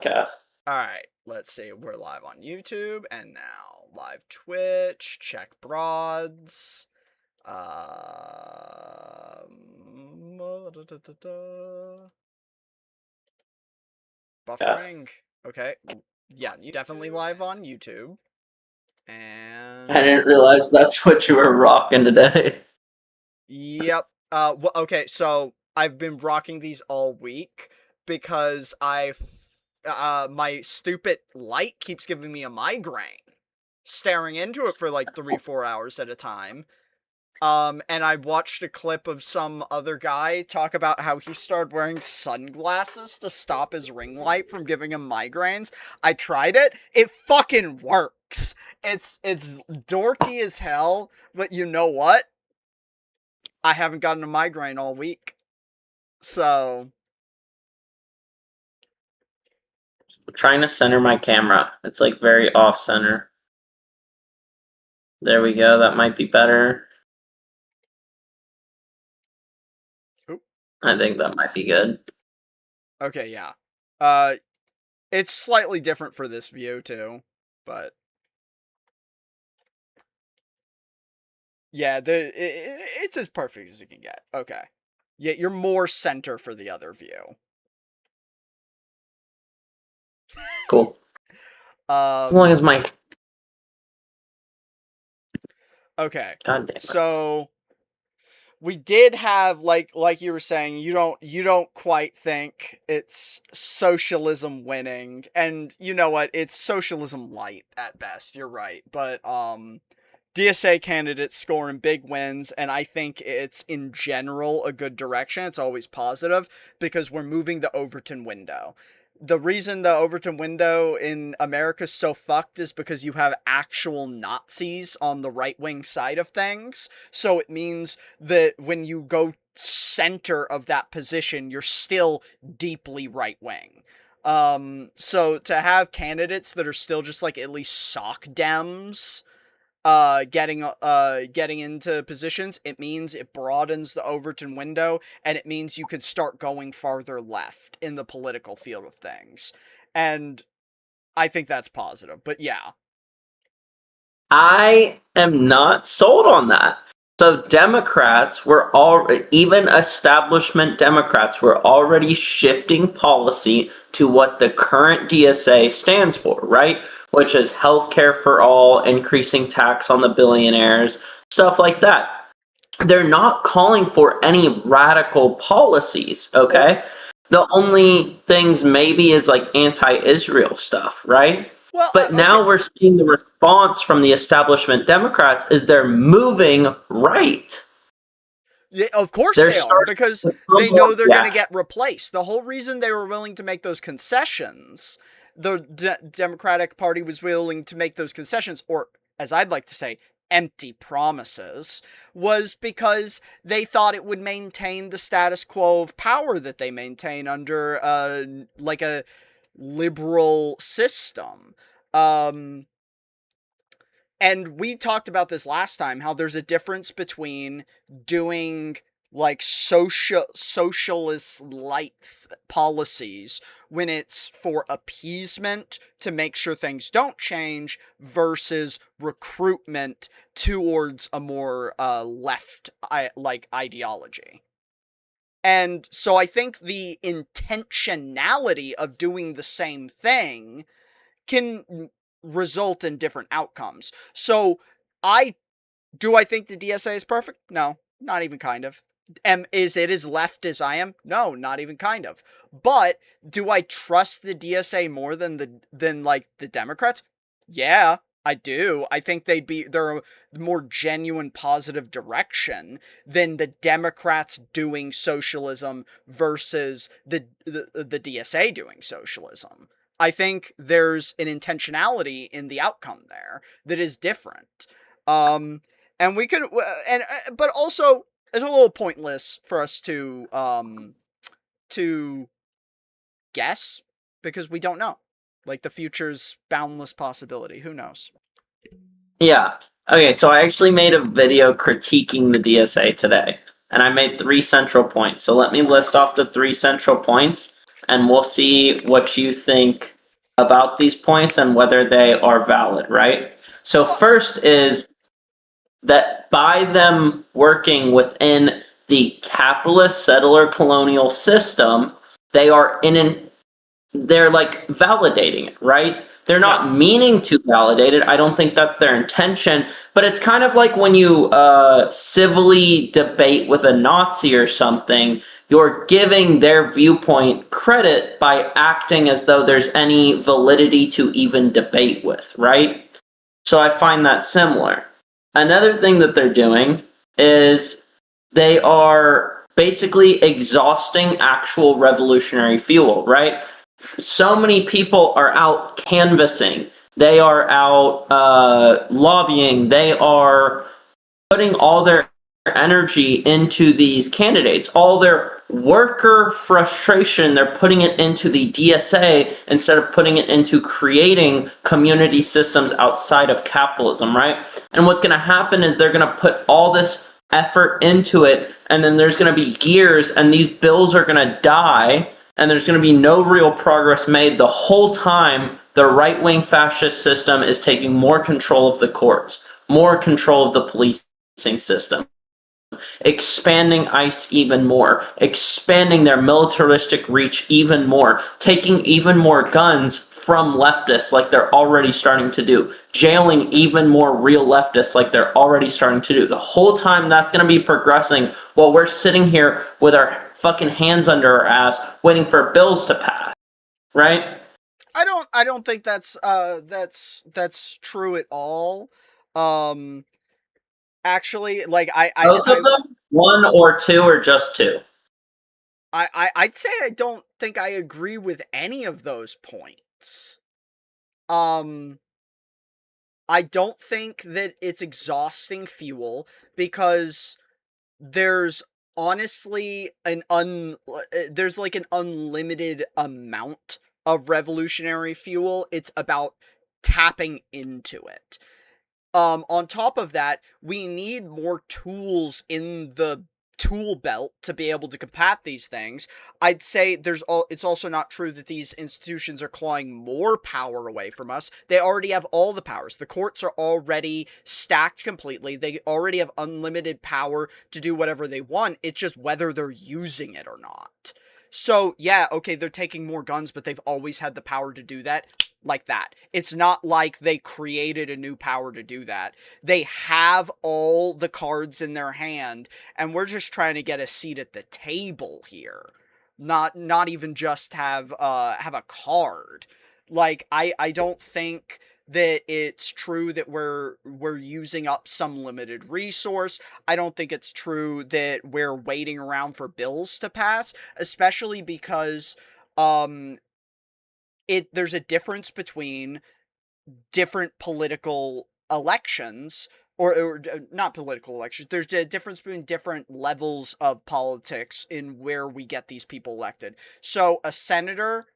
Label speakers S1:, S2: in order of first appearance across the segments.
S1: Cast.
S2: Alright, let's see. We're live on YouTube and now live Twitch. Check broads. Buffering. Okay. Yeah, definitely live on YouTube. And
S1: I didn't realize that's what you were rocking today.
S2: Yep. Okay, so I've been rocking these all week because my stupid light keeps giving me a migraine, staring into it for like 3-4 hours at a time. And I watched a clip of some other guy talk about how he started wearing sunglasses to stop his ring light from giving him migraines. I tried it. It fucking works. It's dorky as hell, but you know what? I haven't gotten a migraine all week. So
S1: I'm trying to center my camera. It's like very off center. There we go. That might be better.
S2: Oop.
S1: I think that might be good.
S2: Okay, yeah. It's slightly different for this view too, but yeah, it's as perfect as it can get. Okay. Yeah, you're more center for the other view.
S1: Cool. As long as my...
S2: Okay.
S1: God damn it.
S2: So we did have like you were saying, you don't quite think it's socialism winning, and you know what? It's socialism light at best. You're right, but DSA candidates scoring big wins, and I think it's in general a good direction. It's always positive because we're moving the Overton window. The reason the Overton window in America is so fucked is because you have actual Nazis on the right-wing side of things. So it means that when you go center of that position, you're still deeply right-wing. So to have candidates that are still just like at least sock Dems getting into positions, it means it broadens the Overton window, and it means you could start going farther left in the political field of things. And I think that's positive. But yeah.
S1: I am not sold on that. So Democrats were even establishment Democrats were already shifting policy to what the current DSA stands for, right? Which is healthcare for all, increasing tax on the billionaires, stuff like that. They're not calling for any radical policies, okay? The only things maybe is like anti-Israel stuff, right?
S2: Well,
S1: But now we're seeing the response from the establishment Democrats is they're moving right.
S2: Yeah, of course they are, because they know they're going to get replaced. The whole reason they were willing to make those concessions, the Democratic Party was willing to make those concessions, or as I'd like to say, empty promises, was because they thought it would maintain the status quo of power that they maintain under like a liberal system. And we talked about this last time, how there's a difference between doing like socialist light policies when it's for appeasement to make sure things don't change versus recruitment towards a more left like ideology. And so I think the intentionality of doing the same thing can result in different outcomes. So I think the DSA is perfect? No, not even kind of. Is it as left as I am? No, not even kind of. But do I trust the DSA more than the Democrats? Yeah, I do. I think they're a more genuine positive direction than the Democrats doing socialism versus the DSA doing socialism. I think there's an intentionality in the outcome there that is different. And we could, but also it's a little pointless for us to guess because we don't know. Like, the future's boundless possibility. Who knows?
S1: Yeah. Okay, so I actually made a video critiquing the DSA today, and I made 3 central points. So let me list off the 3 central points, and we'll see what you think about these points and whether they are valid, right? So first is that by them working within the capitalist settler colonial system, they are in an they're like validating it, right? They're not meaning to validate it. I don't think that's their intention. But it's kind of like when you civilly debate with a Nazi or something, you're giving their viewpoint credit by acting as though there's any validity to even debate with, right? So I find that similar. Another thing that they're doing is they are basically exhausting actual revolutionary fuel, right? So many people are out canvassing, they are out lobbying, they are putting all their energy into these candidates, all their worker frustration, they're putting it into the DSA instead of putting it into creating community systems outside of capitalism, right? And what's going to happen is they're going to put all this effort into it, and then there's going to be years, and these bills are going to die, and there's going to be no real progress made. The whole time, the right-wing fascist system is taking more control of the courts, more control of the policing system, expanding ICE even more, expanding their militaristic reach even more, taking even more guns from leftists like they're already starting to do, jailing even more real leftists like they're already starting to do. The whole time that's going to be progressing while we're sitting here with our fucking hands under our ass waiting for bills to pass, right?
S2: I don't think that's true at all. Um Actually, like
S1: Both of them? One or two or just two?
S2: I'd say I don't think I agree with any of those points. Um I don't think that it's exhausting fuel because there's honestly there's like an unlimited amount of revolutionary fuel. It's about tapping into it. On top of that, we need more tools in the tool belt to be able to combat these things. I'd say it's also not true that these institutions are clawing more power away from us. They already have all the powers. The courts are already stacked completely. They already have unlimited power to do whatever they want. It's just whether they're using it or not. So, yeah, okay, they're taking more guns, but they've always had the power to do that like that. It's not like they created a new power to do that. They have all the cards in their hand, and we're just trying to get a seat at the table here. Not even just have a card. Like I don't think that it's true that we're using up some limited resource. I don't think it's true that we're waiting around for bills to pass, especially because um there's a difference between different political elections or not political elections. There's a difference between different levels of politics in where we get these people elected. So a senator,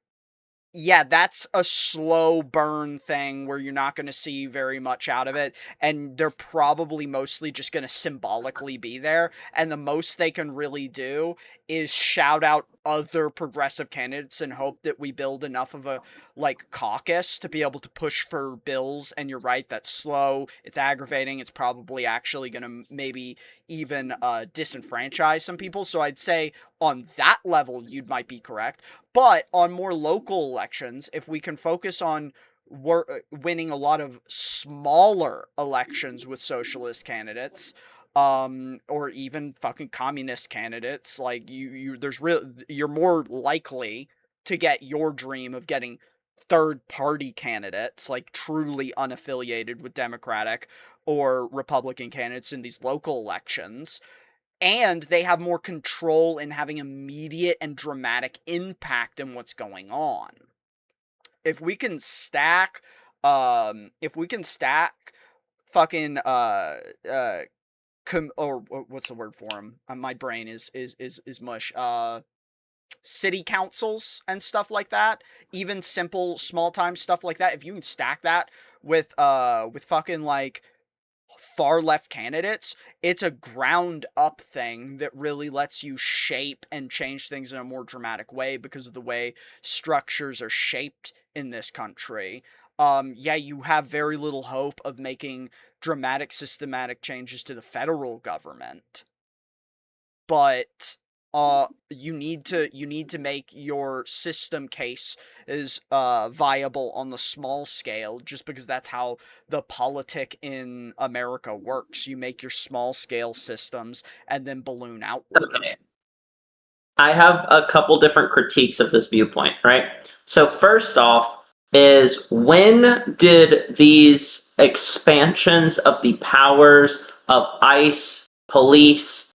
S2: yeah, that's a slow burn thing where you're not going to see very much out of it, and they're probably mostly just going to symbolically be there, and the most they can really do is shout out other progressive candidates and hope that we build enough of a like caucus to be able to push for bills. And you're right, that's slow, it's aggravating, it's probably actually going to maybe even disenfranchise some people. So I'd say on that level you might be correct. But on more local elections, if we can focus on winning a lot of smaller elections with socialist candidates, or even fucking communist candidates, like you're more likely to get your dream of getting third party candidates, like truly unaffiliated with Democratic or Republican candidates in these local elections, and they have more control in having immediate and dramatic impact in what's going on. If we can stack if we can stack fucking or what's the word for them? My brain is mush. City councils and stuff like that, even simple small time stuff like that. If you can stack that with fucking like far left candidates, it's a ground up thing that really lets you shape and change things in a more dramatic way because of the way structures are shaped in this country. Yeah, you have very little hope of making dramatic systematic changes to the federal government, but you need to make your system case is viable on the small scale, just because that's how the politic in America works. You make your small scale systems and then balloon outward.
S1: Okay. I have a couple different critiques of this viewpoint, right? So first off is, when did these expansions of the powers of ICE, police,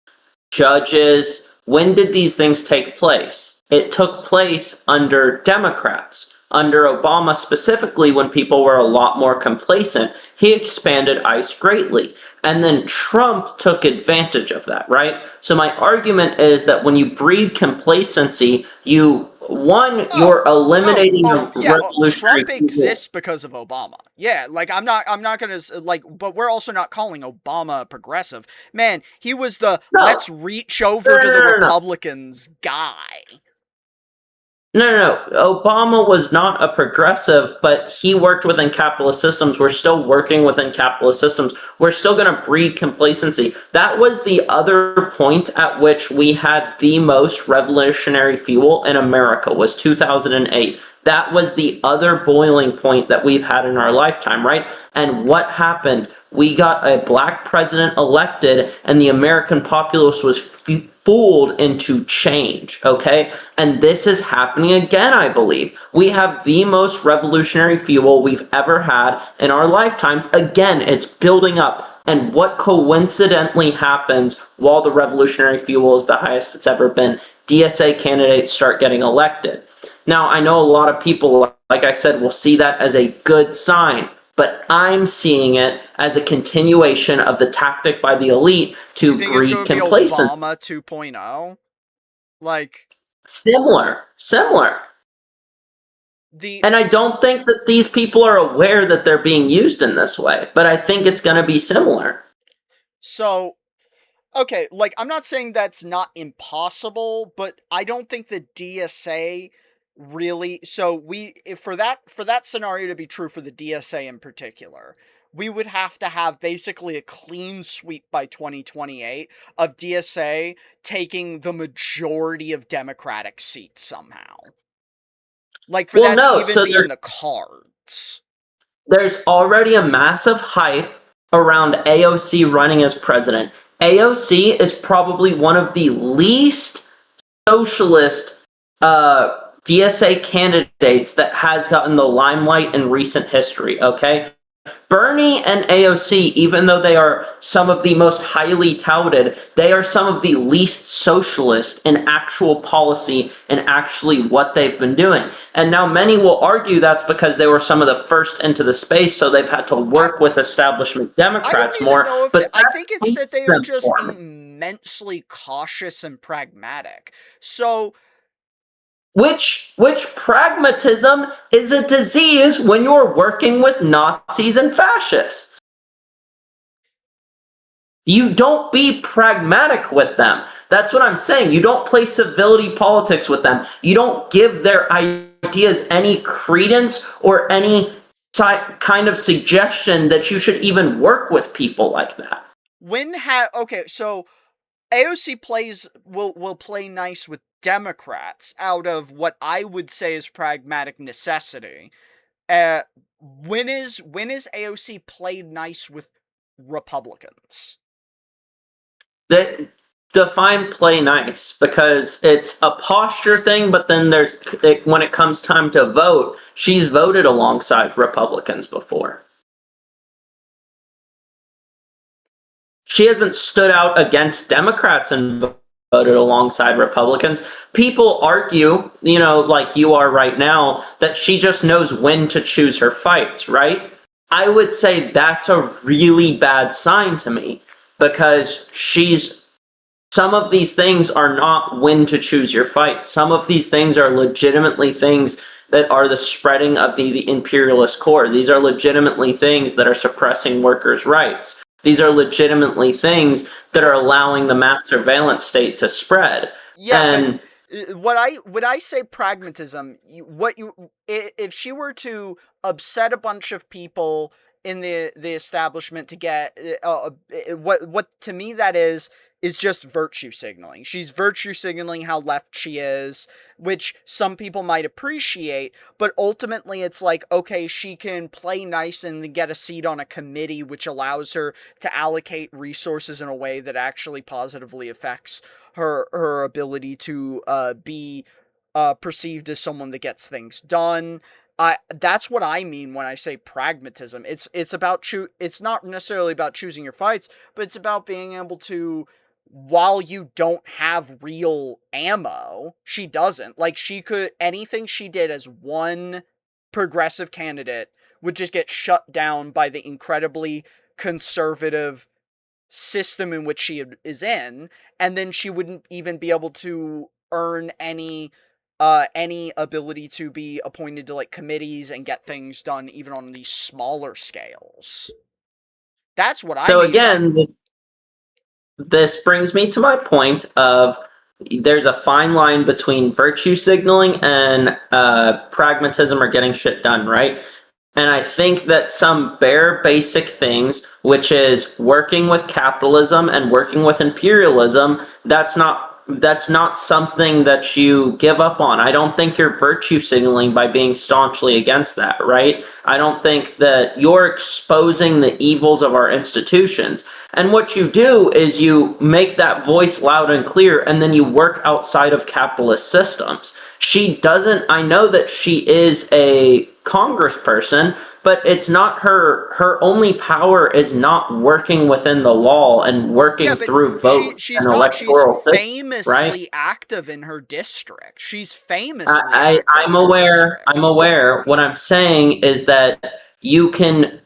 S1: judges, when did these things take place? It took place under Democrats. Under Obama specifically, when people were a lot more complacent, he expanded ICE greatly. And then Trump took advantage of that, right? So my argument is that when you breed complacency, you're eliminating the revolutionary
S2: Trump exists because of Obama. Yeah, like I'm not gonna like, but we're also not calling Obama progressive. Man, he was the let's reach over to the Republicans guy.
S1: No. Obama was not a progressive, but he worked within capitalist systems. We're still working within capitalist systems. We're still going to breed complacency. That was the other point at which we had the most revolutionary fuel in America, was 2008. That was the other boiling point that we've had in our lifetime, right? And what happened? We got a black president elected, and the American populace was fooled into change, okay? And this is happening again, I believe. We have the most revolutionary fuel we've ever had in our lifetimes. Again, it's building up. And what coincidentally happens while the revolutionary fuel is the highest it's ever been? DSA candidates start getting elected. Now, I know a lot of people, like I said, will see that as a good sign, but I'm seeing it as a continuation of the tactic by the elite to breed complacency.
S2: Obama 2.0? Like,
S1: similar. And I don't think that these people are aware that they're being used in this way, but I think it's going to be similar.
S2: So, okay, like, I'm not saying that's not impossible, but I don't think the DSA really, so for that scenario to be true for the DSA in particular, we would have to have basically a clean sweep by 2028 of DSA taking the majority of Democratic seats somehow. Like, for that to even be in the cards.
S1: There's already a massive hype around AOC running as president. AOC is probably one of the least socialist DSA candidates that has gotten the limelight in recent history, okay? Bernie and AOC, even though they are some of the most highly touted, they are some of the least socialist in actual policy and actually what they've been doing. And now many will argue that's because they were some of the first into the space, so they've had to work with establishment Democrats more. But
S2: I think it's that they are just immensely cautious and pragmatic. So,
S1: which pragmatism is a disease when you're working with Nazis and fascists. You don't be pragmatic with them. That's what I'm saying. You don't play civility politics with them. You don't give their ideas any credence or any kind of suggestion that you should even work with people like that.
S2: Okay, so AOC will play nice with Democrats out of what I would say is pragmatic necessity. When is AOC played nice with Republicans?
S1: Define play nice, because it's a posture thing, but then when it comes time to vote, she's voted alongside Republicans before. She hasn't stood out against Democrats and voted alongside Republicans. People argue, like you are right now, that she just knows when to choose her fights, right? I would say that's a really bad sign to me, because some of these things are not when to choose your fights. Some of these things are legitimately things that are the spreading of the imperialist core. These are legitimately things that are suppressing workers' rights. These are legitimately things that are allowing the mass surveillance state to spread.
S2: Yeah, but
S1: And
S2: when I say pragmatism, if she were to upset a bunch of people in the establishment to get what to me that is just virtue signaling. She's virtue signaling how left she is, which some people might appreciate, but ultimately it's like, okay, she can play nice and get a seat on a committee which allows her to allocate resources in a way that actually positively affects her ability to be perceived as someone that gets things done. That's what I mean when I say pragmatism. It's about it's not necessarily about choosing your fights, but it's about being able to, while you don't have real ammo, she doesn't. Like, she could, anything she did as one progressive candidate would just get shut down by the incredibly conservative system in which she is in, and then she wouldn't even be able to earn any ability to be appointed to like committees and get things done even on these smaller scales. That's what I
S1: so
S2: mean by
S1: again, this brings me to my point of there's a fine line between virtue signaling and pragmatism or getting shit done, right? And I think that some bare basic things, which is working with capitalism and working with imperialism, that's not something that you give up on. I don't think you're virtue signaling by being staunchly against that, right? I don't think that you're exposing the evils of our institutions. And what you do is you make that voice loud and clear, and then you work outside of capitalist systems. She doesn't, I know that she is a congressperson, but it's not her only power is not working within the law and
S2: yeah,
S1: working
S2: but
S1: through votes
S2: she's
S1: and
S2: not. She's
S1: electoral system, right?
S2: famously active in her district. She's famously active
S1: I'm
S2: in her
S1: aware. I'm
S2: district.
S1: aware. What I'm saying is that you can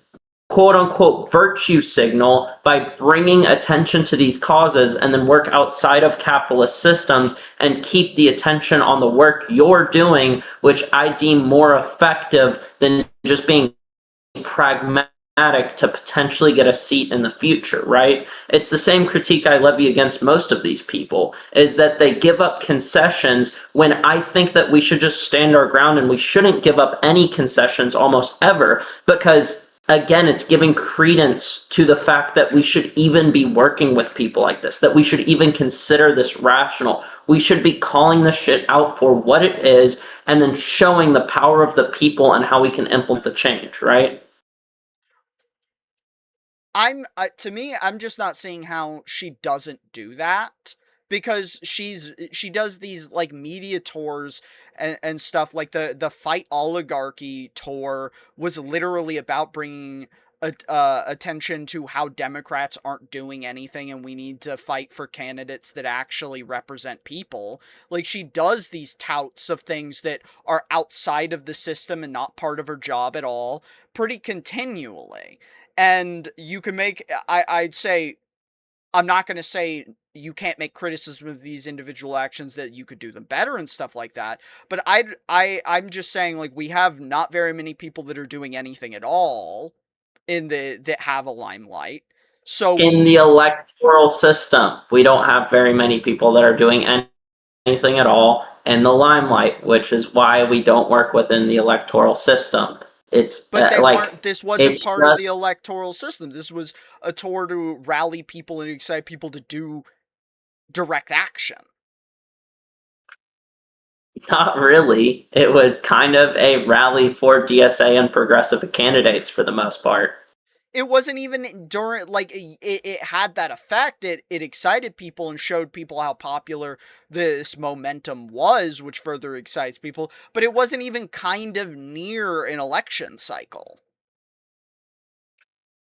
S1: quote unquote virtue signal by bringing attention to these causes and then work outside of capitalist systems and keep the attention on the work you're doing, which I deem more effective than just being pragmatic to potentially get a seat in the future, right? It's the same critique I levy against most of these people, is that they give up concessions when I think that we should just stand our ground and we shouldn't give up any concessions almost ever, because again, it's giving credence to the fact that we should even be working with people like this, that we should even consider this rational. We should be calling this shit out for what it is and then showing the power of the people and how we can implement the change, right?
S2: To me, I'm just not seeing how she doesn't do that, because she does these like media tours and stuff. Like the Fight Oligarchy tour was literally about bringing attention to how Democrats aren't doing anything and we need to fight for candidates that actually represent people. Like, she does these touts of things that are outside of the system and not part of her job at all pretty continually. And you can make, I'd say, I'm not going to say you can't make criticism of these individual actions, that you could do them better and stuff like that, but I'm just saying, like, we have not very many people that are doing anything at all that have a limelight. So
S1: In the electoral system, we don't have very many people that are doing anything at all in the limelight, which is why we don't work within the electoral system. It's
S2: but they
S1: like,
S2: weren't, this wasn't
S1: it's
S2: part of the
S1: just
S2: electoral system. This was a tour to rally people and excite people to do direct action.
S1: not really. It was kind of a rally for DSA and progressive candidates for the most part.
S2: It wasn't even during, like, it had that effect. It excited people and showed people how popular this momentum was, which further excites people, but it wasn't even kind of near an election cycle.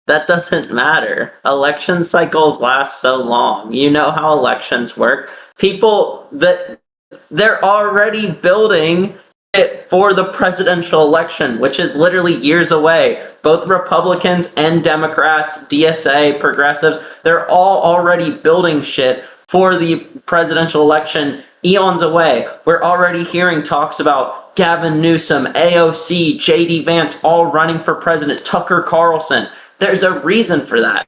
S1: That doesn't matter. Election cycles last so long. You know how elections work. People that they're already building it for the presidential election, which is literally years away. Both Republicans and Democrats, DSA, progressives, they're all already building shit for the presidential election eons away. We're already hearing talks about Gavin Newsom, AOC, JD Vance all running for president, Tucker Carlson. There's a reason for that.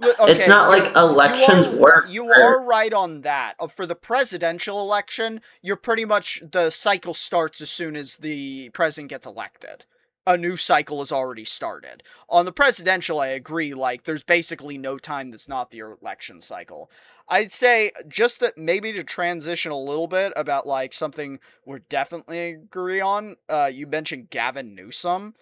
S1: It's
S2: Okay,
S1: not like elections work.
S2: you are right on that. For the presidential election, you're pretty much the cycle starts as soon as the president gets elected. A new cycle has already started. On the presidential, I agree. Like, there's basically no time that's not the election cycle. I'd say just that maybe to transition a little bit about like something we're definitely agree on. You mentioned Gavin Newsom.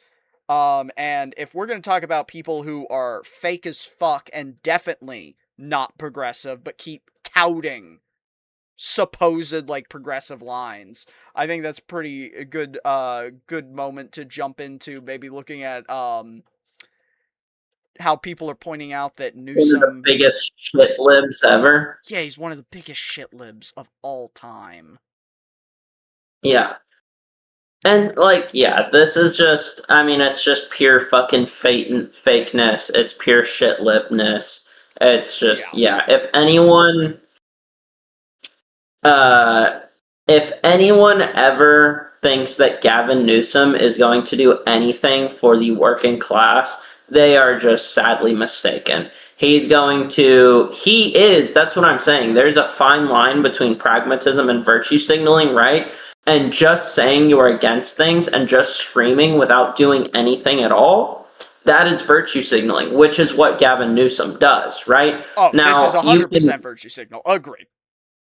S2: And if we're going to talk about people who are fake as fuck and definitely not progressive, but keep touting supposed like progressive lines, I think that's pretty a good moment to jump into. Maybe looking at how people are pointing out that
S1: One of the
S2: Newsom,
S1: biggest shit libs ever.
S2: yeah, he's one of the biggest shit libs of all time.
S1: Yeah. And like, yeah, this is just, I mean, it's just pure fucking fakeness. It's pure shit libness. It's just,
S2: Yeah.
S1: yeah, uh, if anyone ever thinks that Gavin Newsom is going to do anything for the working class, they are just sadly mistaken. He is, that's what I'm saying. There's a fine line between pragmatism and virtue signaling, right? And just saying you're against things and just screaming without doing anything at all, that is virtue signaling, which is what Gavin Newsom does, right?
S2: Oh, this is
S1: Now,
S2: 100% virtue signal. Agree.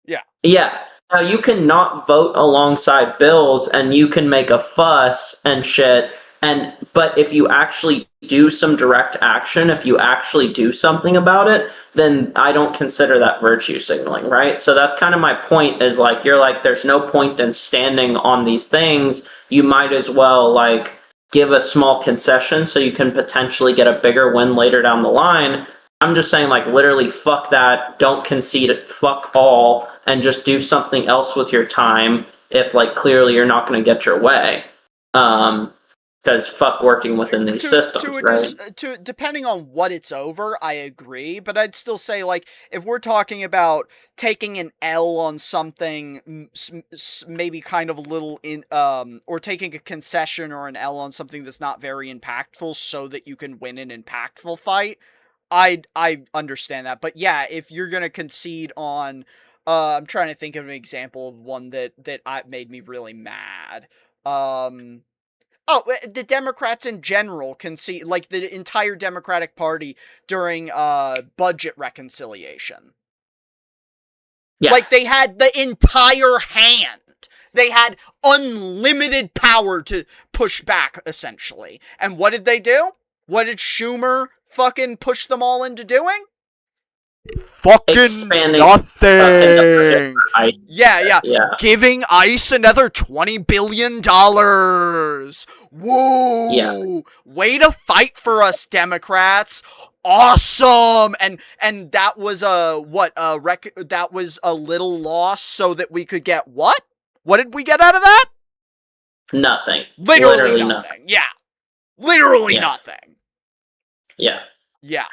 S2: Yeah.
S1: yeah. Now you can not vote alongside bills and you can make a fuss and shit. But if you actually do some direct action, if you actually do something about it, then I don't consider that virtue signaling, right? So that's kind of my point is like, you're like, there's no point in standing on these things. You might as well like give a small concession so you can potentially get a bigger win later down the line. I'm just saying, like, literally, fuck that. Don't concede it. Fuck all, and just do something else with your time. If, like, clearly you're not going to get your way, because fuck working within these systems, right?
S2: Depending on what it's over, I agree, but I'd still say like if we're talking about taking an L on something, maybe kind of a little or taking a concession or an L on something that's not very impactful, so that you can win an impactful fight. I understand that, but yeah, if you're gonna concede on, I'm trying to think of an example of one that made me really mad. The Democrats in general concede, like the entire Democratic Party during budget reconciliation.
S1: Yeah,
S2: Like they had the entire hand. They had unlimited power to push back, essentially. And what did they do? What did Schumer fucking push them all into doing? Fucking
S1: expanding
S2: nothing. Yeah.
S1: Yeah,
S2: Giving ICE another $20 billion. Woo!
S1: yeah.
S2: Way to fight for us, Democrats. Awesome. And that was that was a little loss so that we could get what? What did we get out of that?
S1: Nothing.
S2: Literally nothing. Yeah. Literally nothing.
S1: Yeah.
S2: Yeah.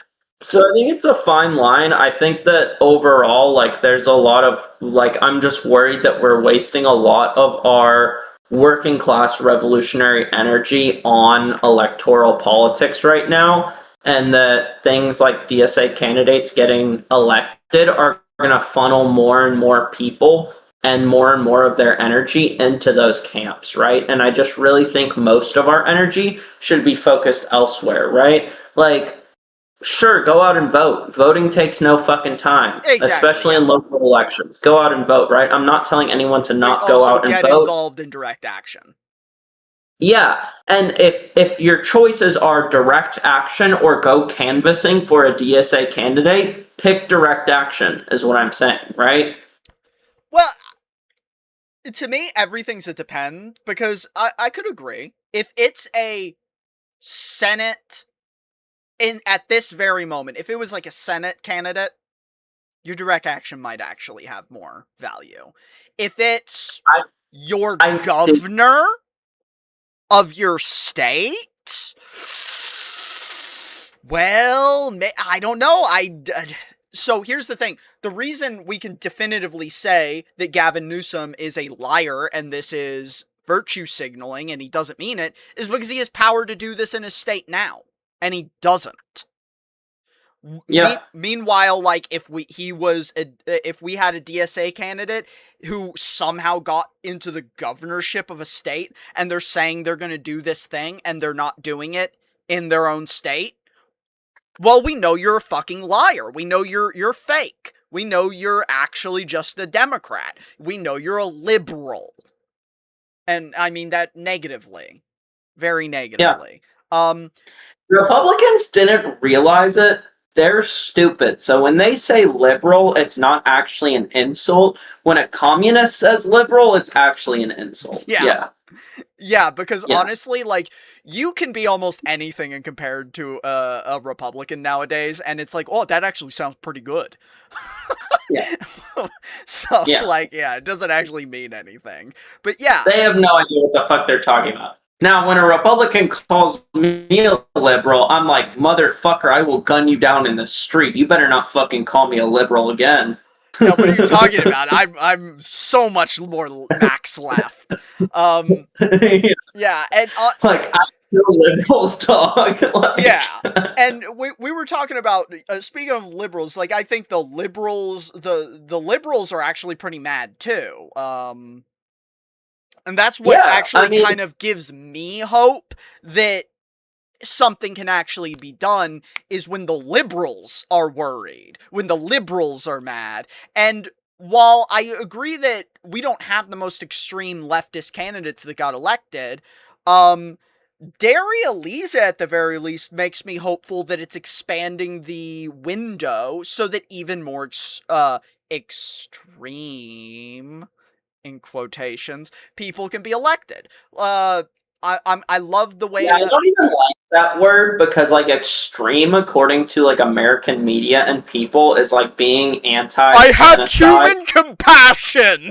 S1: So I think it's a fine line. I think that overall, like, there's a lot of, like, I'm just worried that we're wasting a lot of our working class revolutionary energy on electoral politics right now, and that things like DSA candidates getting elected are going to funnel more and more people and more of their energy into those camps, right? And I just really think most of our energy should be focused elsewhere, right? Like, sure, go out and vote. Voting takes no fucking time,
S2: Exactly,
S1: especially in local elections. Go out and vote, right? I'm not telling anyone to not
S2: But
S1: go
S2: also
S1: out and
S2: get
S1: vote.
S2: involved in direct action.
S1: Yeah, and if your choices are direct action or go canvassing for a DSA candidate, pick direct action, is what I'm saying, right?
S2: Well, to me, everything's a depend, because I could agree. If it's a Senate, at this very moment, if it was like a Senate candidate, your direct action might actually have more value. If it's your governor of your state, well, I don't know. So here's the thing. The reason we can definitively say that Gavin Newsom is a liar and this is virtue signaling and he doesn't mean it is because he has power to do this in his state now. And he doesn't.
S1: Yeah.
S2: Meanwhile, like if we had a DSA candidate who somehow got into the governorship of a state and they're saying they're going to do this thing and they're not doing it in their own state, well, we know you're a fucking liar. We know you're fake. We know you're actually just a Democrat. We know you're a liberal. And I mean that negatively. Very
S1: Yeah.
S2: negatively.
S1: Republicans didn't realize it. They're stupid. So when they say liberal, it's not actually an insult. When a communist says liberal, it's actually an insult.
S2: Yeah. Yeah, because
S1: Yeah.
S2: honestly, like, you can be almost anything and compared to a Republican nowadays, and it's like, oh, that actually sounds pretty good.
S1: Yeah.
S2: So,
S1: Yeah.
S2: like, yeah, it doesn't actually mean anything. But yeah.
S1: They have no idea what the fuck they're talking about. Now, when a Republican calls me a liberal, I'm like, motherfucker, I will gun you down in the street. You better not fucking call me a liberal again.
S2: Yeah, what are you talking about? I'm so much more max left. Yeah, and
S1: like I feel liberals talk. Like,
S2: yeah, and we were talking about speaking of liberals, like I think the liberals are actually pretty mad too. And that's what actually kind of gives me hope that something can actually be done is when the liberals are worried, when the liberals are mad. And while I agree that we don't have the most extreme leftist candidates that got elected, Daria Lisa at the very least makes me hopeful that it's expanding the window so that even more extreme, in quotations, people can be elected. I love the way.
S1: Yeah, I don't even like that word because, like, extreme, according to like American media and people, is like being anti.
S2: I have human compassion.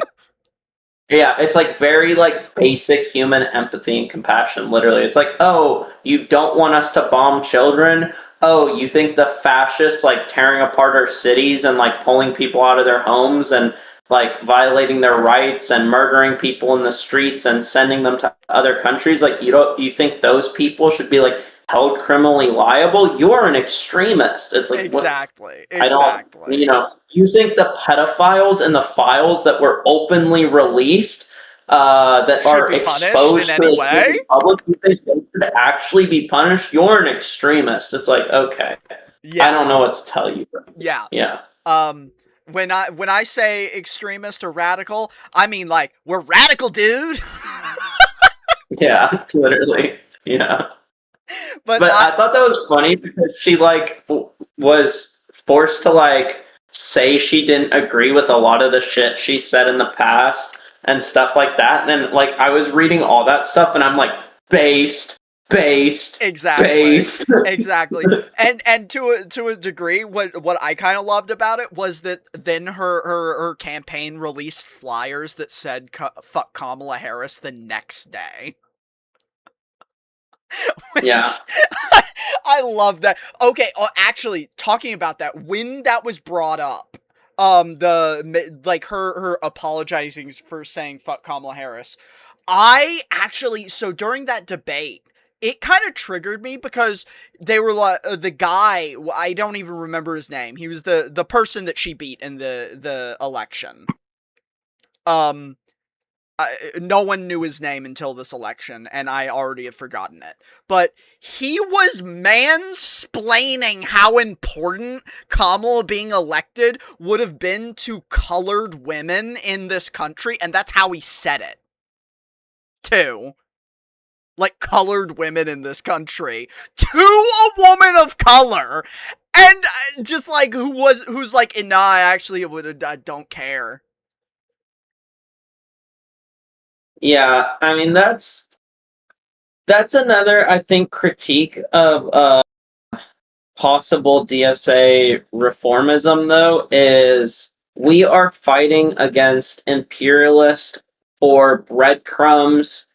S1: Yeah, it's like very like basic human empathy and compassion. Literally, it's like, oh, you don't want us to bomb children. Oh, you think the fascists like tearing apart our cities and like pulling people out of their homes and like violating their rights and murdering people in the streets and sending them to other countries, like you think those people should be like held criminally liable? You're an extremist. It's like
S2: exactly.
S1: I don't, you think the pedophiles and the files that were openly released that
S2: should
S1: are
S2: be
S1: exposed to the public, you think they should actually be punished? You're an extremist. It's like, okay, I don't know what to tell you.
S2: Yeah. When I say extremist or radical, I mean like we're radical, dude.
S1: Yeah, literally. Yeah.
S2: But
S1: I thought that was funny because she like was forced to like say she didn't agree with a lot of the shit she said in the past and stuff like that. And then like I was reading all that stuff and I'm like, based.
S2: Exactly. And to a degree, what I kind of loved about it was that then her campaign released flyers that said fuck Kamala Harris the next day.
S1: Yeah.
S2: I love that. Okay, actually, talking about that, when that was brought up, her apologizing for saying fuck Kamala Harris, so during that debate, it kind of triggered me because they were like, the guy, I don't even remember his name. He was the person that she beat in the election. No one knew his name until this election, and I already have forgotten it. But he was mansplaining how important Kamala being elected would have been to colored women in this country, and that's how he said it. Too. Like, colored women in this country. To a woman of color! And just like, who's like, nah, I don't care.
S1: Yeah, I mean that's another, I think, critique of possible DSA reformism, though, is we are fighting against imperialists for breadcrumbs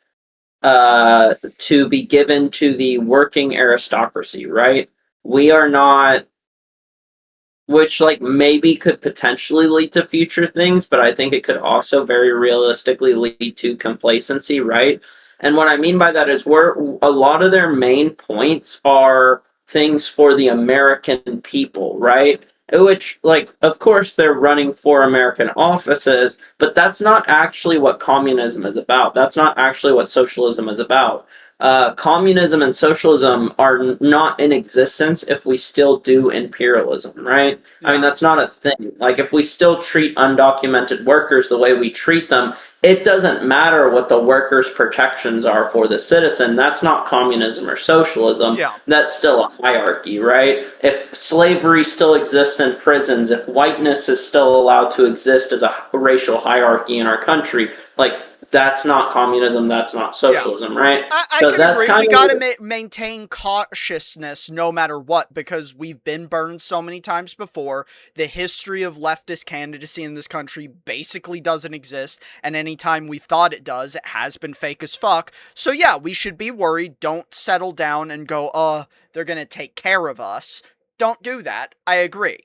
S1: to be given to the working aristocracy, right? We are not, which like maybe could potentially lead to future things, but I think it could also very realistically lead to complacency, right? And what I mean by that is a lot of their main points are things for the American people, right? Which, like, of course, they're running for American offices, but that's not actually what communism is about. That's not actually what socialism is about. Communism and socialism are not in existence if we still do imperialism, right? I mean,
S2: Yeah.
S1: that's not a thing. Like, if we still treat undocumented workers the way we treat them, it doesn't matter what the workers' protections are for the citizen. That's not communism or socialism.
S2: Yeah.
S1: That's still a hierarchy, right? If slavery still exists in prisons, if whiteness is still allowed to exist as a racial hierarchy in our country, like, that's not communism, that's not socialism, right?
S2: I
S1: So
S2: can
S1: that's
S2: agree.
S1: kind
S2: We
S1: of
S2: got to maintain cautiousness no matter what, because we've been burned so many times before. The history of leftist candidacy in this country basically doesn't exist, and anytime we've thought it does, it has been fake as fuck. So yeah, we should be worried. Don't settle down and go, they're gonna take care of us. Don't do that. I agree.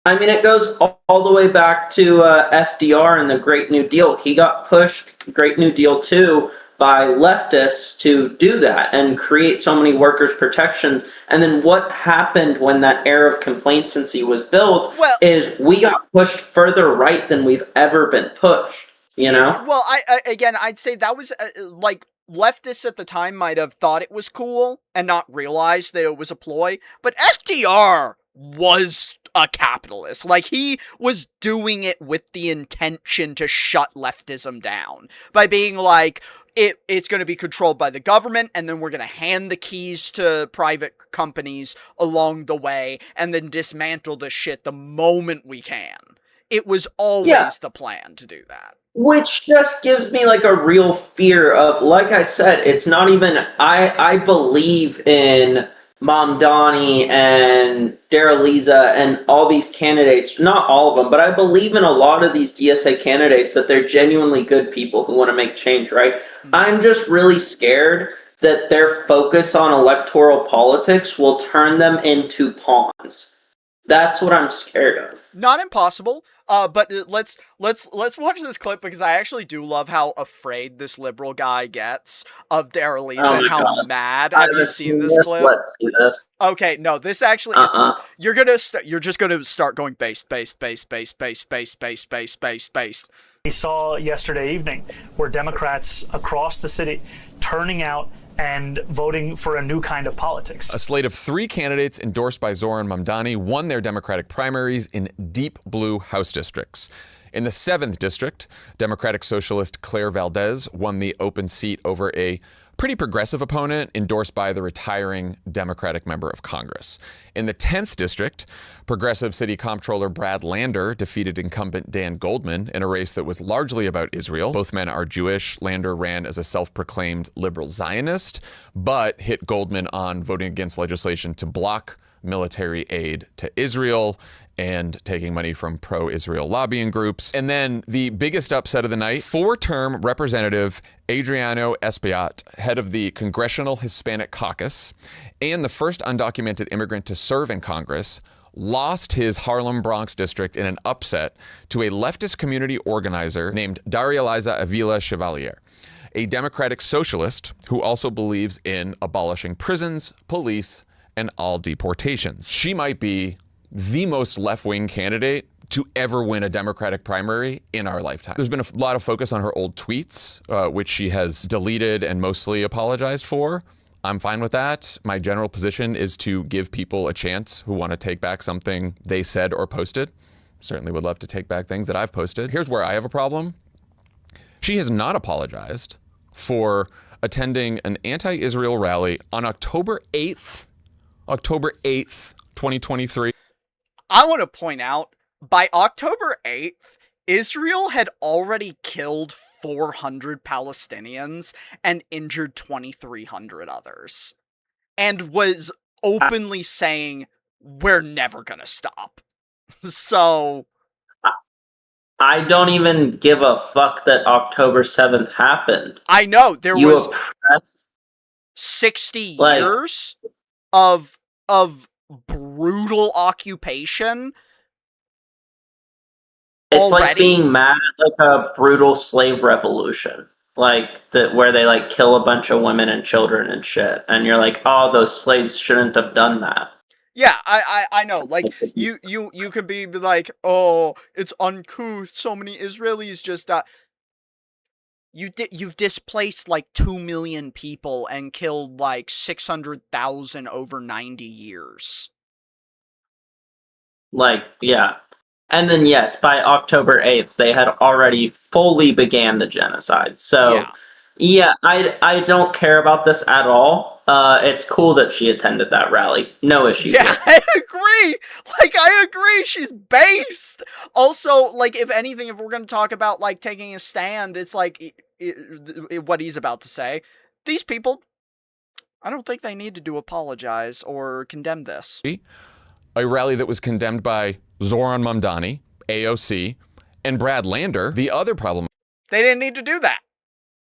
S1: I mean, it goes all the way back to FDR and the Great New Deal. He got pushed, Great New Deal too, by leftists to do that and create so many workers' protections. And then what happened when that era of complacency was built
S2: Well,
S1: is we got pushed further right than we've ever been pushed, you know?
S2: well, I'd say that was like leftists at the time might have thought it was cool and not realized that it was a ploy, but FDR was a capitalist. Like, he was doing it with the intention to shut leftism down by being like, it's going to be controlled by the government, and then we're going to hand the keys to private companies along the way, and then dismantle the shit the moment we can. It was
S1: Yeah.
S2: always the plan to do that.
S1: Which just gives me like a real fear of, like I said, it's not even, I believe in Mamdani and Daraliza and all these candidates, not all of them, but I believe in a lot of these DSA candidates that they're genuinely good people who want to make change, right? I'm just really scared that their focus on electoral politics will turn them into pawns. That's what I'm scared of.
S2: Not impossible. But let's watch this clip, because I actually do love how afraid this liberal guy gets of Daraliza
S1: Oh
S2: and
S1: my
S2: how
S1: God.
S2: mad.
S1: I
S2: Have you
S1: haven't
S2: seen
S1: seen
S2: this
S1: this.
S2: clip?
S1: Let's see this.
S2: Okay, no, this actually you're just gonna start going base.
S3: We saw yesterday evening where Democrats across the city turning out and voting for a new kind of politics.
S4: A slate of 3 candidates endorsed by Zoran Mamdani won their Democratic primaries in deep blue House districts. In the 7th district, Democratic Socialist Claire Valdez won the open seat over a pretty progressive opponent endorsed by the retiring Democratic member of Congress. In the 10th district, Progressive City Comptroller Brad Lander defeated incumbent Dan Goldman in a race that was largely about Israel. Both men are Jewish. Lander ran as a self-proclaimed liberal Zionist, but hit Goldman on voting against legislation to block military aid to Israel and taking money from pro-Israel lobbying groups. And then the biggest upset of the night, 4-term Representative Adriano Espaillat, head of the Congressional Hispanic Caucus and the first undocumented immigrant to serve in Congress, lost his Harlem Bronx district in an upset to a leftist community organizer named Daria Liza Avila Chevalier, a Democratic socialist who also believes in abolishing prisons, police, and all deportations. She might be the most left-wing candidate to ever win a Democratic primary in our lifetime. There's been a lot of focus on her old tweets, which she has deleted and mostly apologized for. I'm fine with that. My general position is to give people a chance who want to take back something they said or posted. Certainly would love to take back things that I've posted. Here's where I have a problem. She has not apologized for attending an anti-Israel rally on October 8th, 2023.
S2: I want to point out, by October 8th, Israel had already killed 400 Palestinians and injured 2,300 others, and was openly saying, we're never gonna stop. So
S1: I don't even give a fuck that October 7th happened.
S2: I know there
S1: You
S2: was
S1: oppressed,
S2: 60
S1: like,
S2: years of brutal occupation.
S1: it's like
S2: Already?
S1: being mad at like a brutal slave revolution. like where they like kill a bunch of women and children and shit, and you're like, oh, those slaves shouldn't have done that.
S2: Yeah, I know. Like you could be like, oh, it's uncouth. So many Israelis just died. You've displaced like 2 million people and killed like 600,000 over 90 years.
S1: Like, yeah. And then yes, by October 8th, they had already fully began the genocide. So yeah, I don't care about this at all. It's cool that she attended that rally. No issue.
S2: Yeah, I agree. Like, I agree. She's based. Also, like, if anything, if we're going to talk about, like, taking a stand, it's like what he's about to say. These people, I don't think they needed to apologize or condemn this.
S4: A rally that was condemned by Zoran Mamdani, AOC, and Brad Lander. The other problem.
S2: They didn't need to do that.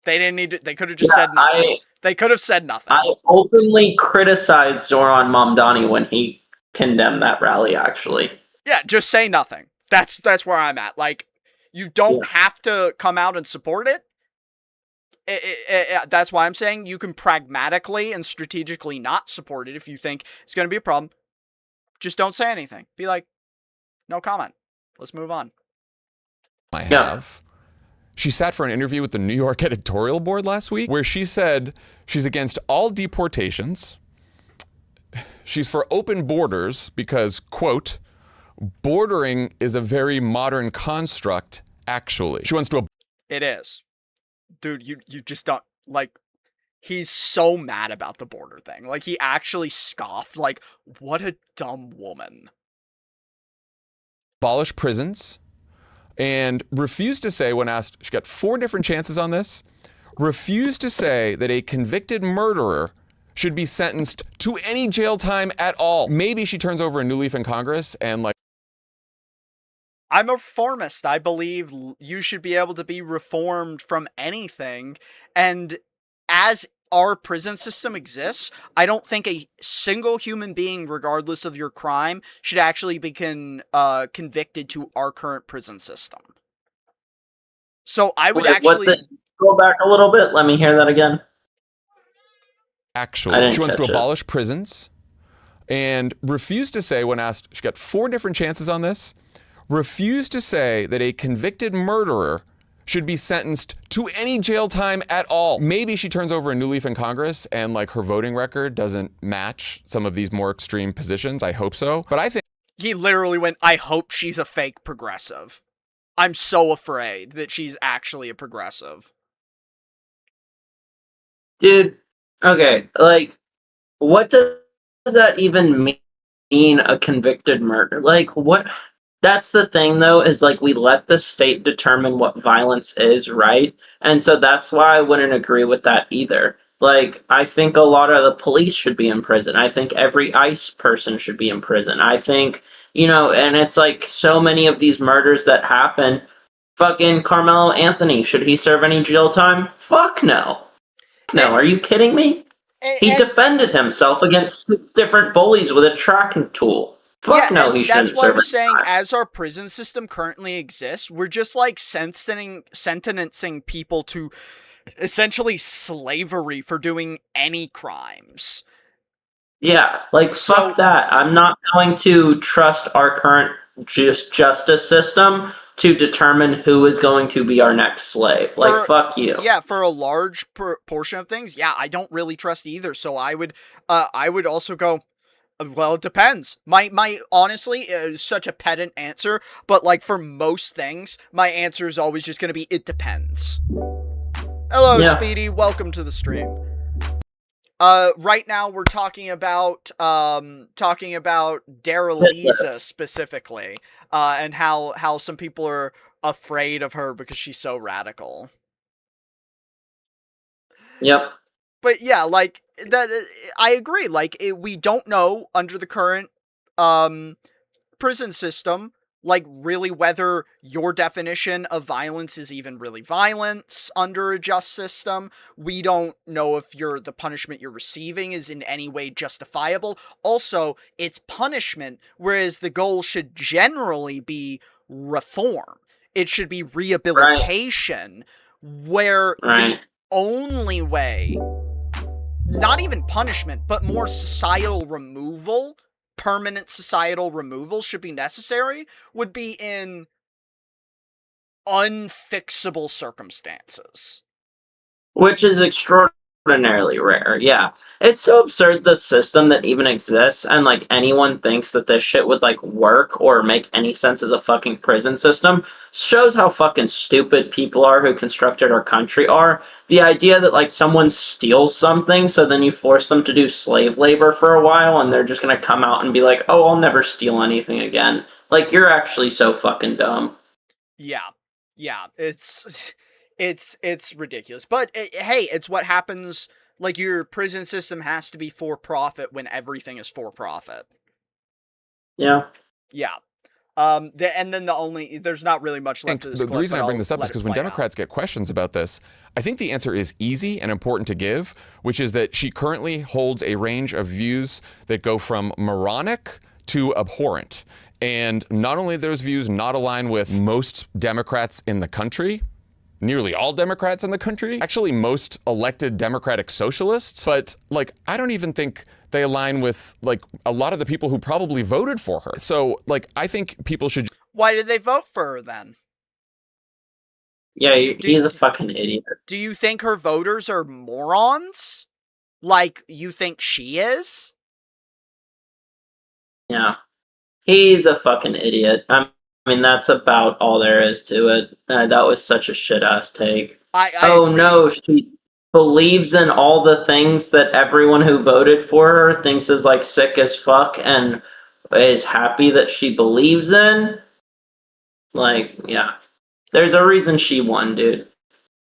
S2: They didn't need to. They could have just said nothing. They could have said nothing.
S1: I openly criticized Zoran Mamdani when he condemned that rally, actually.
S2: Yeah, just say nothing. That's where I'm at. Like, you don't have to come out and support it. That's why I'm saying you can pragmatically and strategically not support it if you think it's going to be a problem. Just don't say anything. Be like, no comment. Let's move on.
S4: I have. She sat for an interview with the New York editorial board last week where she said she's against all deportations. She's for open borders because, quote, bordering is a very modern construct, actually. She wants to...
S2: It is. Dude, you just don't, like, he's so mad about the border thing. Like, he actually scoffed. Like, what a dumb woman.
S4: Abolish prisons. And refused to say, when asked, she got 4 different chances on this, refused to say that a convicted murderer should be sentenced to any jail time at all. Maybe she turns over a new leaf in Congress and like...
S2: I'm a reformist. I believe you should be able to be reformed from anything. And as our prison system exists, I don't think a single human being, regardless of your crime, should actually be convicted to our current prison system. So I would
S1: go back a little bit. Let me hear that again.
S4: Actually, she wants to abolish prisons and refused to say, when asked, she got 4 different chances on this, refused to say that a convicted murderer should be sentenced to any jail time at all. Maybe she turns over a new leaf in Congress and like her voting record doesn't match some of these more extreme positions. I hope so. But I think
S2: he literally went, I hope she's a fake progressive. I'm so afraid that she's actually a progressive.
S1: Dude, okay, like, what does that even mean, a convicted murder? Like, what? That's the thing, though, is like we let the state determine what violence is, right? And so that's why I wouldn't agree with that either. Like, I think a lot of the police should be in prison. I think every ICE person should be in prison. I think, and it's like so many of these murders that happen. Fucking Carmelo Anthony, should he serve any jail time? Fuck no. No, are you kidding me? He defended himself against 6 different bullies with a tracking tool. Fuck no, he shouldn't serve. That's why I'm
S2: saying, as our prison system currently exists, we're just like sentencing people to essentially slavery for doing any crimes.
S1: Yeah, like, fuck that. I'm not going to trust our current justice system to determine who is going to be our next slave. Like, fuck you.
S2: Yeah, for a large portion of things, yeah, I don't really trust either. So I would also go, well, it depends. My honestly is such a pedant answer, but like for most things, my answer is always just going to be, it depends. Hello, Speedy. Welcome to the stream. Right now we're talking about Dara Lisa specifically, and how some people are afraid of her because she's so radical.
S1: Yep.
S2: But yeah, like that, I agree. Like we don't know under the current prison system, like really whether your definition of violence is even really violence under a just system. We don't know if the punishment you're receiving is in any way justifiable. Also, it's punishment, whereas the goal should generally be reform. It should be rehabilitation. Right. where
S1: Right.
S2: the only way, not even punishment, but more societal removal, permanent societal removal should be necessary, would be in unfixable circumstances.
S1: Which is extraordinarily rare, yeah. It's so absurd, the system that even exists, and like anyone thinks that this shit would like work or make any sense as a fucking prison system. Shows how fucking stupid people are who constructed our country are. The idea that like someone steals something, so then you force them to do slave labor for a while, and they're just gonna come out and be like, oh, I'll never steal anything again. Like, you're actually so fucking dumb.
S2: Yeah, it's ridiculous. But hey, it's what happens. Like, your prison system has to be for profit when everything is for profit.
S1: Yeah.
S2: Yeah. And then there's not really much left to this.
S4: The reason I bring this up is because when Democrats get questions about this, I think the answer is easy and important to give, which is that she currently holds a range of views that go from moronic to abhorrent. And not only those views not align with most Democrats in the country, nearly all Democrats in the country, actually most elected Democratic socialists, but like, I don't even think they align with like a lot of the people who probably voted for her. So like, I think people should.
S2: Why did they vote for her then?
S1: Yeah, he's a fucking idiot.
S2: Do you think her voters are morons? Like you think she is?
S1: Yeah. He's a fucking idiot. I mean, that's about all there is to it. That was such a shit-ass take.
S2: I
S1: oh,
S2: agree.
S1: No, she believes in all the things that everyone who voted for her thinks is, like, sick as fuck and is happy that she believes in. Like, yeah. There's a reason she won, dude.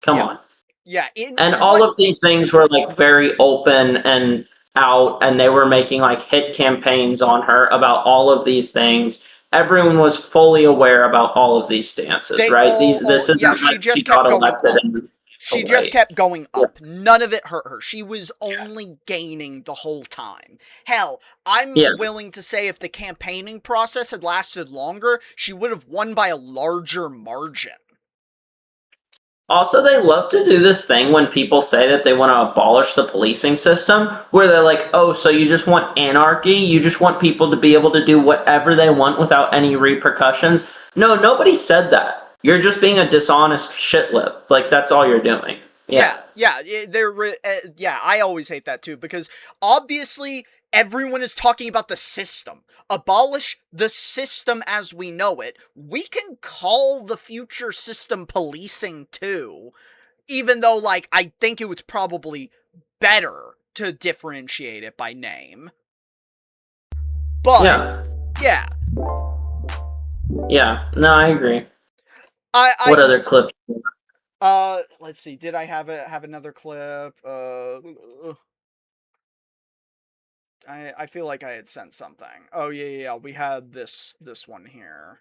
S1: Come on.
S2: Yeah.
S1: And all of these things were, like, very open and out, and they were making like hit campaigns on her about all of these things. Everyone was fully aware about all of these stances, right? This is
S2: she just kept going up. She just kept going up. None of it hurt her. She was only gaining the whole time. Hell, I'm willing to say if the campaigning process had lasted longer, she would have won by a larger margin.
S1: Also, they love to do this thing when people say that they want to abolish the policing system, where they're like, oh, so you just want anarchy? You just want people to be able to do whatever they want without any repercussions? No, nobody said that. You're just being a dishonest shitlip. Like, that's all you're doing.
S2: Yeah, I always hate that too, because obviously everyone is talking about the system. Abolish the system as we know it. We can call the future system policing too, even though, like, I think it was probably better to differentiate it by name. But, yeah.
S1: Yeah, no, I agree.
S2: What
S1: other clips?
S2: Let's see. Did I have another clip? I feel like I had sent something. Oh yeah. We had this one here.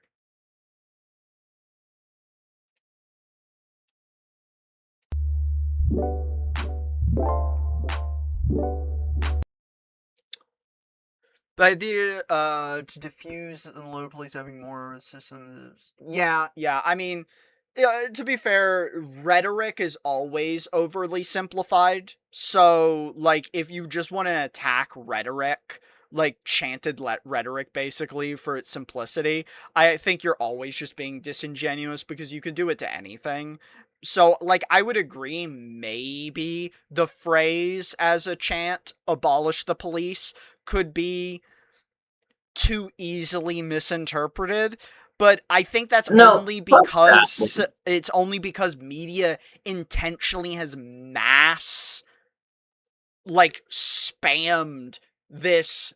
S2: The idea to diffuse the local police having more systems. Yeah. I mean, to be fair, rhetoric is always overly simplified. So, like, if you just want to attack rhetoric, like chanted rhetoric, basically, for its simplicity, I think you're always just being disingenuous because you can do it to anything. So, like, I would agree, maybe the phrase as a chant, abolish the police, could be too easily misinterpreted. But I think that's only because it's only because media intentionally has like spammed this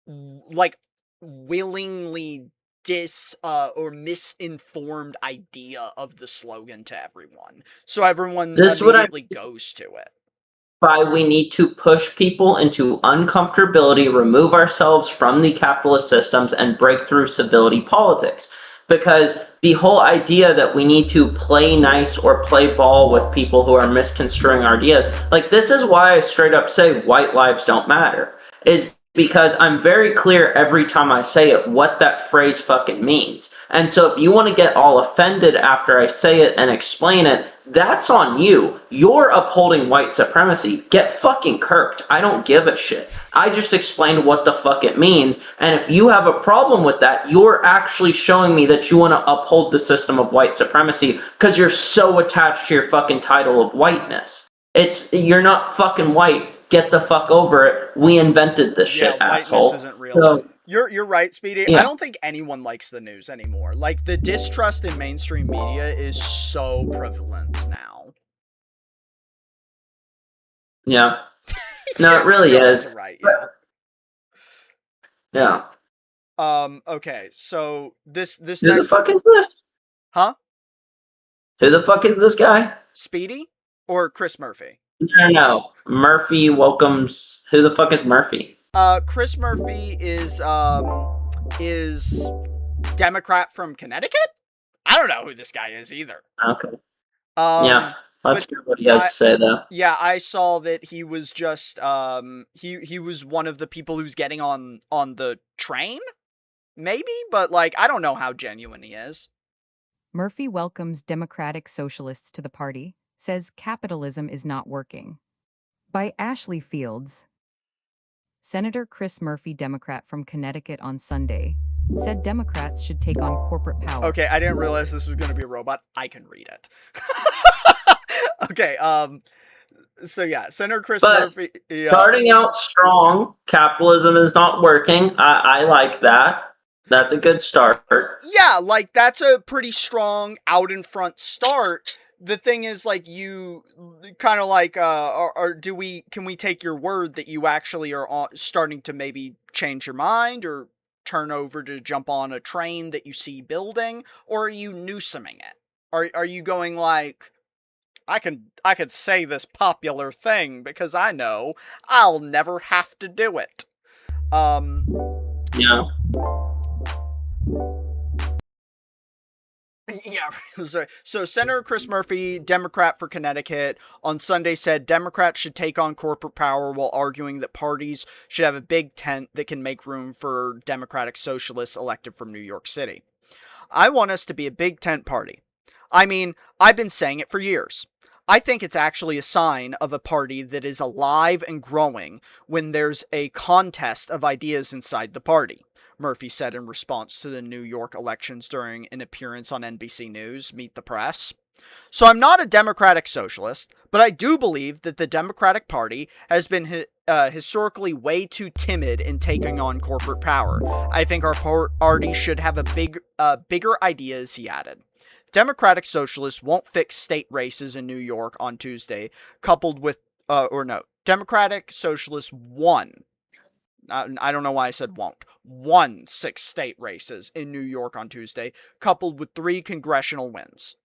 S2: like willingly or misinformed idea of the slogan to everyone. So everyone immediately goes to it.
S1: We need to push people into uncomfortability, remove ourselves from the capitalist systems, and break through civility politics. Because the whole idea that we need to play nice or play ball with people who are misconstruing our ideas, like, this is why I straight up say white lives don't matter, is because I'm very clear every time I say it what that phrase fucking means. And so if you want to get all offended after I say it and explain it, that's on you. You're upholding white supremacy. Get fucking kirked. I don't give a shit. I just explained what the fuck it means, and if you have a problem with that, you're actually showing me that you want to uphold the system of white supremacy because you're so attached to your fucking title of whiteness. You're not fucking white. Get the fuck over it. We invented this shit, asshole.
S2: Whiteness isn't real.
S1: So,
S2: You're right, Speedy.
S1: Yeah.
S2: I don't think anyone likes the news anymore. Like, the distrust in mainstream media is so prevalent now.
S1: yeah. No, it really
S2: You're
S1: is.
S2: right,
S1: Yeah.
S2: okay, so this
S1: Who the
S2: next...
S1: fuck is this?
S2: Huh?
S1: Who the fuck is this guy?
S2: Speedy? Or Chris Murphy?
S1: No. Murphy welcomes... Who the fuck is Murphy?
S2: Chris Murphy is Democrat from Connecticut? I don't know who this guy is either.
S1: Okay. Yeah. Let's hear what he has to say, though.
S2: Yeah, I saw that he was just, he was one of the people who's getting on the train? Maybe? But, like, I don't know how genuine he is.
S5: Murphy welcomes Democratic Socialists to the party, says capitalism is not working. By Ashley Fields. Senator Chris Murphy, Democrat from Connecticut on Sunday, said Democrats should take on corporate power.
S2: Okay, I didn't realize this was going to be a robot. I can read it. Okay, so yeah, Senator Chris Murphy...
S1: Starting out strong, capitalism is not working. I like that. That's a good start.
S2: Yeah, like, that's a pretty strong out-in-front start. The thing is, like, you kind of like, can we take your word that you actually are starting to maybe change your mind or turn over to jump on a train that you see building, or are you newsoming it? Are you going like, I could say this popular thing because I know I'll never have to do it.
S1: Yeah.
S2: Yeah, so Senator Chris Murphy, Democrat for Connecticut, on Sunday said Democrats should take on corporate power while arguing that parties should have a big tent that can make room for Democratic Socialists elected from New York City. I want us to be a big tent party. I mean, I've been saying it for years. I think it's actually a sign of a party that is alive and growing when there's a contest of ideas inside the party, Murphy said in response to the New York elections during an appearance on NBC News, Meet the Press. So I'm not a Democratic Socialist, but I do believe that the Democratic Party has been historically way too timid in taking on corporate power. I think our party should have bigger ideas, he added. Democratic Socialists won't fix state races in New York on Tuesday, coupled with, Democratic Socialists won. I don't know why I said won 6 state races in New York on Tuesday, coupled with 3 congressional wins.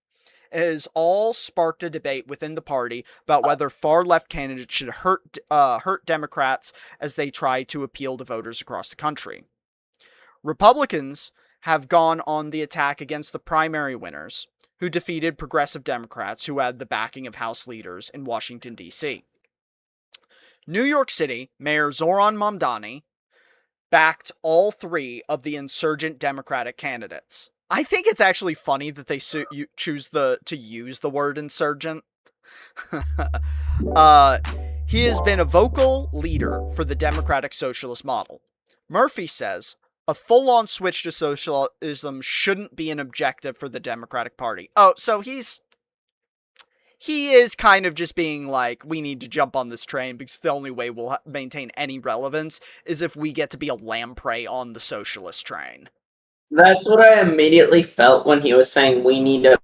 S2: It has all sparked a debate within the party about whether far-left candidates should hurt Democrats as they try to appeal to voters across the country. Republicans have gone on the attack against the primary winners, who defeated progressive Democrats who had the backing of House leaders in Washington, D.C. New York City Mayor Zoran Mamdani backed all 3 of the insurgent Democratic candidates. I think it's actually funny that they choose to use the word insurgent. He has been a vocal leader for the Democratic Socialist model. Murphy says a full-on switch to socialism shouldn't be an objective for the Democratic Party. Oh, so he is kind of just being like, we need to jump on this train because the only way we'll maintain any relevance is if we get to be a lamprey on the socialist train.
S1: That's what I immediately felt when he was saying we need a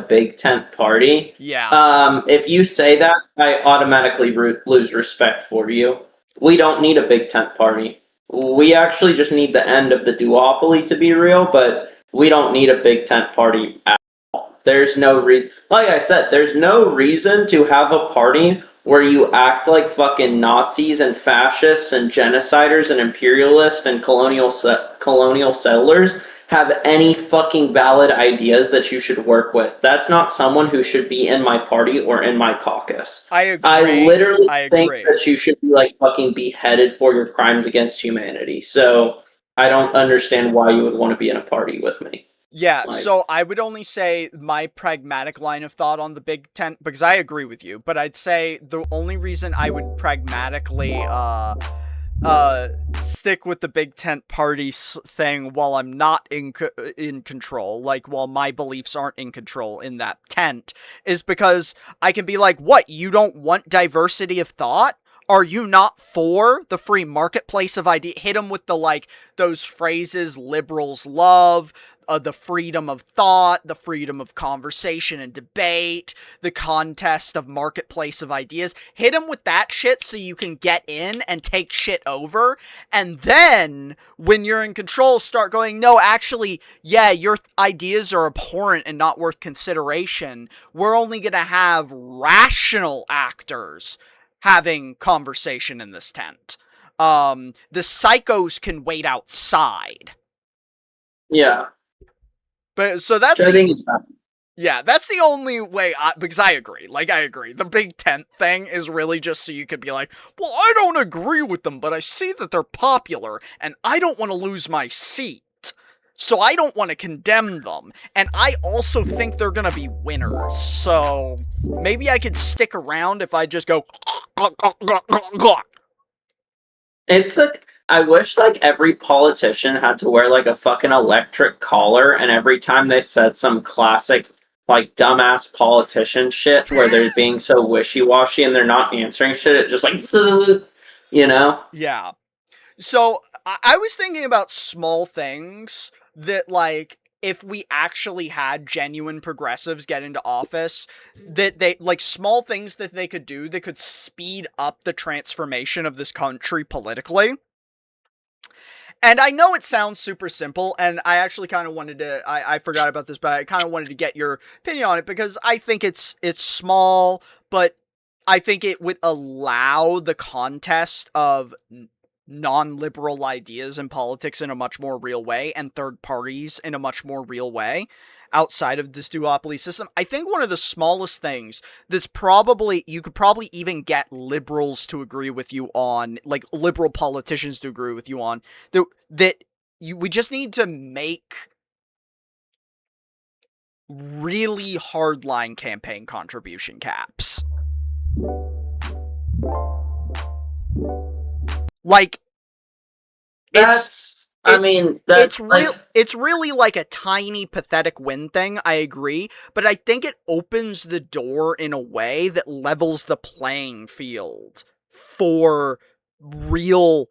S1: big tent party.
S2: Yeah.
S1: If you say that, I automatically lose respect for you. We don't need a big tent party. We actually just need the end of the duopoly to be real, but we don't need a big tent party at all. There's no reason, like I said, there's no reason to have a party where you act like fucking Nazis and fascists and genociders and imperialists and colonial settlers have any fucking valid ideas that you should work with. That's not someone who should be in my party or in my caucus.
S2: I agree.
S1: I literally think that you should be like fucking beheaded for your crimes against humanity. So I don't understand why you would want to be in a party with me.
S2: Yeah,
S1: Like,
S2: so I would only say my pragmatic line of thought on the big tent, because I agree with you, but I'd say the only reason I would pragmatically stick with the big tent party thing while I'm not in control, like while my beliefs aren't in control in that tent, is because I can be like, what, you don't want diversity of thought? Are you not for the free marketplace of idea? Hit them with the, like, those phrases liberals love, the freedom of thought, the freedom of conversation and debate, the contest of marketplace of ideas. Hit them with that shit so you can get in and take shit over. And then, when you're in control, start going, no, actually, yeah, your ideas are abhorrent and not worth consideration. We're only going to have rational actors having conversation in this tent. The psychos can wait outside.
S1: yeah.
S2: But so that's
S1: I think
S2: that's the only way, because I agree. Like, I agree. The big tent thing is really just so you could be like, well, I don't agree with them, but I see that they're popular, and I don't want to lose my seat. So I don't want to condemn them. And I also think they're going to be winners. So maybe I could stick around if I just go...
S1: it's like, I wish like every politician had to wear like a fucking electric collar, and every time they said some classic like dumbass politician shit where they're being so wishy-washy and they're not answering shit, it just like you know?
S2: Yeah. So I was thinking about small things that, like, if we actually had genuine progressives get into office, that they, like, small things that they could do that could speed up the transformation of this country politically. And I know it sounds super simple, and I actually kind of wanted to, I forgot about this, but I kind of wanted to get your opinion on it, because I think it's small, but I think it would allow the contest of non-liberal ideas in politics in a much more real way, and third parties in a much more real way outside of this duopoly system. I think one of the smallest things that's probably, you could probably even get liberals to agree with you on, like liberal politicians to agree with you on, we just need to make really hardline campaign contribution caps. Like,
S1: That's
S2: it's really like a tiny pathetic win thing, I agree, but I think it opens the door in a way that levels the playing field for real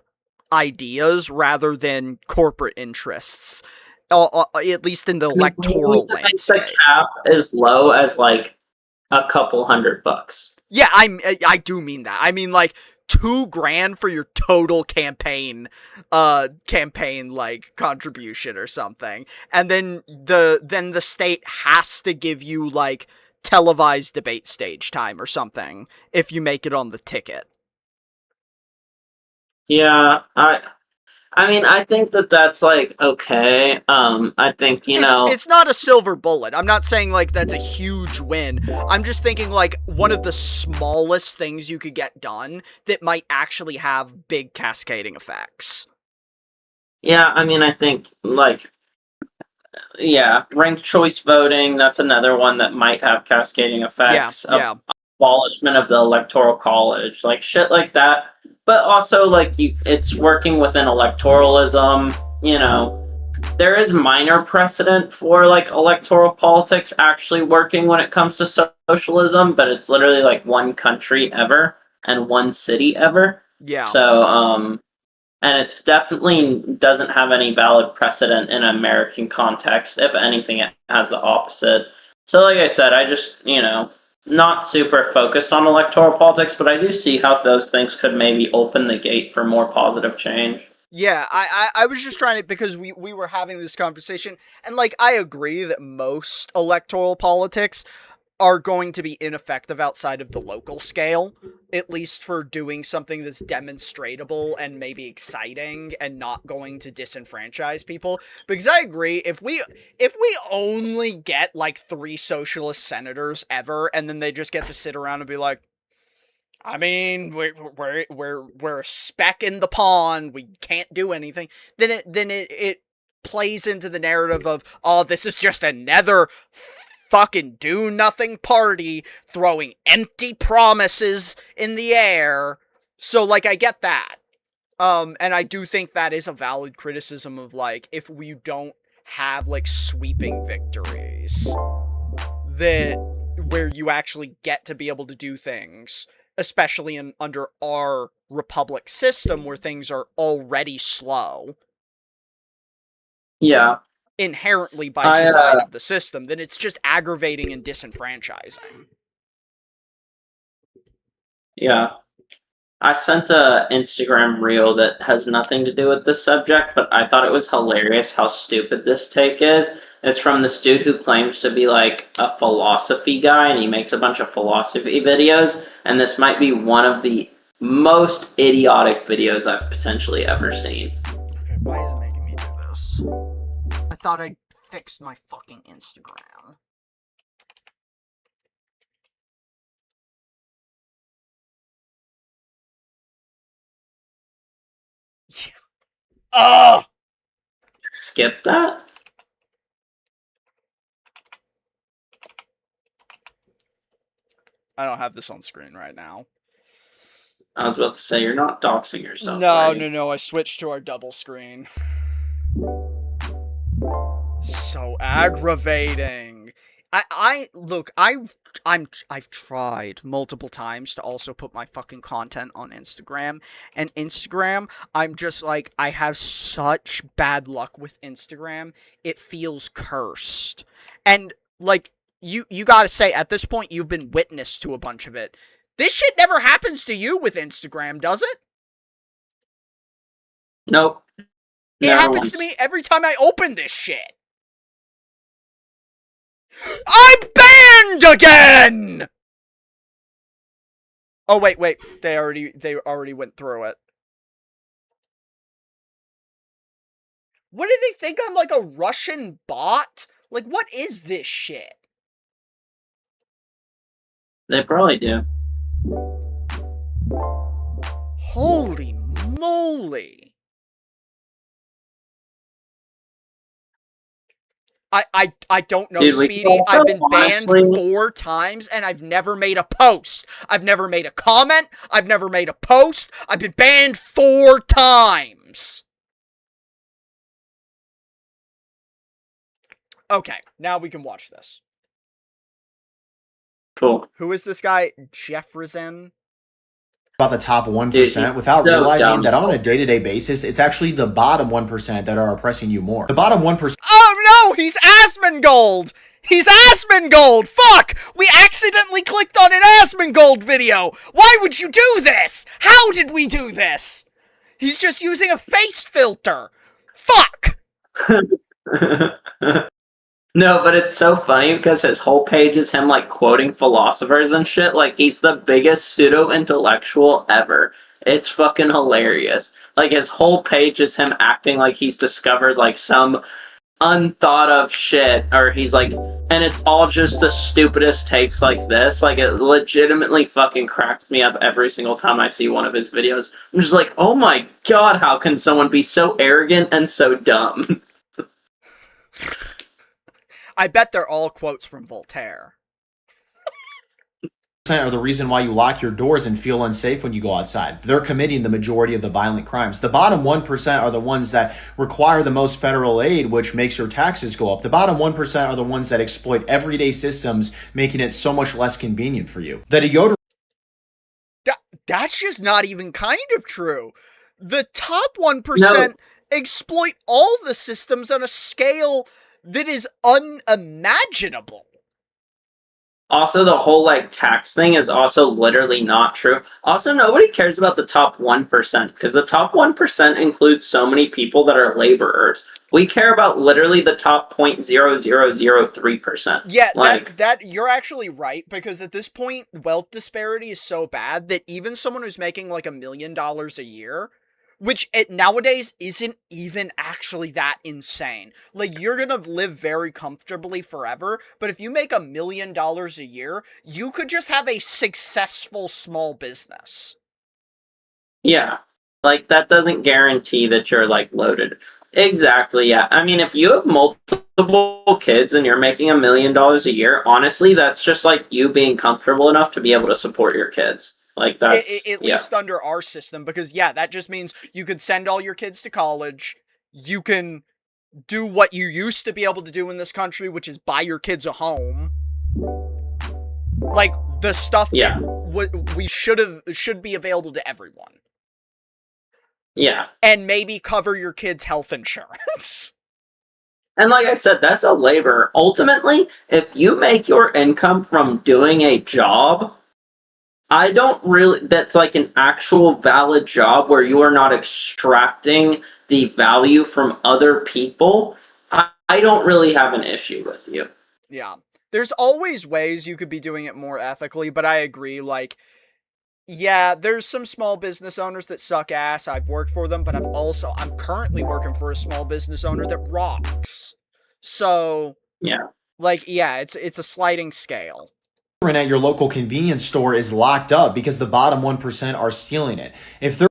S2: ideas rather than corporate interests, at least in the electoral
S1: the
S2: landscape.
S1: cap as low as like a couple $100.
S2: Yeah, I do mean that. I mean, like, $2,000 for your total campaign like contribution or something, and then the state has to give you like televised debate stage time or something if you make it on the ticket.
S1: Yeah, I think that's like okay. I think
S2: It's not a silver bullet. I'm not saying like that's a huge win. I'm just thinking like one of the smallest things you could get done that might actually have big cascading effects.
S1: Yeah, I think like ranked choice voting. That's another one that might have cascading effects.
S2: Yeah.
S1: Abolishment of the electoral college, like shit like that. But also, like, it's working within electoralism. There is minor precedent for like electoral politics actually working when it comes to socialism, but it's literally like one country ever and one city ever.
S2: Yeah.
S1: So, and it's definitely doesn't have any valid precedent in American context. If anything, it has the opposite. So, like I said, I just, not super focused on electoral politics, but I do see how those things could maybe open the gate for more positive change.
S2: Yeah, I was just trying to, because we were having this conversation, and like, I agree that most electoral politics are going to be ineffective outside of the local scale, at least for doing something that's demonstratable and maybe exciting and not going to disenfranchise people. Because I agree, if we only get like 3 socialist senators ever, and then they just get to sit around and be like, I mean, we're a speck in the pond, we can't do anything, then it plays into the narrative of, oh, this is just another fucking do-nothing party throwing empty promises in the air. So, like, I get that. And I do think that is a valid criticism of, like, if we don't have, like, sweeping victories, that where you actually get to be able to do things, especially under our republic system where things are already slow.
S1: Yeah.
S2: Inherently by design of the system, then it's just aggravating and disenfranchising.
S1: Yeah. I sent a Instagram reel that has nothing to do with this subject, but I thought it was hilarious how stupid this take is. It's from this dude who claims to be like a philosophy guy, and he makes a bunch of philosophy videos, and this might be one of the most idiotic videos I've potentially ever seen.
S2: Okay, why is it making me do this? I thought I fixed my fucking Instagram. Yeah. Ugh!
S1: Skip that?
S2: I don't have this on screen right now.
S1: I was about to say, you're not doxing yourself.
S2: No, I switched to our double screen. So aggravating. Look, I've tried multiple times to also put my fucking content on Instagram, and Instagram, I'm just like, I have such bad luck with Instagram, it feels cursed. And, like, you gotta say, at this point, you've been witness to a bunch of it. This shit never happens to you with Instagram, does it?
S1: Nope.
S2: It happens to me every time I open this shit. I'm banned again! Oh, wait. They already went through it. What do they think I'm, like, a Russian bot? Like, what is this shit?
S1: They probably do.
S2: Holy moly. I don't know,
S1: Dude,
S2: Speedy. I've been banned 4 times, and I've never made a post. I've never made a comment. I've never made a post. I've been banned 4 times. Okay, now we can watch this.
S1: Cool.
S2: Who is this guy? Jefferson?
S6: About the top 1%
S1: Dude,
S6: without
S1: so
S6: realizing
S1: dumb.
S6: that on a day-to-day basis, it's actually the bottom 1% that are oppressing you more. The bottom 1%.
S2: Oh no, he's Asmongold! He's Asmongold! Fuck! We accidentally clicked on an Asmongold video! Why would you do this? How did we do this? He's just using a face filter! Fuck!
S1: No, but it's so funny because his whole page is him like quoting philosophers and shit. Like he's the biggest pseudo-intellectual ever. It's fucking hilarious. Like his whole page is him acting like he's discovered like some unthought of shit, or he's like, and it's all just the stupidest takes like this. Like it legitimately fucking cracks me up every single time I see one of his videos. I'm just like, oh my god, how can someone be so arrogant and so dumb?
S2: I bet they're all quotes from Voltaire.
S6: Are the reason why you lock your doors and feel unsafe when you go outside. They're committing the majority of the violent crimes. The bottom 1% are the ones that require the most federal aid, which makes your taxes go up. The bottom 1% are the ones that exploit everyday systems, making it so much less convenient for you. That a Yoder
S2: That's just not even kind of true. The top 1% exploit all the systems on a scale that is unimaginable.
S1: Also, the whole like tax thing is also literally not true. Also, nobody cares about the top 1% because the top 1% includes so many people that are laborers. We care about literally the top 0.0003%.
S2: Yeah,
S1: like,
S2: that you're actually right, because at this point, wealth disparity is so bad that even someone who's making like $1 million a year, which nowadays isn't even actually that insane. Like, you're gonna live very comfortably forever, but if you make $1 million a year, you could just have a successful small business.
S1: yeah. Like, that doesn't guarantee that you're, like, loaded. Exactly, yeah. I mean, if you have multiple kids and you're making $1 million a year, honestly, that's just like you being comfortable enough to be able to support your kids. Like, that's,
S2: At
S1: yeah.
S2: least under our system, because yeah, that just means you could send all your kids to college. You can do what you used to be able to do in this country, which is buy your kids a home. Like the stuff
S1: Yeah.
S2: that we should be available to everyone.
S1: Yeah.
S2: And maybe cover your kids' health insurance.
S1: And like I said, that's a labor. Ultimately, if you make your income from doing a job, I don't really, that's like an actual valid job where you are not extracting the value from other people, I don't really have an issue with you.
S2: Yeah. There's always ways you could be doing it more ethically, but I agree, like, yeah, there's some small business owners that suck ass. I've worked for them, but I'm currently working for a small business owner that rocks. So,
S1: Yeah.
S2: like, yeah, it's a sliding scale.
S6: At your local convenience store is locked up because the bottom 1% are stealing it. If they're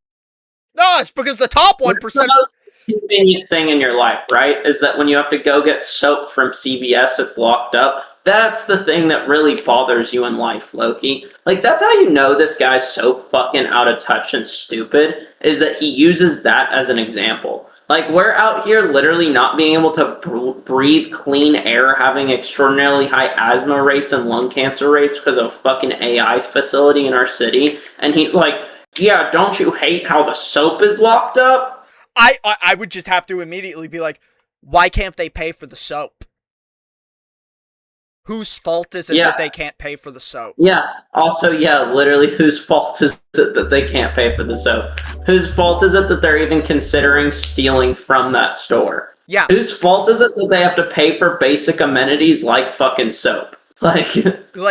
S2: No, it's because the top 1%.
S1: What's the most convenient thing in your life, right? Is that when you have to go get soap from CVS, it's locked up. That's the thing that really bothers you in life, Loki. Like, that's how you know this guy's so fucking out of touch and stupid, is that he uses that as an example. Like, we're out here literally not being able to breathe clean air, having extraordinarily high asthma rates and lung cancer rates because of a fucking AI facility in our city. And he's like, yeah, don't you hate how the soap is locked up?
S2: I would just have to immediately be like, why can't they pay for the soap? Whose fault is it that they can't pay for the soap?
S1: Yeah. Also, yeah, literally, whose fault is it that they can't pay for the soap? Whose fault is it that they're even considering stealing from that store?
S2: Yeah.
S1: Whose fault is it that they have to pay for basic amenities like fucking soap? Like,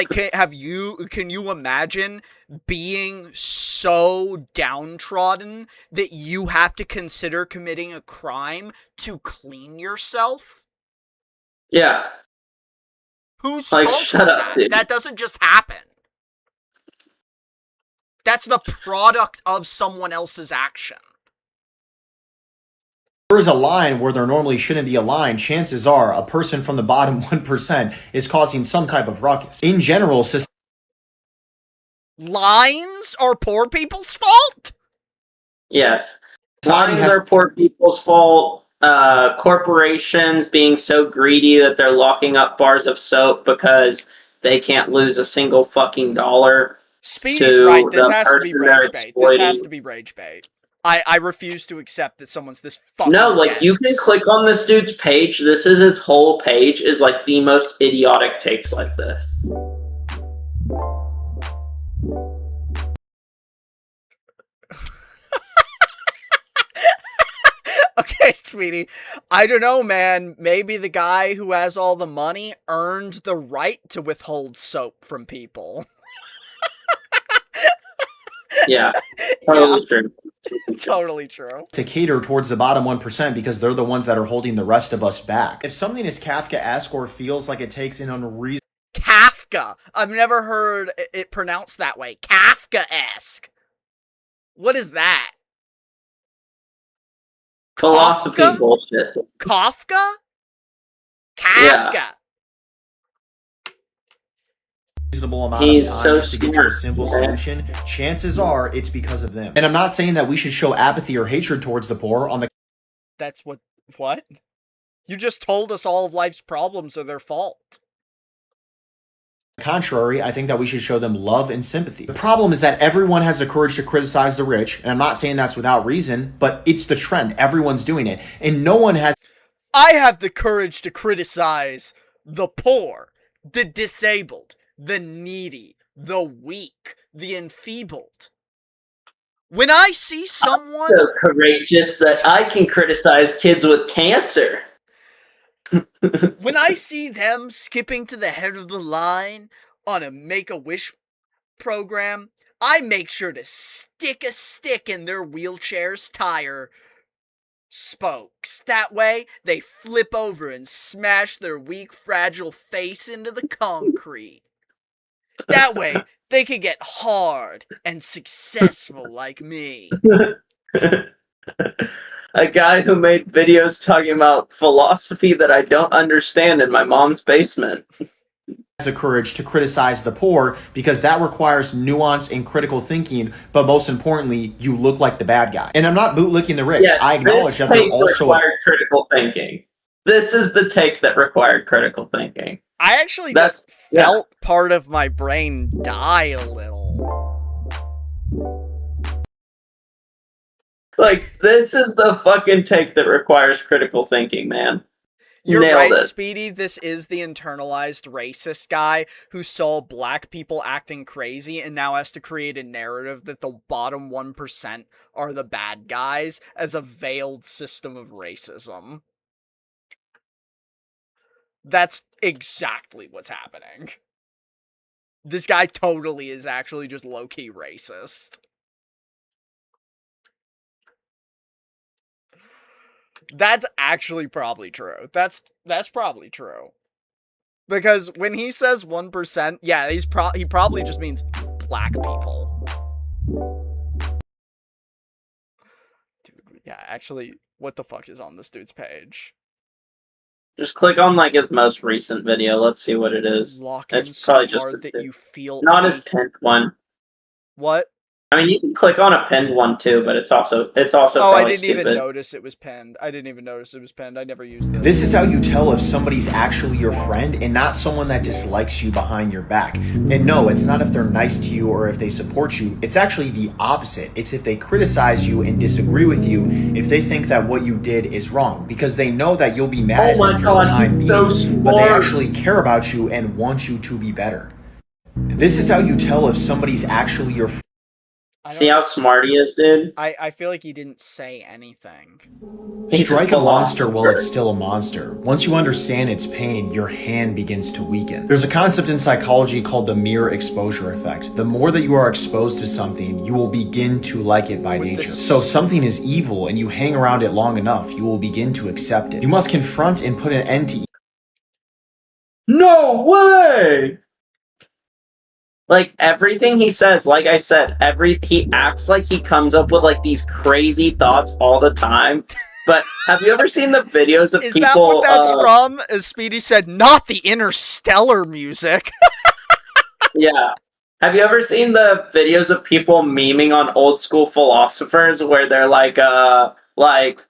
S2: can you imagine being so downtrodden that you have to consider committing a crime to clean yourself?
S1: yeah.
S2: Whose
S1: Like,
S2: fault
S1: shut
S2: is
S1: up,
S2: that?
S1: dude.
S2: That doesn't just happen. That's the product of someone else's action.
S6: there's a line where there normally shouldn't be a line, chances are a person from the bottom 1% is causing some type of ruckus. In general,
S2: Lines are poor people's fault?
S1: Yes.
S6: society
S1: Lines
S6: has
S1: are poor people's fault. Corporations being so greedy that they're locking up bars of soap because they can't lose a single fucking dollar.
S2: Speedy's
S1: To
S2: right. This
S1: the
S2: has to be
S1: person they're
S2: rage bait. This has
S1: exploiting.
S2: to be rage bait. I refuse to accept that someone's this fucking
S1: No, like, you can
S2: dense.
S1: click on this dude's page. This is his whole page, is like the most idiotic takes like this.
S2: Okay, Speedy. I don't know, man. Maybe the guy who has all the money earned the right to withhold soap from people.
S1: Yeah, totally true.
S2: Totally true.
S6: to cater towards the bottom 1% because they're the ones that are holding the rest of us back. If something is Kafkaesque or feels like it takes an unreasonable
S2: Kafka. I've never heard it pronounced that way. Kafkaesque. What is that?
S1: Philosophy
S2: Kafka?
S1: bullshit.
S2: Kafka? Kafka.
S1: Yeah.
S6: amount
S1: He's
S6: of time
S1: so
S6: just to get to a
S1: smart,
S6: simple
S1: man.
S6: solution, chances are it's because of them. And I'm not saying that we should show apathy or hatred towards the poor. On the
S2: That's what? You just told us all of life's problems are their fault.
S6: contrary, I think that we should show them love and sympathy. The problem is that everyone has the courage to criticize the rich, and I'm not saying that's without reason, but it's the trend. Everyone's doing it, and no one has
S2: I have the courage to criticize the poor, the disabled, the needy, the weak, the enfeebled. When I see someone...
S1: So courageous that I can criticize kids with cancer.
S2: When I see them skipping to the head of the line on a Make-A-Wish program, I make sure to stick a stick in their wheelchair's tire spokes. That way, they flip over and smash their weak, fragile face into the concrete. That way, they can get hard and successful like me.
S1: A guy who made videos talking about philosophy that I don't understand in my mom's basement.
S6: The courage to criticize the poor because that requires nuance and critical thinking, but most importantly, you look like the bad guy. And I'm not bootlicking the rich.
S1: Yes,
S6: I acknowledge that they're also
S1: required critical thinking. This is the take that required critical thinking.
S2: I actually just felt part of my brain die a little.
S1: Like, this is the fucking take that requires critical thinking, man.
S2: You're
S1: Nailed
S2: right,
S1: it.
S2: Speedy. This is the internalized racist guy who saw black people acting crazy and now has to create a narrative that the bottom 1% are the bad guys as a veiled system of racism. That's exactly what's happening. This guy totally is actually just low-key racist. That's actually probably true. That's probably true. Because when he says 1%, yeah, he probably just means black people. Dude, yeah, actually, what the fuck is on this dude's page?
S1: Just click on, like, his most recent video. Let's see what it is.
S2: It's
S1: probably
S2: so
S1: just
S2: hard that you feel...
S1: not his pinned one.
S2: What?
S1: I mean, you can click on a pinned one too, but it's also
S2: Oh,
S1: probably
S2: I didn't
S1: stupid.
S2: even notice it was pinned. I never used it.
S6: This is how you tell if somebody's actually your friend and not someone that dislikes you behind your back. And no, it's not if they're nice to you or if they support you. It's actually the opposite. It's if they criticize you and disagree with you, if they think that what you did is wrong, because they know that you'll be mad at them for the time being, but they actually care about you and want you to be better. This is how you tell if somebody's actually your friend.
S1: See how smart he is, dude?
S2: I feel like he didn't say anything.
S6: Strike a monster while it's still a monster. Once you understand its pain, your hand begins to weaken. There's a concept in psychology called the mere exposure effect. The more that you are exposed to something, you will begin to like it by nature. So if something is evil and you hang around it long enough, you will begin to accept it. You must confront and put an end to.
S1: No way! Like, everything he says, like I said, he acts like he comes up with, like, these crazy thoughts all the time. But have you ever seen the videos of
S2: Is
S1: people...
S2: Is that what that's from? As Speedy said, not the Interstellar music.
S1: Yeah. Have you ever seen the videos of people memeing on old school philosophers where they're like, life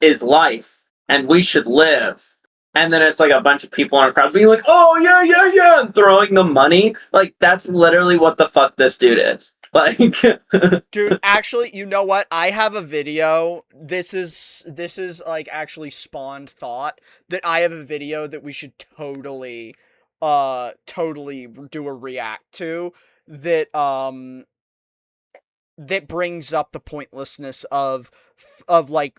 S1: is life, and we should live. And then it's like a bunch of people in a crowd being like, oh, yeah, and throwing the money. Like, that's literally what the fuck this dude is. Like,
S2: dude, actually, you know what? I have a video. This is like actually spawned thought that I have a video that we should totally do a react to that that brings up the pointlessness of like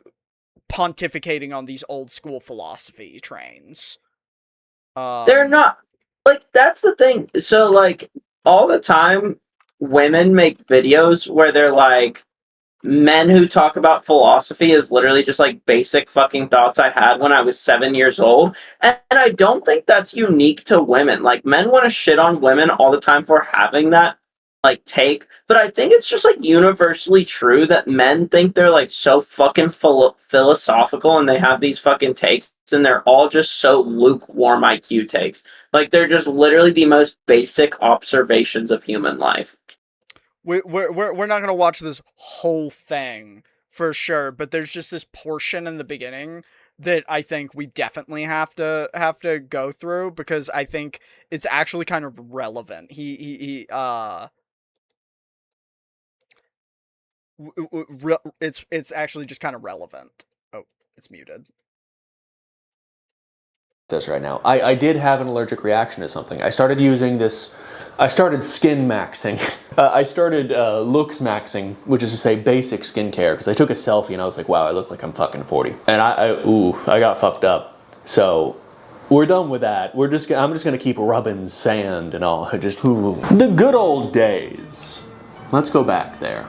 S2: pontificating on these old school philosophy trains.
S1: They're not, like, that's the thing. So, like, all the time, women make videos where they're like, men who talk about philosophy is literally just, like, basic fucking thoughts I had when I was 7 years old. And I don't think that's unique to women. Like, men want to shit on women all the time for having that, like, take. But I think it's just, like, universally true that men think they're, like, so fucking philosophical and they have these fucking takes and they're all just so lukewarm IQ takes. Like, they're just literally the most basic observations of human life.
S2: We're not gonna watch this whole thing for sure, but there's just this portion in the beginning that I think we definitely have to go through because I think it's actually kind of relevant. It's actually just kind of relevant. Oh, it's muted.
S7: This right now. I did have an allergic reaction to something. I started using this, I started skin maxing. I started looks maxing, which is to say basic skincare, because I took a selfie and I was like, wow, I look like I'm fucking 40. And I got fucked up. So we're done with that. I'm just gonna keep rubbing sand and all. The good old days. Let's go back there.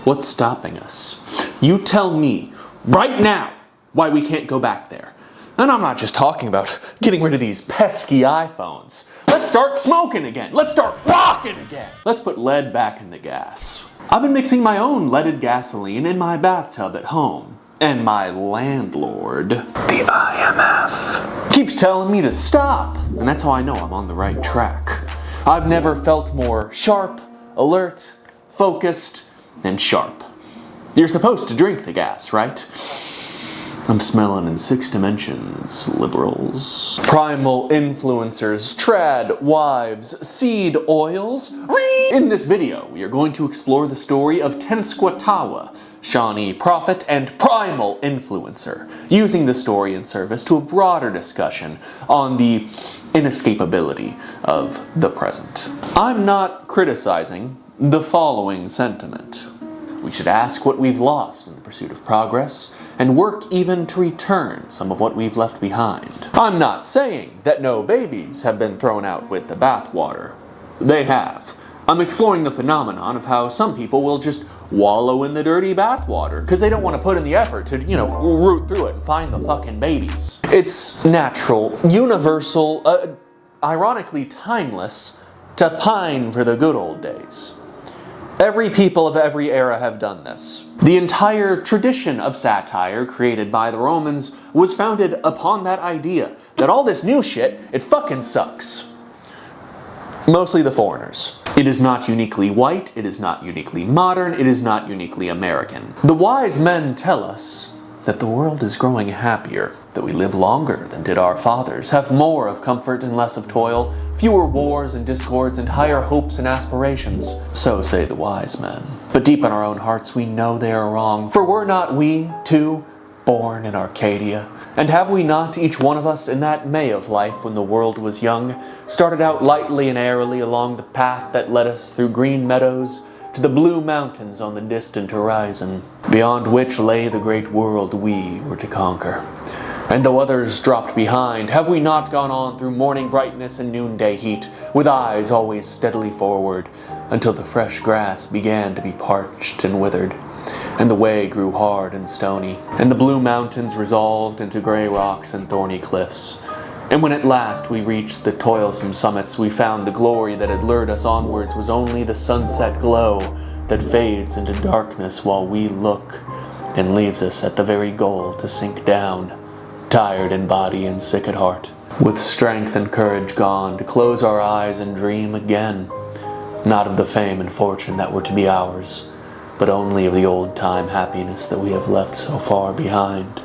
S7: What's stopping us? You tell me right now why we can't go back there. And I'm not just talking about getting rid of these pesky iPhones. Let's start smoking again. Let's start rocking again. Let's put lead back in the gas. I've been mixing my own leaded gasoline in my bathtub at home. And my landlord, the IMF, keeps telling me to stop. And that's how I know I'm on the right track. I've never felt more sharp, alert, focused, and sharp. You're supposed to drink the gas, right? I'm smelling in 6 dimensions, liberals. Primal influencers, trad wives, seed oils. In this video, we are going to explore the story of Tenskwatawa, Shawnee prophet and primal influencer, using the story in service to a broader discussion on the inescapability of the present. I'm not criticizing the following sentiment. We should ask what we've lost in the pursuit of progress, and work even to return some of what we've left behind. I'm not saying that no babies have been thrown out with the bathwater. They have. I'm exploring the phenomenon of how some people will just wallow in the dirty bathwater because they don't want to put in the effort to, root through it and find the fucking babies. It's natural, universal, ironically timeless, to pine for the good old days. Every people of every era have done this. The entire tradition of satire created by the Romans was founded upon that idea that all this new shit, it fucking sucks. Mostly the foreigners. It is not uniquely white, it is not uniquely modern, it is not uniquely American. The wise men tell us that the world is growing happier, that we live longer than did our fathers, have more of comfort and less of toil, fewer wars and discords, and higher hopes and aspirations. So say the wise men. But deep in our own hearts we know they are wrong, for were not we, too, born in Arcadia? And have we not, each one of us, in that May of life when the world was young, started out lightly and airily along the path that led us through green meadows to the blue mountains on the distant horizon, beyond which lay the great world we were to conquer? And though others dropped behind, have we not gone on through morning brightness and noonday heat, with eyes always steadily forward, until the fresh grass began to be parched and withered, and the way grew hard and stony, and the blue mountains resolved into gray rocks and thorny cliffs? And when at last we reached the toilsome summits, we found the glory that had lured us onwards was only the sunset glow that fades into darkness while we look, and leaves us at the very goal to sink down, tired in body and sick at heart, with strength and courage gone, to close our eyes and dream again, not of the fame and fortune that were to be ours, but only of the old-time happiness that we have left so far behind.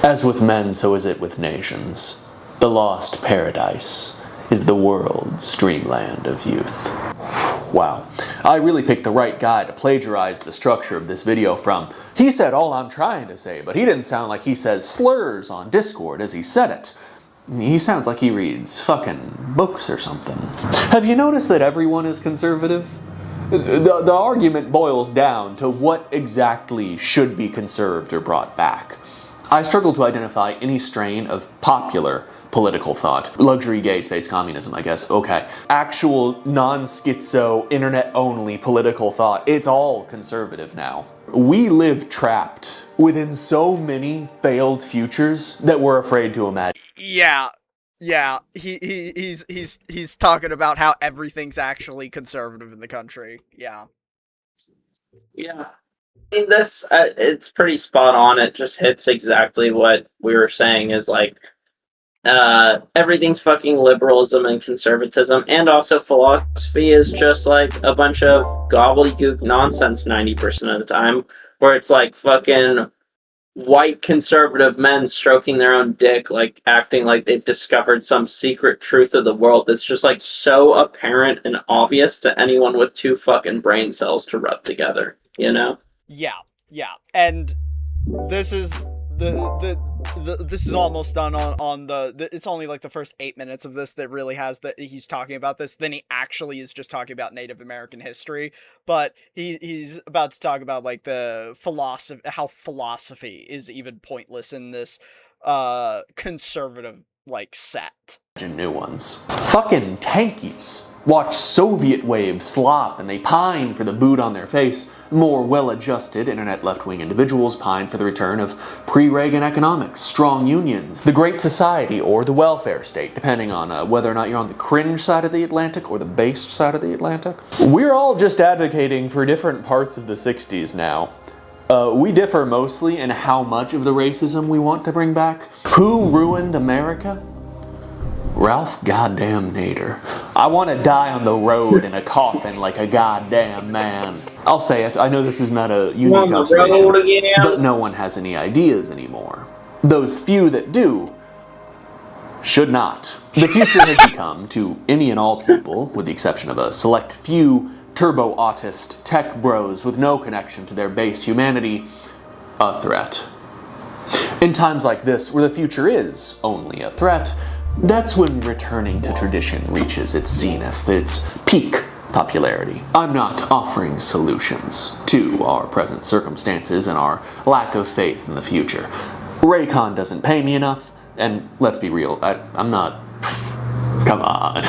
S7: As with men, so is it with nations. The lost paradise is the world's dreamland of youth. Wow, I really picked the right guy to plagiarize the structure of this video from. He said all I'm trying to say, but he didn't sound like he says slurs on Discord as he said it. He sounds like he reads fucking books or something. Have you noticed that everyone is conservative? The argument boils down to what exactly should be conserved or brought back. I struggle to identify any strain of popular political thought. Luxury gay space communism, I guess. Okay. Actual non-schizo, internet-only political thought. It's all conservative now. We live trapped within so many failed futures that we're afraid to imagine.
S2: Yeah, he's talking about how everything's actually conservative in the country. Yeah.
S1: Yeah. I mean, this, it's pretty spot on. It just hits exactly what we were saying is like, everything's fucking liberalism and conservatism, and also philosophy is just like a bunch of gobbledygook nonsense 90% of the time, where it's like fucking white conservative men stroking their own dick, like acting like they've discovered some secret truth of the world that's just like so apparent and obvious to anyone with 2 fucking brain cells to rub together, you know?
S2: Yeah, and this is this is almost done on the it's only like the first 8 minutes of this that really has that he's talking about this. Then he actually is just talking about Native American history, but he's about to talk about like the philosophy, how philosophy is even pointless in this conservative like set.
S7: New ones. Fucking tankies watch Soviet waves slop and they pine for the boot on their face. More well-adjusted internet left-wing individuals pine for the return of pre-Reagan economics, strong unions, the Great Society, or the welfare state, depending on whether or not you're on the cringe side of the Atlantic or the based side of the Atlantic. We're all just advocating for different parts of the 60s now. We differ mostly in how much of the racism we want to bring back. Who ruined America? Ralph goddamn Nader. I want to die on the road in a coffin like a goddamn man. I'll say it, I know this is not a unique observation, but no one has any ideas anymore. Those few that do, should not. The future has become, to any and all people, with the exception of a select few turbo-autist tech bros with no connection to their base humanity, a threat. In times like this, where the future is only a threat, that's when returning to tradition reaches its zenith, its peak popularity. I'm not offering solutions to our present circumstances and our lack of faith in the future. Raycon doesn't pay me enough, and let's be real, I'm not... Come on.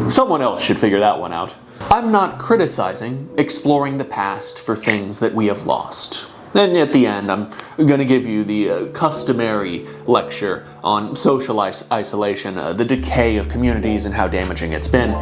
S7: Someone else should figure that one out. I'm not criticizing exploring the past for things that we have lost. And at the end, I'm going to give you the customary lecture on social isolation, the decay of communities and how damaging it's been.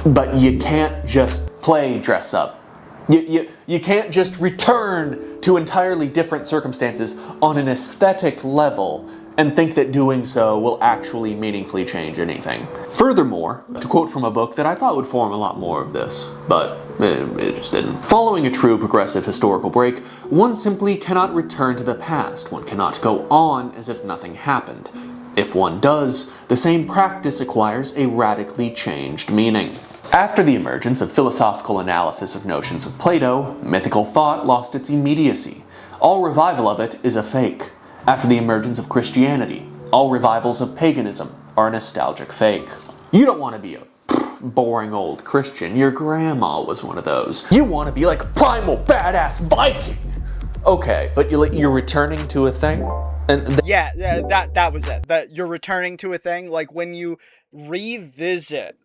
S7: But you can't just play dress up. You can't just return to entirely different circumstances on an aesthetic level and think that doing so will actually meaningfully change anything. Furthermore, to quote from a book that I thought would form a lot more of this, but it just didn't. Following a true progressive historical break, one simply cannot return to the past. One cannot go on as if nothing happened. If one does, the same practice acquires a radically changed meaning. After the emergence of philosophical analysis of notions of Plato, mythical thought lost its immediacy. All revival of it is a fake. After the emergence of Christianity, all revivals of paganism are a nostalgic fake. You don't want to be a boring old Christian. Your grandma was one of those. You want to be like a primal badass Viking. Okay, but you're returning to a thing? And
S2: that was it. That you're returning to a thing, like when you revisit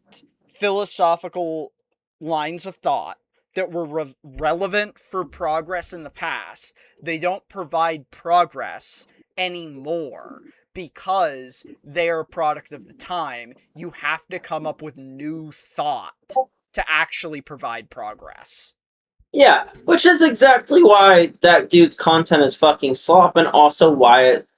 S2: philosophical lines of thought that were relevant for progress in the past, they don't provide progress anymore because they are a product of the time. You have to come up with new thought to actually provide progress.
S1: Yeah, which is exactly why that dude's content is fucking slop, and also why it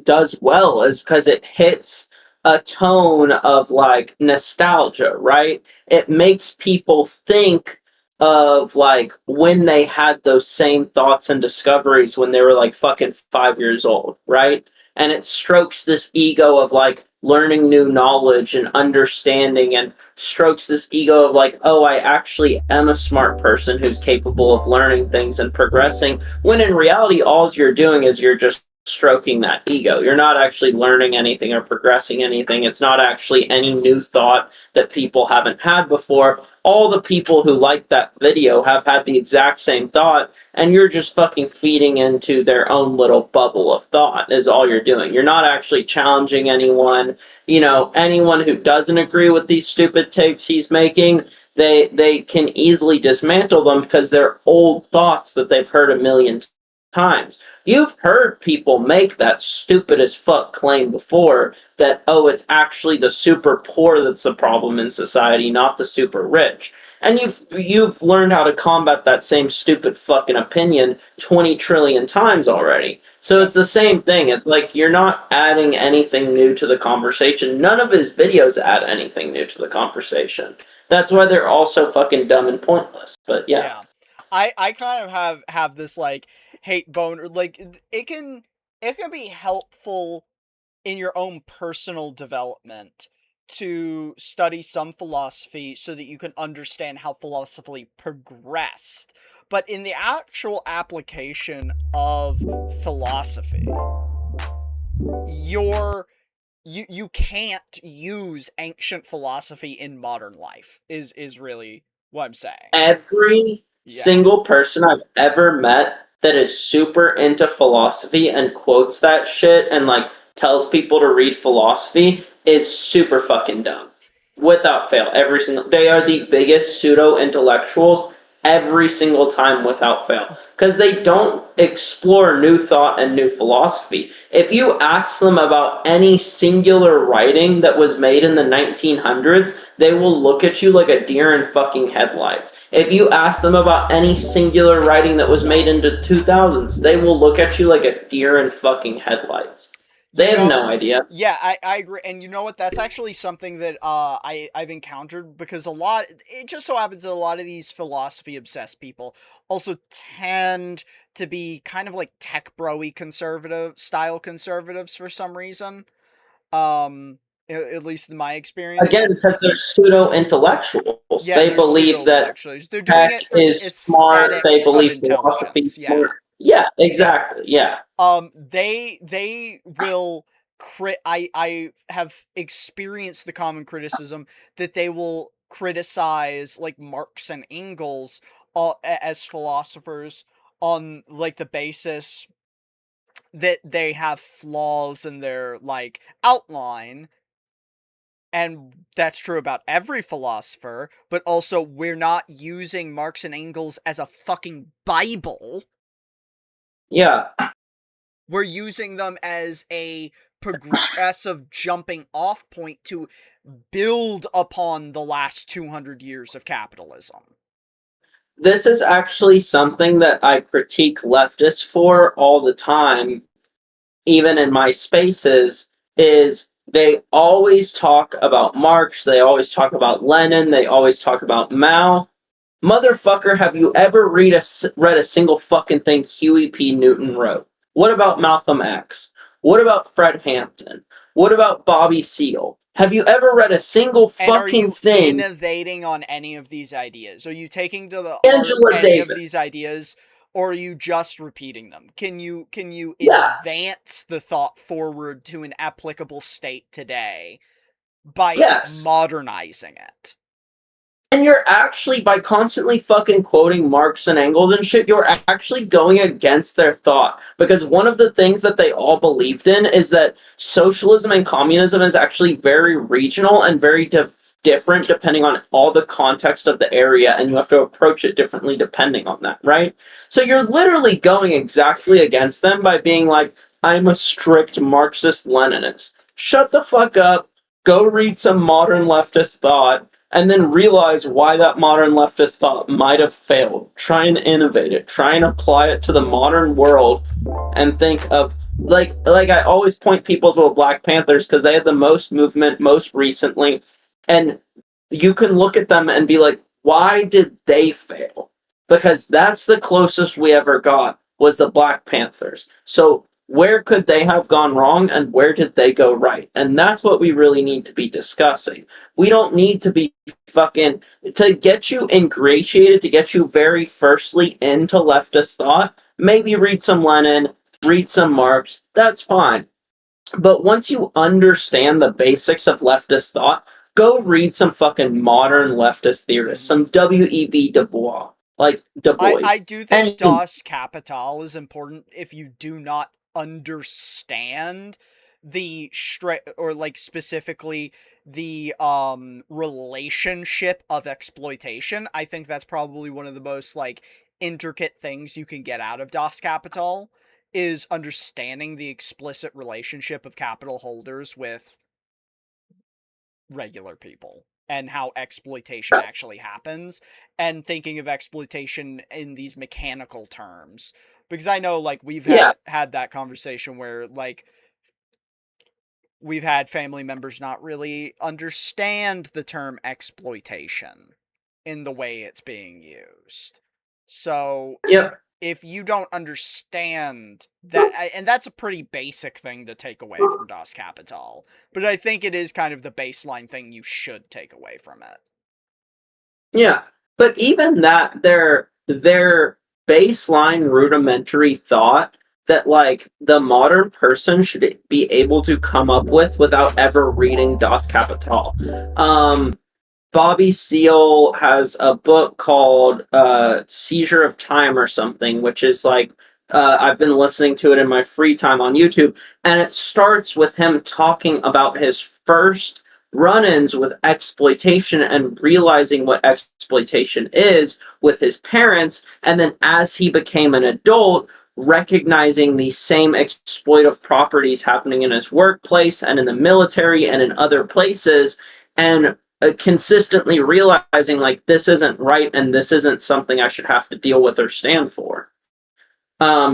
S1: does well, is because it hits a tone of, like, nostalgia, right? It makes people think of, like, when they had those same thoughts and discoveries when they were, like, fucking 5 years old, right? And it strokes this ego of, like, learning new knowledge and understanding, and strokes this ego of, like, oh, I actually am a smart person who's capable of learning things and progressing, when in reality, all you're doing is you're just stroking that ego. You're not actually learning anything or progressing anything. It's not actually any new thought that people haven't had before. All the people who like that video have had the exact same thought, and you're just fucking feeding into their own little bubble of thought is all you're doing. You're not actually challenging anyone. You know, anyone who doesn't agree with these stupid takes he's making, they can easily dismantle them because they're old thoughts that they've heard a million times. You've heard people make that stupid as fuck claim before that, oh, it's actually the super poor that's the problem in society, not the super rich. And you've learned how to combat that same stupid fucking opinion 20 trillion times already. So it's the same thing. It's like you're not adding anything new to the conversation. None of his videos add anything new to the conversation. That's why they're all so fucking dumb and pointless. But yeah.
S2: I kind of have this, like, hate boner. Like, it can be helpful in your own personal development to study some philosophy so that you can understand how philosophy progressed. But in the actual application of philosophy, you can't use ancient philosophy in modern life is really what I'm saying.
S1: Every single person I've ever met that is super into philosophy and quotes that shit and, like, tells people to read philosophy is super fucking dumb. Without fail, they are the biggest pseudo intellectuals every single time without fail, because they don't explore new thought and new philosophy. If you ask them about any singular writing that was made in the 1900s, they will look at you like a deer in fucking headlights. If you ask them about any singular writing that was made in the 2000s, they will look at you like a deer in fucking headlights. They have no idea.
S2: Yeah, I agree. And you know what? That's actually something that I've encountered, because it just so happens that a lot of these philosophy obsessed people also tend to be kind of like tech bro-y conservatives for some reason. At least in my experience.
S1: Again, because they're pseudo intellectuals.
S2: Yeah,
S1: They
S2: they're
S1: believe that
S2: pseudo-intellectuals. They're doing
S1: tech
S2: it for the
S1: is smart. They
S2: aesthetics of
S1: believe philosophy
S2: intelligence.
S1: is smart. Yeah, exactly. Yeah.
S2: They will I have experienced the common criticism that they will criticize like Marx and Engels as philosophers on like the basis that they have flaws in their like outline. And that's true about every philosopher, but also we're not using Marx and Engels as a fucking Bible.
S1: Yeah.
S2: We're using them as a progressive jumping off point to build upon the last 200 years of capitalism.
S1: This is actually something that I critique leftists for all the time, even in my spaces, is they always talk about Marx, they always talk about Lenin, they always talk about Mao. Motherfucker, have you ever read a single fucking thing Huey P. Newton wrote? What about Malcolm X? What about Fred Hampton? What about Bobby Seale? Have you ever read a single fucking thing?
S2: Are you innovating on any of these ideas? Are you taking to the
S1: Angela
S2: heart any of
S1: Davis.
S2: these ideas, or are you just repeating them? Can you
S1: Yeah.
S2: advance the thought forward to an applicable state today by
S1: Yes.
S2: modernizing it?
S1: And you're actually, by constantly fucking quoting Marx and Engels and shit, you're actually going against their thought. Because one of the things that they all believed in is that socialism and communism is actually very regional and very different depending on all the context of the area, and you have to approach it differently depending on that, right? So you're literally going exactly against them by being like, I'm a strict Marxist-Leninist. Shut the fuck up, go read some modern leftist thought, and then realize why that modern leftist thought might have failed. Try and innovate it. Try and apply it to the modern world, and think of like I always point people to the Black Panthers because they had the most movement most recently, and you can look at them and be like, why did they fail? Because that's the closest we ever got was the Black Panthers. So where could they have gone wrong and where did they go right? And that's what we really need to be discussing. We don't need to be fucking, to get you ingratiated, to get you very firstly into leftist thought, maybe read some Lenin, read some Marx, that's fine. But once you understand the basics of leftist thought, go read some fucking modern leftist theorists, some W.E.B. Du Bois. Like, Du Bois.
S2: I do think Das Kapital is important if you do not understand the or like specifically the relationship of exploitation. I think that's probably one of the most like intricate things you can get out of Das Kapital, is understanding the explicit relationship of capital holders with regular people and how exploitation actually happens, and thinking of exploitation in these mechanical terms. Because I know, like, we've had that conversation where, like, we've had family members not really understand the term exploitation in the way it's being used. So, if you don't understand that, and that's a pretty basic thing to take away from Das Kapital, but I think it is kind of the baseline thing you should take away from it.
S1: Yeah, but even that, their baseline rudimentary thought that like the modern person should be able to come up with without ever reading Das Kapital. Bobby Seale has a book called Seizure of Time or something, which is like I've been listening to it in my free time on YouTube, and it starts with him talking about his first run-ins with exploitation and realizing what exploitation is with his parents, and then as he became an adult, recognizing the same exploitive properties happening in his workplace and in the military and in other places, and consistently realizing like this isn't right and this isn't something I should have to deal with or stand for.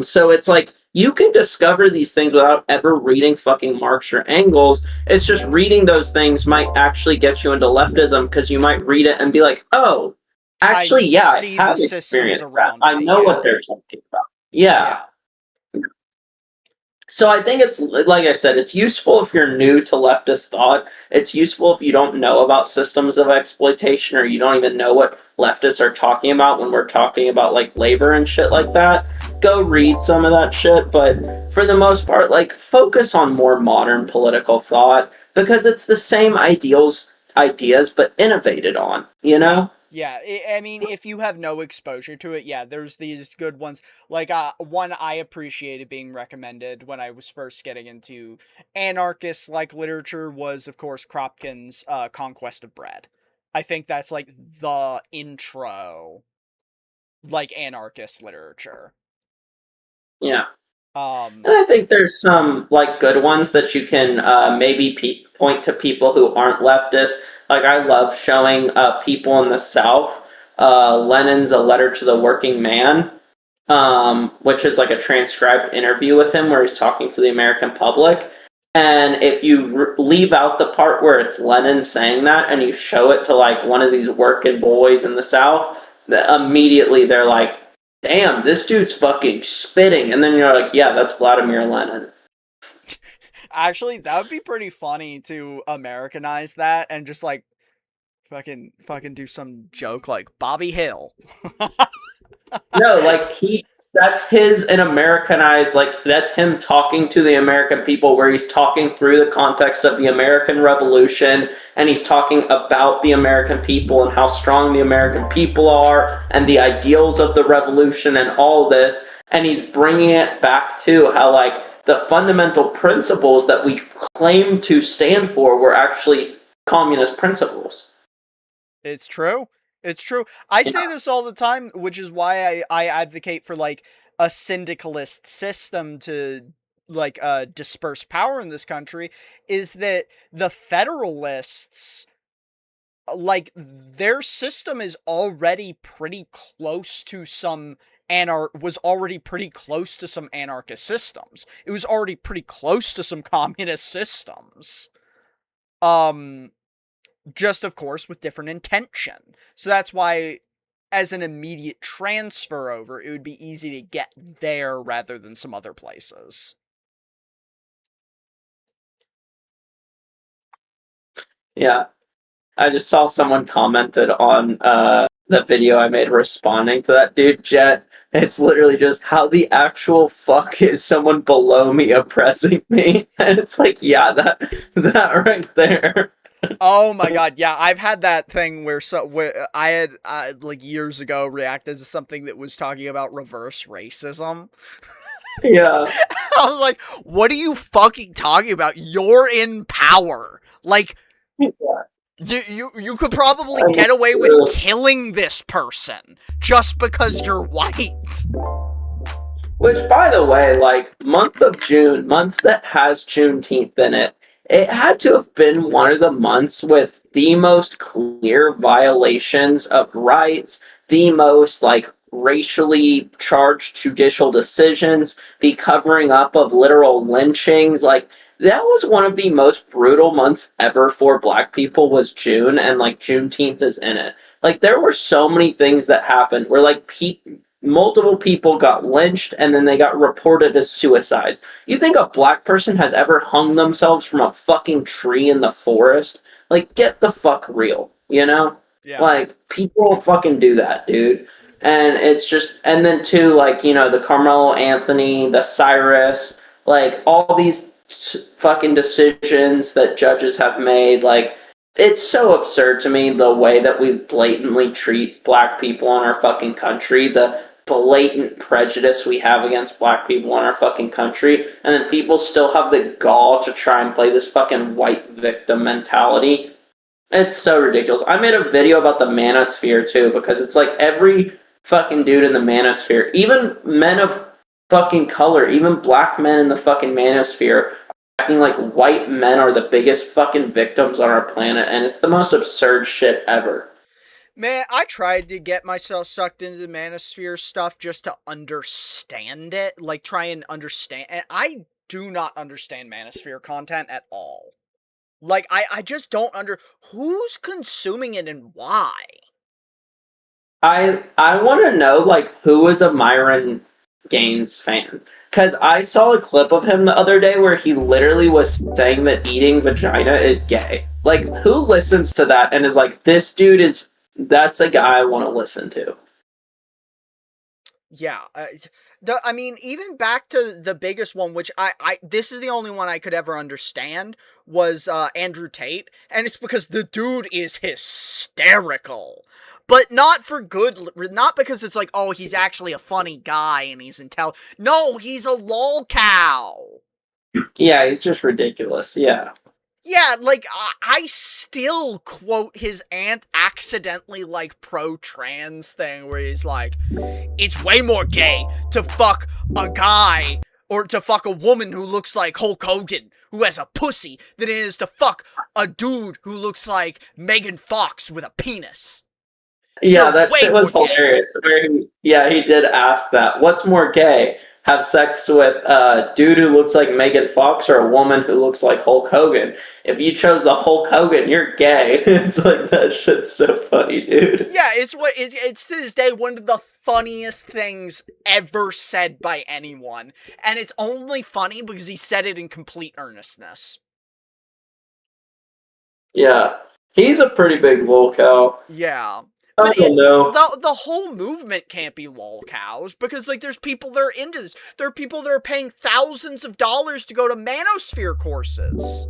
S1: So it's like you can discover these things without ever reading fucking Marx or Engels. It's just reading those things might actually get you into leftism because you might read it and be like, oh, actually, yeah, I have experienced that. I know what they're talking about. Yeah. So I think it's, like I said, it's useful if you're new to leftist thought. It's useful if you don't know about systems of exploitation or you don't even know what leftists are talking about when we're talking about like labor and shit like that. Go read some of that shit, but for the most part, like focus on more modern political thought because it's the same ideas, but innovated on, you know?
S2: Yeah, I mean, if you have no exposure to it, yeah, there's these good ones. Like, one I appreciated being recommended when I was first getting into anarchist-like literature was, of course, Kropotkin's Conquest of Bread. I think that's, like, the intro, like, anarchist literature.
S1: Yeah. And I think there's some like good ones that you can maybe point to people who aren't leftist. Like I love showing people in the South Lenin's A Letter to the Working Man, which is like a transcribed interview with him where he's talking to the American public. And if you leave out the part where it's Lenin saying that and you show it to like one of these working boys in the South, immediately they're like, damn, this dude's fucking spitting. And then you're like, yeah, that's Vladimir Lenin.
S2: Actually, that would be pretty funny to Americanize that and just like fucking do some joke like Bobby Hill.
S1: No, like that's his an Americanized, like that's him talking to the American people where he's talking through the context of the American Revolution and he's talking about the American people and how strong the American people are and the ideals of the revolution and all this, and he's bringing it back to how like the fundamental principles that we claim to stand for were actually communist principles.
S2: It's true. It's true. I say this all the time, which is why I advocate for like a syndicalist system to like disperse power in this country, is that the Federalists, like their system is already pretty close to some was already pretty close to some anarchist systems. It was already pretty close to some communist systems. Just, of course, with different intention. So that's why, as an immediate transfer over, it would be easy to get there rather than some other places.
S1: Yeah. I just saw someone commented on the video I made responding to that dude, Jet. It's literally just how the actual fuck is someone below me oppressing me? And it's like, yeah, that right there.
S2: Oh my god, yeah, I've had that thing where I had like years ago reacted to something that was talking about reverse racism.
S1: Yeah.
S2: I was like, what are you fucking talking about? You're in power. Like, yeah. You could probably get away with killing this person just because you're white.
S1: Which, by the way, like, month of June, month that has Juneteenth in it, it had to have been one of the months with the most clear violations of rights, the most, like, racially charged judicial decisions, the covering up of literal lynchings. Like, that was one of the most brutal months ever for Black people was June, and, like, Juneteenth is in it. Like, there were so many things that happened where, like, multiple people got lynched and then they got reported as suicides. You think a Black person has ever hung themselves from a fucking tree in the forest? Like, get the fuck real, you know?
S2: Yeah.
S1: Like, people fucking do that, dude. And it's just, and then too, like, you know, the Carmelo Anthony, the Cyrus, like, all these fucking decisions that judges have made, like, it's so absurd to me the way that we blatantly treat Black people in our fucking country. The blatant prejudice we have against black people in our fucking country, and then people still have the gall to try and play this fucking white victim mentality. It's so ridiculous. I made a video about the manosphere too, because it's like every fucking dude in the manosphere, even men of fucking color, even black men in the fucking manosphere, acting like white men are the biggest fucking victims on our planet, and it's the most absurd shit ever.
S2: Man, I tried to get myself sucked into the manosphere stuff just to understand it, like try and understand, and I do not understand manosphere content at all. Like, I just don't who's consuming it and why?
S1: I want to know, like, who is a Myron Gaines fan? Because I saw a clip of him the other day where he literally was saying that eating vagina is gay. Like, who listens to that and is like, this dude is, that's a guy I want to listen to.
S2: Yeah, I mean, even back to the biggest one, which this is the only one I could ever understand, was Andrew Tate, and it's because the dude is hysterical, but not for good, not because it's like, oh, he's actually a funny guy and he's no, he's a lol cow.
S1: Yeah, he's just ridiculous, yeah.
S2: Yeah, like, I still quote his aunt accidentally, like, pro-trans thing, where he's like, it's way more gay to fuck a guy, or to fuck a woman who looks like Hulk Hogan, who has a pussy, than it is to fuck a dude who looks like Megan Fox with a penis.
S1: Yeah, that shit was hilarious. He did ask that. What's more gay? Have sex with a dude who looks like Megan Fox or a woman who looks like Hulk Hogan? If you chose the Hulk Hogan, you're gay. It's like, that shit's so funny, dude.
S2: Yeah, it's to this day one of the funniest things ever said by anyone. And it's only funny because he said it in complete earnestness.
S1: Yeah. He's a pretty big lol cow.
S2: Yeah.
S1: I don't know.
S2: The whole movement can't be lol cows, because, like, there's people that are into this. There are people that are paying thousands of dollars to go to manosphere courses.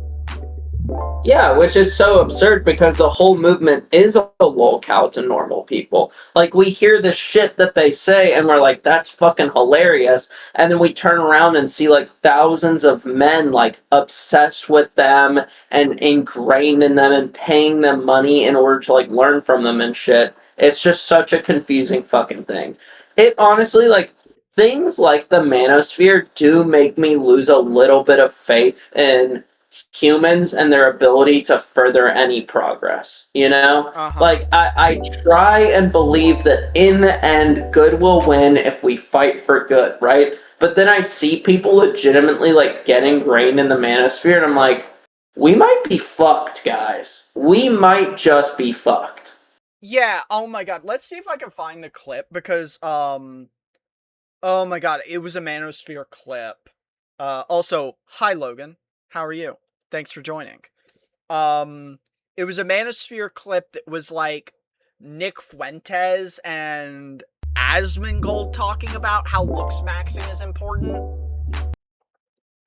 S1: Yeah, which is so absurd because the whole movement is a lol cow to normal people. Like, we hear the shit that they say and we're like, that's fucking hilarious. And then we turn around and see, like, thousands of men, like, obsessed with them and ingrained in them and paying them money in order to, like, learn from them and shit. It's just such a confusing fucking thing. It honestly, like, things like the manosphere do make me lose a little bit of faith in humans and their ability to further any progress, you know? Like, I try and believe that in the end, good will win if we fight for good, right? But then I see people legitimately, like, get ingrained in the manosphere, and I'm like, we might be fucked, guys. We might just be fucked.
S2: Yeah, oh my god, let's see if I can find the clip, because, oh my god, it was a manosphere clip. Also, hi Logan, how are you? Thanks for joining. It was a manosphere clip that was like Nick Fuentes and Asmongold talking about how looks maxing is important.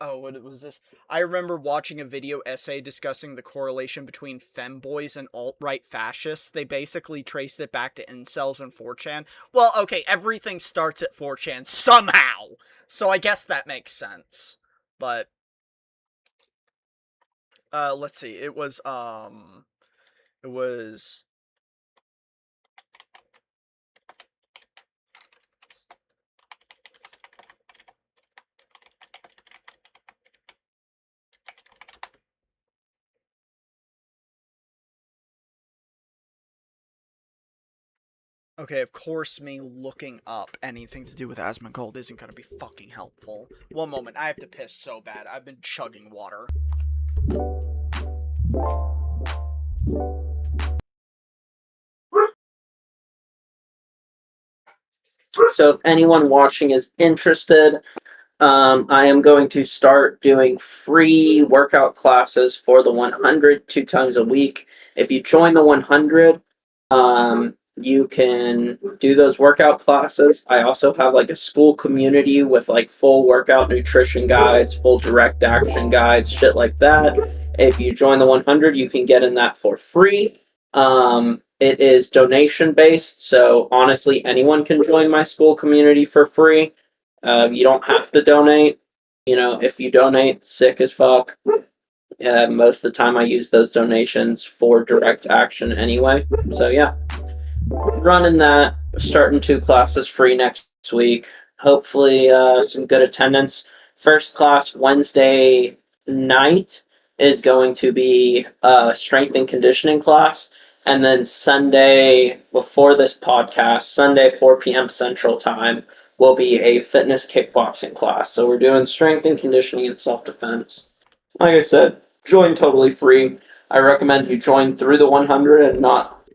S2: Oh, what was this? I remember watching a video essay discussing the correlation between femboys and alt-right fascists. They basically traced it back to incels and 4chan. Well, okay, everything starts at 4chan somehow, so I guess that makes sense. But let's see. It was okay, of course me looking up anything to do with Asmongold isn't gonna be fucking helpful. One moment, I have to piss so bad. I've been chugging water.
S1: So if anyone watching is interested, I am going to start doing free workout classes for the 100 2 times a week. If you join the 100, you can do those workout classes. I also have like a school community with like full workout nutrition guides, full direct action guides, shit like that. If you join the 100, you can get in that for free. It is donation based, so honestly, anyone can join my school community for free. You don't have to donate. You know, if you donate, sick as fuck. Most of the time, I use those donations for direct action anyway. So yeah, running that. Starting 2 classes free next week. Hopefully, some good attendance. First class Wednesday night is going to be a strength and conditioning class. And then Sunday, before this podcast, Sunday, 4 p.m. Central Time, will be a fitness kickboxing class. So we're doing strength and conditioning and self-defense. Like I said, join totally free. I recommend you join through the 100 and not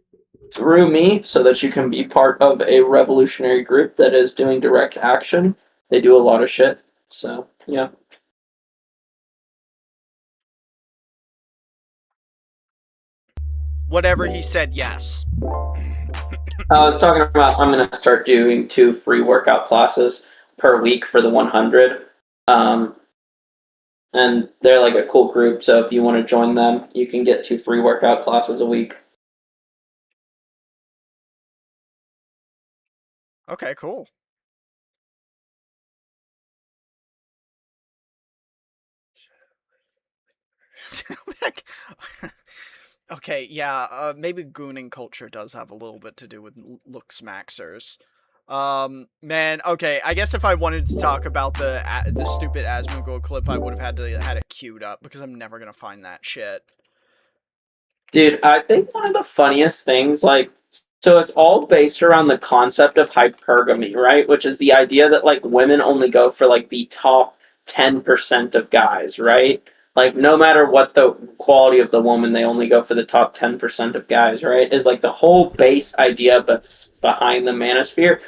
S1: through me, so that you can be part of a revolutionary group that is doing direct action. They do a lot of shit. So, yeah.
S2: Whatever he said, yes.
S1: I was talking about I'm going to start doing 2 free workout classes per week for the 100. And they're like a cool group, so if you want to join them, you can get 2 free workout classes a week.
S2: Okay, cool. Okay, yeah, maybe gooning culture does have a little bit to do with looks maxers. Man, okay, I guess if I wanted to talk about the stupid Asmongold clip, I would have had it queued up, because I'm never gonna find that shit.
S1: Dude, I think one of the funniest things, like, so it's all based around the concept of hypergamy, right? Which is the idea that, like, women only go for, like, the top 10% of guys, right? Like, no matter what the quality of the woman, they only go for the top 10% of guys, right? Is, like, the whole base idea behind the manosphere.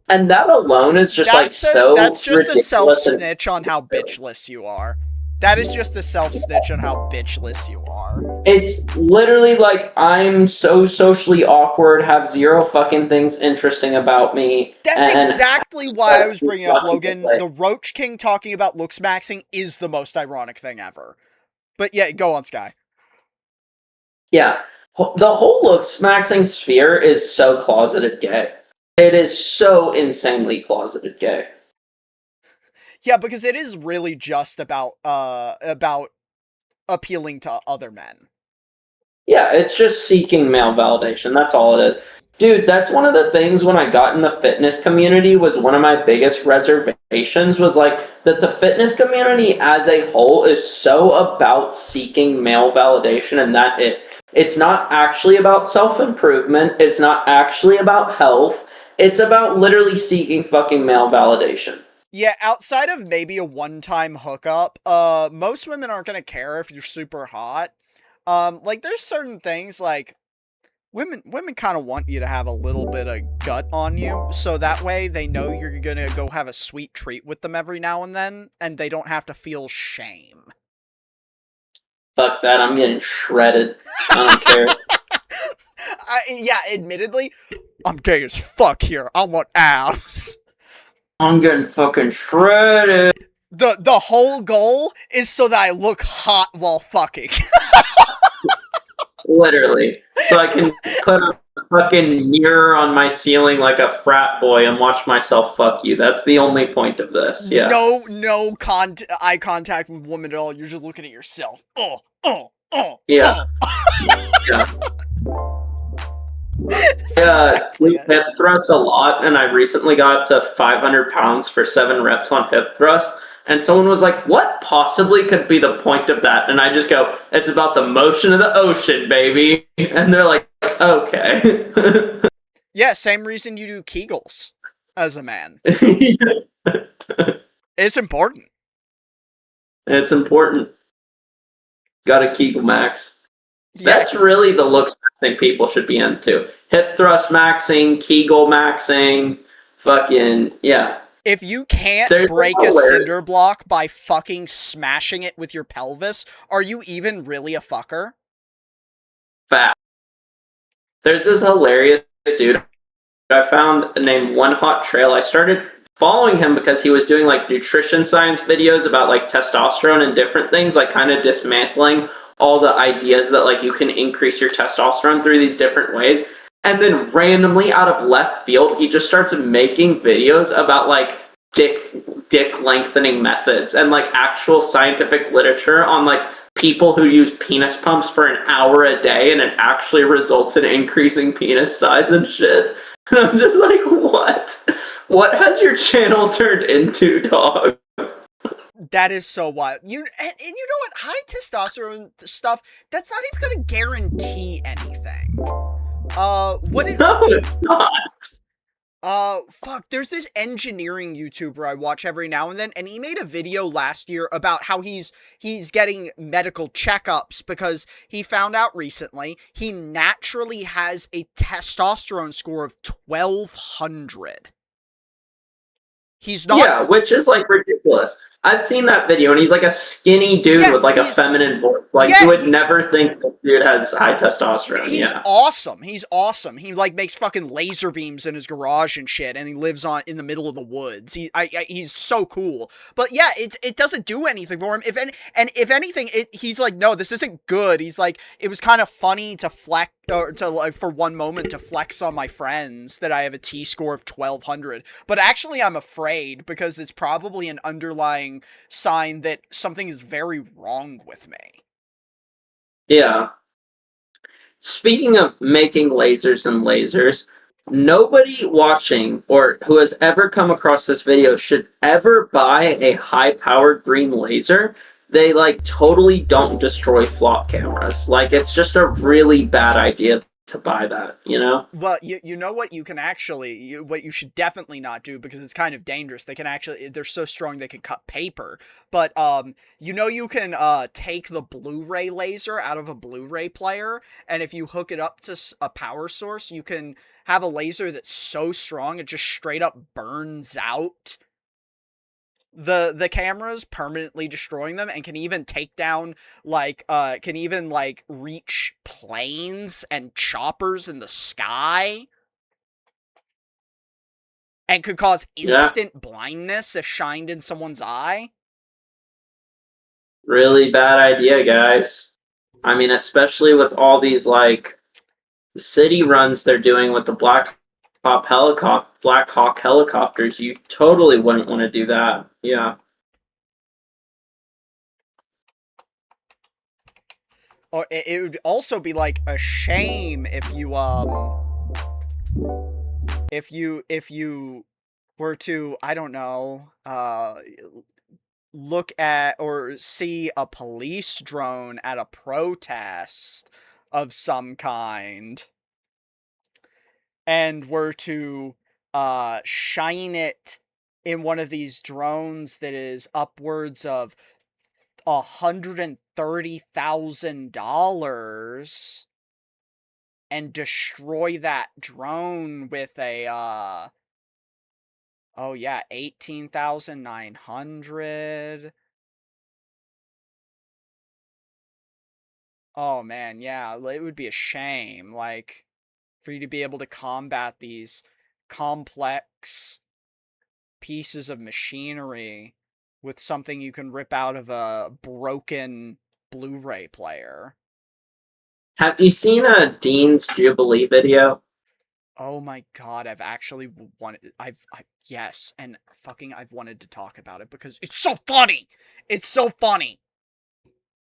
S1: And that alone is just, that's just ridiculous.
S2: A self-snitch on how bitchless you are. That is just a self-snitch on how bitchless you are.
S1: It's literally like, I'm so socially awkward, have 0 fucking things interesting about me.
S2: That's exactly why I was bringing up Logan. The Roach King talking about looks maxing is the most ironic thing ever. But yeah, go on, Sky.
S1: Yeah. The whole looks maxing sphere is so closeted gay. It is so insanely closeted gay.
S2: Yeah, because it is really just about appealing to other men.
S1: Yeah, it's just seeking male validation. That's all it is. Dude, that's one of the things when I got in the fitness community was one of my biggest reservations was like that the fitness community as a whole is so about seeking male validation, and that it's not actually about self-improvement. It's not actually about health. It's about literally seeking fucking male validation.
S2: Yeah, outside of maybe a one-time hookup, most women aren't gonna care if you're super hot. Like, there's certain things, like, women kind of want you to have a little bit of gut on you, so that way they know you're gonna go have a sweet treat with them every now and then, and they don't have to feel shame.
S1: Fuck that, I'm getting shredded. I don't care.
S2: Yeah, admittedly, I'm gay as fuck here. I want abs.
S1: I'm getting fucking shredded.
S2: The whole goal is so that I look hot while fucking.
S1: Literally. So I can put a fucking mirror on my ceiling like a frat boy and watch myself fuck you. That's the only point of this, yeah.
S2: No eye contact with women at all. You're just looking at yourself.
S1: Yeah. Yeah. Yeah, we hip thrusts a lot, and I recently got up to 500 pounds for 7 reps on hip thrusts, and someone was like, what possibly could be the point of that? And I just go, it's about the motion of the ocean, baby. And they're like, okay.
S2: Yeah, same reason you do Kegels as a man. It's important.
S1: It's important. Got a Kegel max.
S2: Yeah.
S1: That's really the looks maxing people should be into. Hip thrust maxing, Kegel maxing, fucking, yeah.
S2: If you can't break a cinder block by fucking smashing it with your pelvis, are you even really a fucker?
S1: Fact. There's this hilarious dude I found named One Hot Trail. I started following him because he was doing like nutrition science videos about like testosterone and different things, like kind of dismantling all the ideas that like you can increase your testosterone through these different ways. And then randomly out of left field, he just starts making videos about like dick lengthening methods and like actual scientific literature on like people who use penis pumps for an hour a day and it actually results in increasing penis size and shit. And I'm just like, what? What has your channel turned into, dog?
S2: That is so wild. And you know what? High testosterone stuff, that's not even gonna guarantee anything.
S1: No, it's not.
S2: Fuck, there's this engineering YouTuber I watch every now and then, and he made a video last year about how he's getting medical checkups because he found out recently he naturally has a testosterone score of 1200. He's not.
S1: Yeah, which is like ridiculous. I've seen that video, and he's like a skinny dude with like a feminine voice. Like you would never think this dude has high testosterone.
S2: He's awesome. He's awesome. He like makes fucking laser beams in his garage and shit, and he lives in the middle of the woods. He's so cool. But yeah, it doesn't do anything for him. If anything, he's like, no, this isn't good. He's like, it was kind of funny to flex or to like for one moment to flex on my friends that I have a T score of 1200. But actually, I'm afraid because it's probably an underlying sign that something is very wrong with me.
S1: Yeah. Speaking of making lasers, nobody watching or who has ever come across this video should ever buy a high-powered green laser. They like totally don't destroy flop cameras. Like it's just a really bad idea to buy that, you know?
S2: Well, you know what you can actually, what you should definitely not do because it's kind of dangerous. They can actually, they're so strong they can cut paper. But, you can take the Blu-ray laser out of a Blu-ray player, and if you hook it up to a power source, you can have a laser that's so strong it just straight up burns out the cameras, permanently destroying them, and can even take down reach planes and choppers in the sky, and could cause instant blindness if shined in someone's eye.
S1: Really bad idea, guys. I mean, especially with all these like city runs they're doing with the Black Hawk helicopters, you totally wouldn't want to do that. Yeah.
S2: Or it would also be like a shame if you were to, I don't know, look at or see a police drone at a protest of some kind and were to shine it in one of these drones that is upwards of $130,000 and destroy that drone with a 18,900. Oh man, yeah, it would be a shame, like, for you to be able to combat these complex pieces of machinery with something you can rip out of a broken Blu-ray player.
S1: Have you seen a Dean's Jubilee video?
S2: Oh my god, I've actually wanted, yes, and fucking I've wanted to talk about it because it's so funny! It's so funny!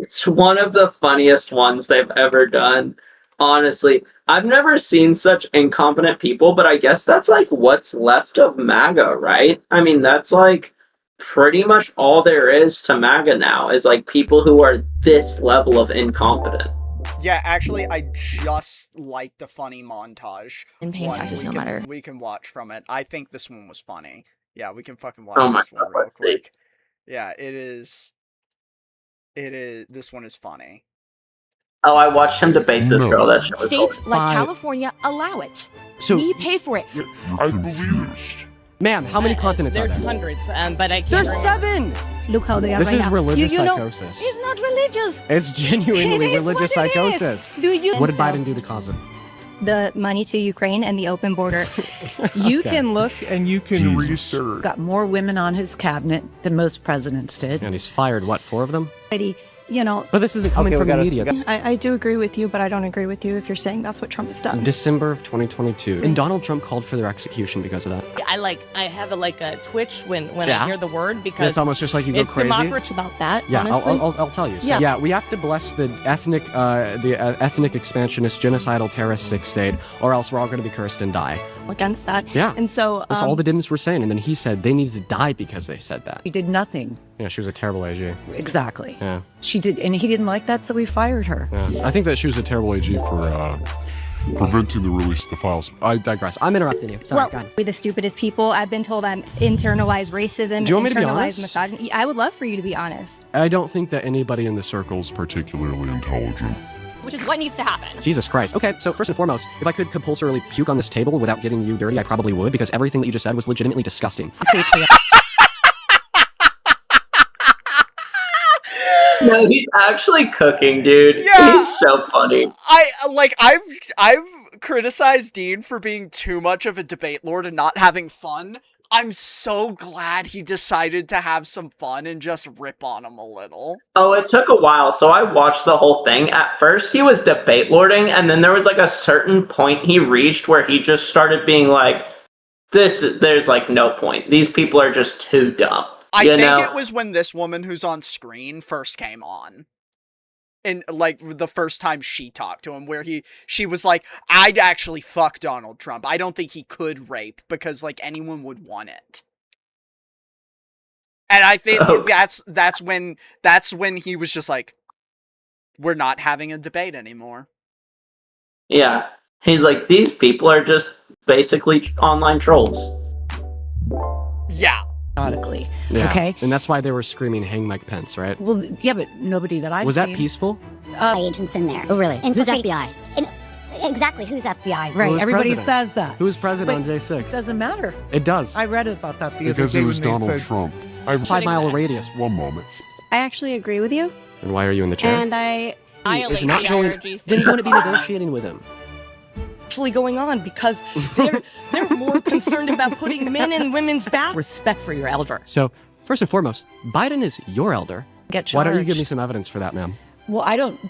S1: It's one of the funniest ones they've ever done. Honestly, I've never seen such incompetent people, but I guess that's like what's left of MAGA, right? I mean, that's like pretty much all there is to MAGA now, is like people who are this level of incompetent.
S2: Yeah, actually, I just liked the funny montage.
S8: And paying taxes no matter.
S2: We can watch from it. I think this one was funny. Yeah, we can fucking watch this one real quick. Yeah, it is. This one is funny.
S1: Oh, I watched him debate this girl. That shit was
S8: States like California allow it. So we pay for it.
S9: I believe.
S10: Ma'am, how many continents are there?
S11: There's hundreds, but I can't.
S10: There's 7!
S11: Look how they are
S10: this
S11: right
S10: is
S11: now.
S10: religious
S11: you know,
S10: psychosis.
S11: It's not religious.
S10: It's genuinely
S11: It is
S10: religious
S11: what it
S10: psychosis.
S11: is. Do you
S10: What did
S11: so?
S10: Biden do to cause it?
S11: The money to Ukraine and the open border. You can look
S9: And you can research.
S12: Got more women on his cabinet than most presidents did.
S10: And he's fired, what, 4 of them?
S11: already
S10: But this isn't coming from the media.
S11: I do agree with you, but I don't agree with you if you're saying that's what Trump has done.
S10: December of 2022. And Donald Trump called for their execution because of that.
S12: I have a twitch when
S10: Yeah.
S12: I hear the word because
S10: It's almost just like you go
S12: it's
S10: crazy.
S12: democracy.
S11: About that,
S10: Yeah,
S11: honestly.
S10: I'll tell you. So,
S11: Yeah.
S10: yeah, we have to bless the ethnic expansionist, genocidal, terroristic state, or else we're all going to be cursed and die.
S11: Against that.
S10: Yeah.
S11: And so
S10: That's all the Dims were saying. And then he said they needed to die because they said that.
S13: He did nothing.
S10: Yeah, she was a terrible AG.
S13: Exactly.
S10: Yeah.
S13: She did, and he didn't like that, so we fired her.
S10: Yeah. I think that she was a terrible AG for
S9: Preventing the release of the files.
S10: I digress. I'm interrupting you. Sorry,
S11: well,
S10: go ahead.
S11: we're the stupidest people. I've been told I'm internalized racism,
S10: Do you want me to be
S11: internalized
S10: honest?
S11: misogyny. I would love for you to be honest.
S10: I don't think that anybody in the circle
S9: Is particularly intelligent.
S8: Which is what needs to happen.
S10: Jesus Christ. Okay, so first and foremost, if I could compulsorily puke on this table without getting you dirty, I probably would, because everything that you just said was legitimately disgusting.
S1: No, he's actually cooking, dude.
S2: Yeah.
S1: He's so funny.
S2: I've criticized Dean for being too much of a debate lord and not having fun. I'm so glad he decided to have some fun and just rip on him a little.
S1: Oh, it took a while, so I watched the whole thing. At first, he was debate lording, and then there was like a certain point he reached where he just started being like, there's like no point. These people are just too dumb.
S2: I think it was when this woman who's on screen first came on. And like the first time she talked to him, where she was like, I'd actually fuck Donald Trump. I don't think he could rape because like anyone would want it. And I think that's when he was just like, we're not having a debate anymore.
S1: Yeah. He's like, these people are just basically online trolls.
S2: Yeah.
S10: Yeah.
S13: Okay.
S10: And that's why they were screaming, hang Mike Pence, right?
S13: Well, yeah, but nobody that I've
S10: Was
S13: seen.
S10: that peaceful?
S14: Agents in there.
S13: Oh, really?
S14: And
S13: Who's
S14: FBI? Exactly, who's FBI?
S13: Right,
S10: Who's
S13: everybody
S10: president?
S13: says that.
S10: Who was president on
S13: Wait,
S10: day 6?
S13: It doesn't matter.
S10: It does.
S13: I read about that the
S9: Because
S13: other day
S9: it was
S13: when they
S9: Donald
S13: said,
S9: Trump.
S10: 5-mile radius.
S9: One moment.
S11: I actually agree with you,
S10: And why are you in the chair?
S11: and I
S10: Is not going, then you wouldn't be negotiating with him.
S12: actually going on because they're more concerned about putting men in women's bath. Respect for your elder.
S10: So, first and foremost, Biden is your elder.
S13: Get
S10: Why don't you
S13: charged.
S10: give me some evidence for that, ma'am?
S13: Well, I don't.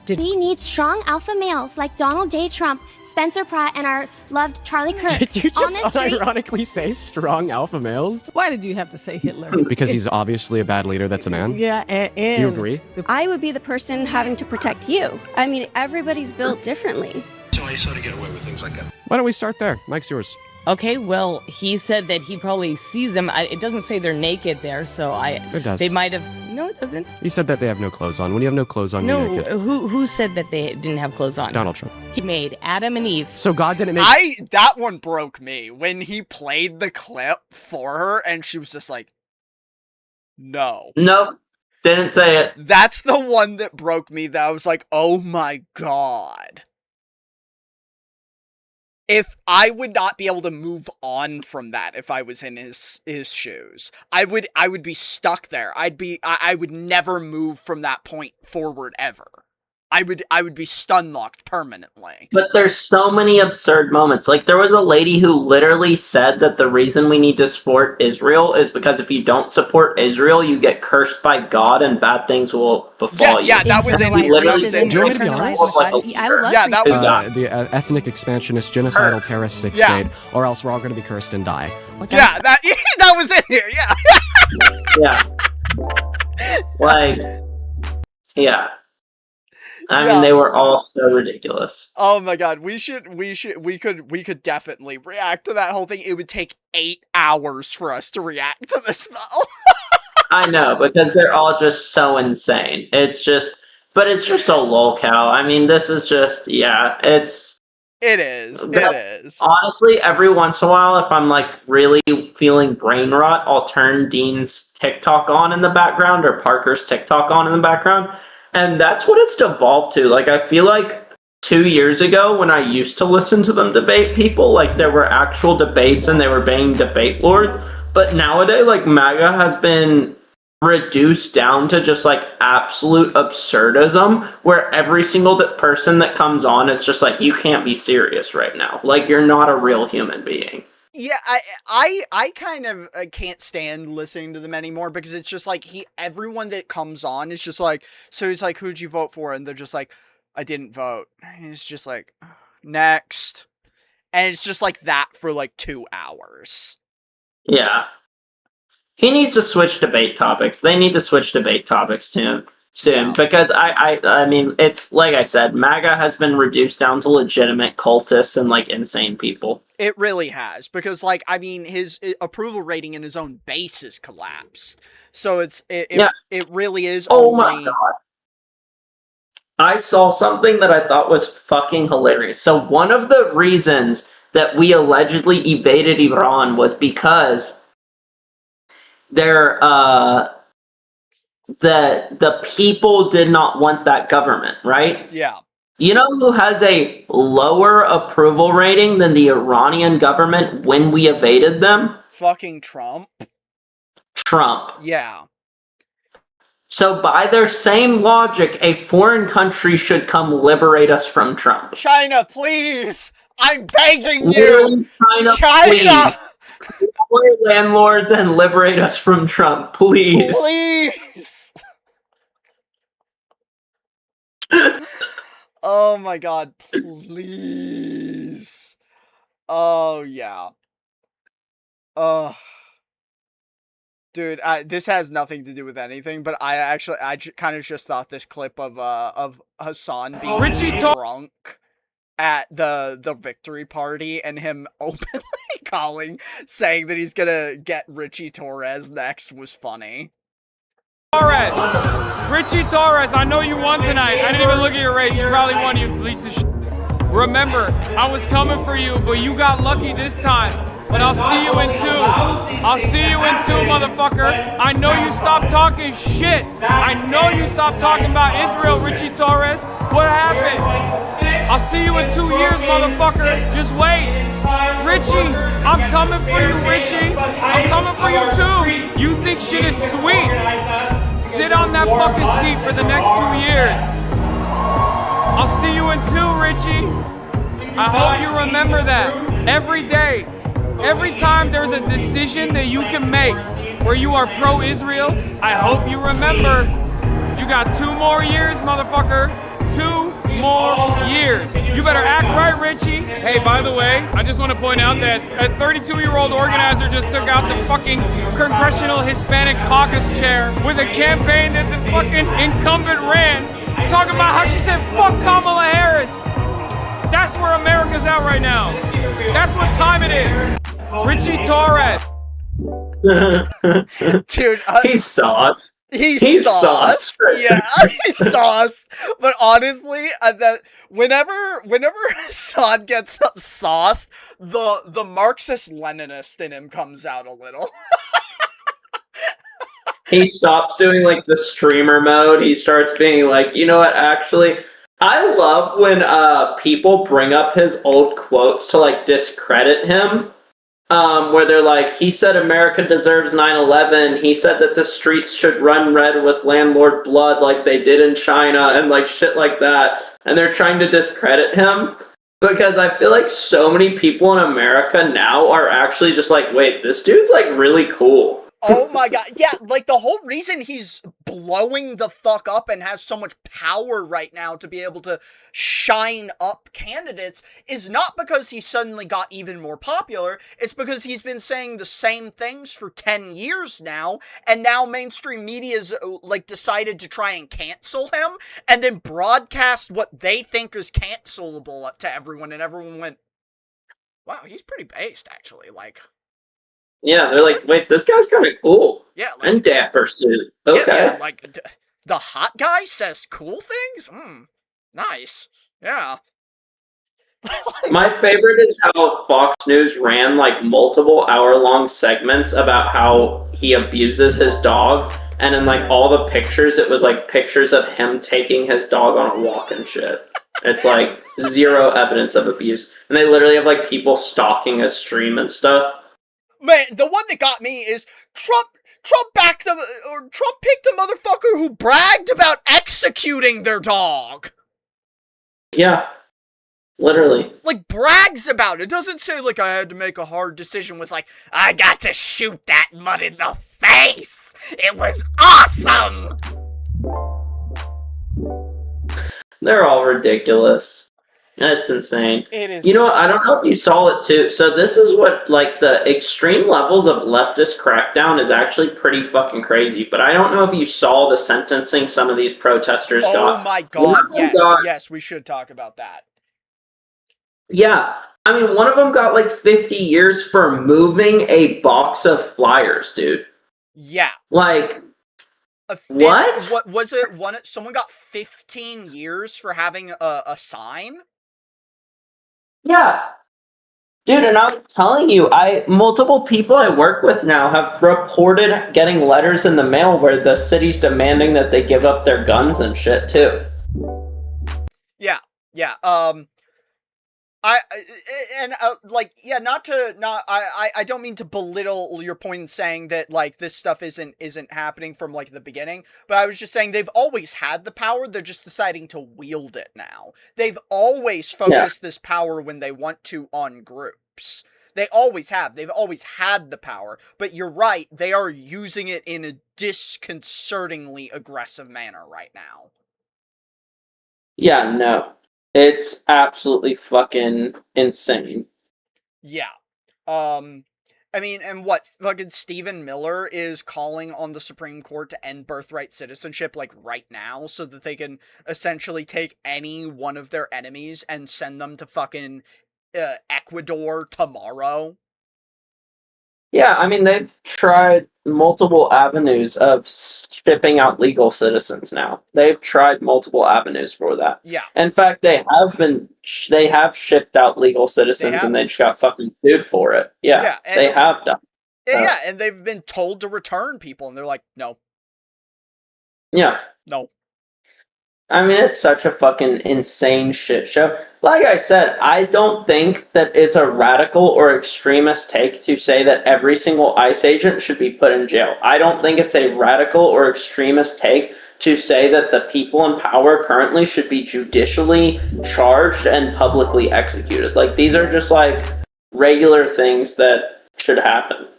S14: We need strong alpha males like Donald J. Trump, Spencer Pratt, and our loved Charlie Kirk.
S10: Did you
S14: on the
S10: just
S14: street.
S10: ironically say strong alpha males?
S13: Why did you have to say Hitler?
S10: Because he's obviously a bad leader that's a man?
S13: Yeah, and
S10: You agree?
S11: I would be the person having to protect you. I mean, everybody's built differently.
S15: So I sort of get away with things like that.
S10: Why don't we start there? Mike's yours.
S12: Okay, well, he said that he probably sees them. It doesn't say they're naked there, so
S10: It does.
S12: they might have. No, it doesn't.
S10: He said that they have no clothes on. When you have no clothes on,
S12: No,
S10: you're naked.
S12: who said that they didn't have clothes on?
S10: Donald Trump.
S12: He made Adam and Eve.
S10: So God didn't make...
S2: That one broke me when he played the clip for her and she was just like, no.
S1: Nope. Didn't say it.
S2: That's the one that broke me, that I was like, oh my god. If I would not be able to move on from that if I was in his shoes. I would be stuck there. I would never move from that point forward ever. I would be stun locked permanently.
S1: But there's so many absurd moments. Like, there was a lady who literally said that the reason we need to support Israel is because if you don't support Israel, you get cursed by God and bad things will befall you.
S2: Yeah, that was in
S1: literally
S2: racism.
S10: Do you want me to be honest?
S11: I would love
S2: Yeah,
S11: for
S2: that
S11: you.
S2: was
S10: the ethnic expansionist, genocidal, terroristic
S2: Yeah.
S10: state, or else we're all going to be cursed and die.
S2: Yeah, that was in here. Yeah.
S1: Yeah. Like, yeah. I mean,
S2: Yeah.
S1: they were all so ridiculous.
S2: Oh my god, we could definitely react to that whole thing. It would take 8 hours for us to react to this though.
S1: I know, because they're all just so insane. It's just a lolcow. I mean, this is just, yeah,
S2: It is.
S1: Honestly, every once in a while, if I'm like really feeling brain rot, I'll turn Dean's TikTok on in the background or Parker's TikTok on in the background. And that's what it's devolved to. Like, I feel like 2 years ago when I used to listen to them debate people, like there were actual debates and they were being debate lords. But nowadays, like, MAGA has been reduced down to just like absolute absurdism where every single person that comes on, it's just like, you can't be serious right now. Like, you're not a real human being.
S2: Yeah, I kind of can't stand listening to them anymore because it's just like everyone that comes on is just like, so he's like, who'd you vote for? And they're just like, I didn't vote. And it's just like, next. And it's just like that for like 2 hours.
S1: Yeah. He needs to switch debate topics. They need to switch debate topics soon. Because I mean, it's like I said, MAGA has been reduced down to legitimate cultists and like insane people.
S2: It really has, because like, I mean, his approval rating in his own base has collapsed. So it really is
S1: my God. I saw something that I thought was fucking hilarious. So one of the reasons that we allegedly evaded Iran was because the people did not want that government, right?
S2: Yeah.
S1: You know who has a lower approval rating than the Iranian government when we evaded them?
S2: Fucking Trump.
S1: Trump.
S2: Yeah.
S1: So by their same logic, a foreign country should come liberate us from Trump.
S2: China, please! I'm begging you!
S1: China! Please. We're landlords and liberate us from Trump, please.
S2: Please! Oh my God, please. Oh, yeah. Dude, this has nothing to do with anything, but I kind of just thought this clip of Hassan being drunk at the victory party and him openly saying that he's gonna get Richie Torres next was funny.
S16: Torres! Richie Torres, I know you won tonight. I didn't even look at your race. You probably won, you piece of shit. Remember, I was coming for you, but you got lucky this time. But I'll see you in 2. I'll see you in 2, motherfucker. I know you stopped talking shit. I know you stopped talking about Israel, Richie Torres. What happened? I'll see you in 2 years, motherfucker. Just wait. Richie, I'm coming for you, Richie. I'm coming for you too. You think shit is sweet. Sit on that fucking seat for the next 2 years. I'll see you in 2, Richie. I hope you remember that. Every day. Every time there's a decision that you can make where you are pro-Israel, I hope you remember, you got 2 more years, motherfucker. 2 more years. You better act right, Richie. Hey, by the way, I just want to point out that a 32-year-old organizer just took out the fucking Congressional Hispanic Caucus chair with a campaign that the fucking incumbent ran, talking about how she said, fuck Kamala Harris. That's where America's at right now. That's what time it is. Richie Torres.
S2: Dude,
S1: he's sauce.
S2: He's sauce. Yeah, he's sauce. But honestly, that whenever Hassan gets sauced, the Marxist-Leninist in him comes out a little.
S1: He stops doing like the streamer mode. He starts being like, you know what, actually, I love when people bring up his old quotes to like discredit him. Where they're like, he said America deserves 9/11. He said that the streets should run red with landlord blood like they did in China and like shit like that. And they're trying to discredit him because I feel like so many people in America now are actually just like, wait, this dude's like really cool.
S2: Oh my God. Yeah, like the whole reason he's blowing the fuck up and has so much power right now to be able to shine up candidates is not because he suddenly got even more popular. It's because he's been saying the same things for 10 years now, and now mainstream media's like decided to try and cancel him and then broadcast what they think is cancelable to everyone, and everyone went, wow, he's pretty based actually, like...
S1: Yeah, they're like, wait, this guy's kind of cool.
S2: Yeah, like,
S1: and dapper suit. Okay.
S2: Yeah, like the hot guy says cool things. Nice. Yeah.
S1: My favorite is how Fox News ran like multiple hour-long segments about how he abuses his dog, and in like all the pictures, it was like pictures of him taking his dog on a walk and shit. It's like zero evidence of abuse, and they literally have like people stalking his stream and stuff.
S2: Man, the one that got me is Trump picked the motherfucker who bragged about executing their dog.
S1: Yeah. Literally.
S2: Like, brags about it. It doesn't say, like, I had to make a hard decision. Was like, I got to shoot that mud in the face. It was awesome.
S1: They're all ridiculous. That's insane.
S2: It is.
S1: You know what? I don't know if you saw it too. So this is what, like, the extreme levels of leftist crackdown is actually pretty fucking crazy. But I don't know if you saw the sentencing some of these protesters got.
S2: Oh my god, yes, we should talk about that.
S1: Yeah. I mean, one of them got like 50 years for moving a box of flyers, dude.
S2: Yeah.
S1: Like, what?
S2: What was it? Someone got 15 years for having a sign?
S1: Yeah. Dude, and I was telling you, multiple people I work with now have reported getting letters in the mail where the city's demanding that they give up their guns and shit too.
S2: Yeah. I don't mean to belittle your point in saying that, like, this stuff isn't happening from, like, the beginning, but I was just saying they've always had the power, they're just deciding to wield it now. They've always focused this power when they want to on groups. They always have. They've always had the power, but you're right, they are using it in a disconcertingly aggressive manner right now.
S1: Yeah, no. It's absolutely fucking insane.
S2: Yeah. I mean, and what, fucking Stephen Miller is calling on the Supreme Court to end birthright citizenship, like, right now, so that they can essentially take any one of their enemies and send them to fucking Ecuador tomorrow.
S1: Yeah, I mean, they've tried multiple avenues of shipping out legal citizens now. They've tried multiple avenues for that.
S2: Yeah.
S1: In fact, they have shipped out legal citizens and they just got fucking sued for it. Yeah, they have done.
S2: Yeah, and they've been told to return people, and they're like, no.
S1: Yeah.
S2: No.
S1: I mean, it's such a fucking insane shit show. Like I said, I don't think that it's a radical or extremist take to say that every single ICE agent should be put in jail. I don't think it's a radical or extremist take to say that the people in power currently should be judicially charged and publicly executed. Like, these are just, like, regular things that should happen,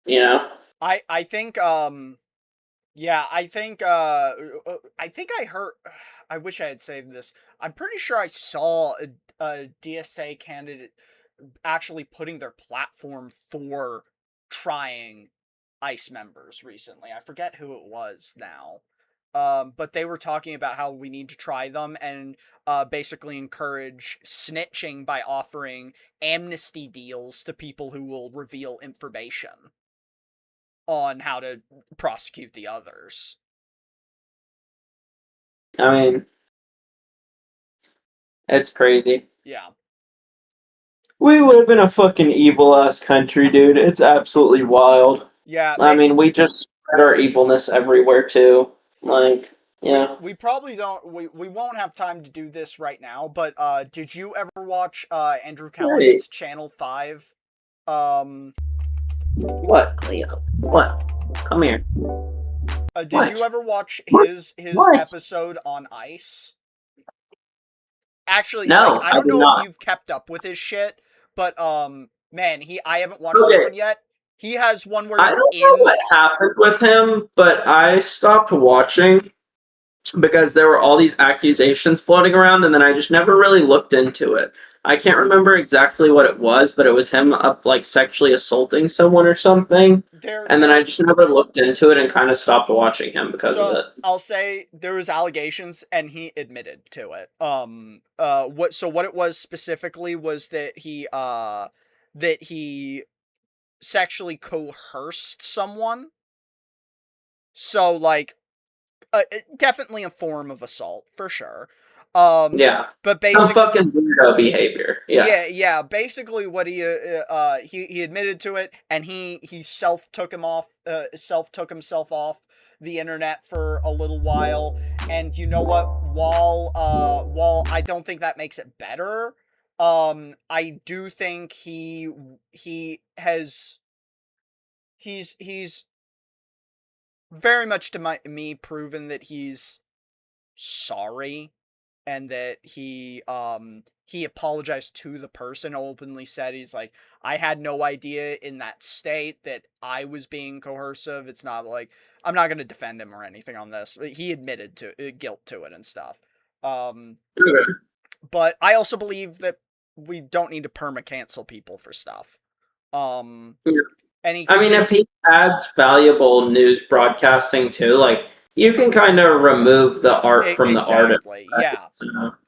S1: you know?
S2: I think I heard, I wish I had saved this. I'm pretty sure I saw a DSA candidate actually putting their platform for trying ICE members recently. I forget who it was now. But they were talking about how we need to try them and basically encourage snitching by offering amnesty deals to people who will reveal information on how to prosecute the others.
S1: I mean, it's crazy.
S2: Yeah.
S1: We live in a fucking evil-ass country, dude. It's absolutely wild.
S2: Yeah.
S1: I mean, we just spread our evilness everywhere, too. Like, yeah.
S2: We probably don't, we won't have time to do this right now, but did you ever watch Andrew Callahan's Channel 5?
S1: What, Cleo? What? Come here.
S2: Did you ever watch his episode on ICE? Actually,
S1: no,
S2: like, I don't know if you've kept up with his shit, but man, I haven't watched this one yet. He has one where he's
S1: I don't know what happened with him, but I stopped watching because there were all these accusations floating around, and then I just never really looked into it. I can't remember exactly what it was, but it was him like sexually assaulting someone or something. And then I just never looked into it and kind of stopped watching him because of it.
S2: I'll say there was allegations and he admitted to it. What it was specifically was that he sexually coerced someone. So, like, definitely a form of assault for sure.
S1: Yeah,
S2: but basically,
S1: some fucking weirdo behavior.
S2: Yeah. Basically, what he admitted to it, and he took himself off the internet for a little while. And you know what? While I don't think that makes it better, I do think he's very much to me proven that he's sorry and that he apologized to the person, openly said he's like, I had no idea in that state that I was being coercive. It's not like, I'm not going to defend him or anything on this. He admitted to guilt to it and stuff. But I also believe that we don't need to perma-cancel people for stuff.
S1: I mean, if he adds valuable news broadcasting too, like, you can kind of remove the art from the artist.
S2: Yeah.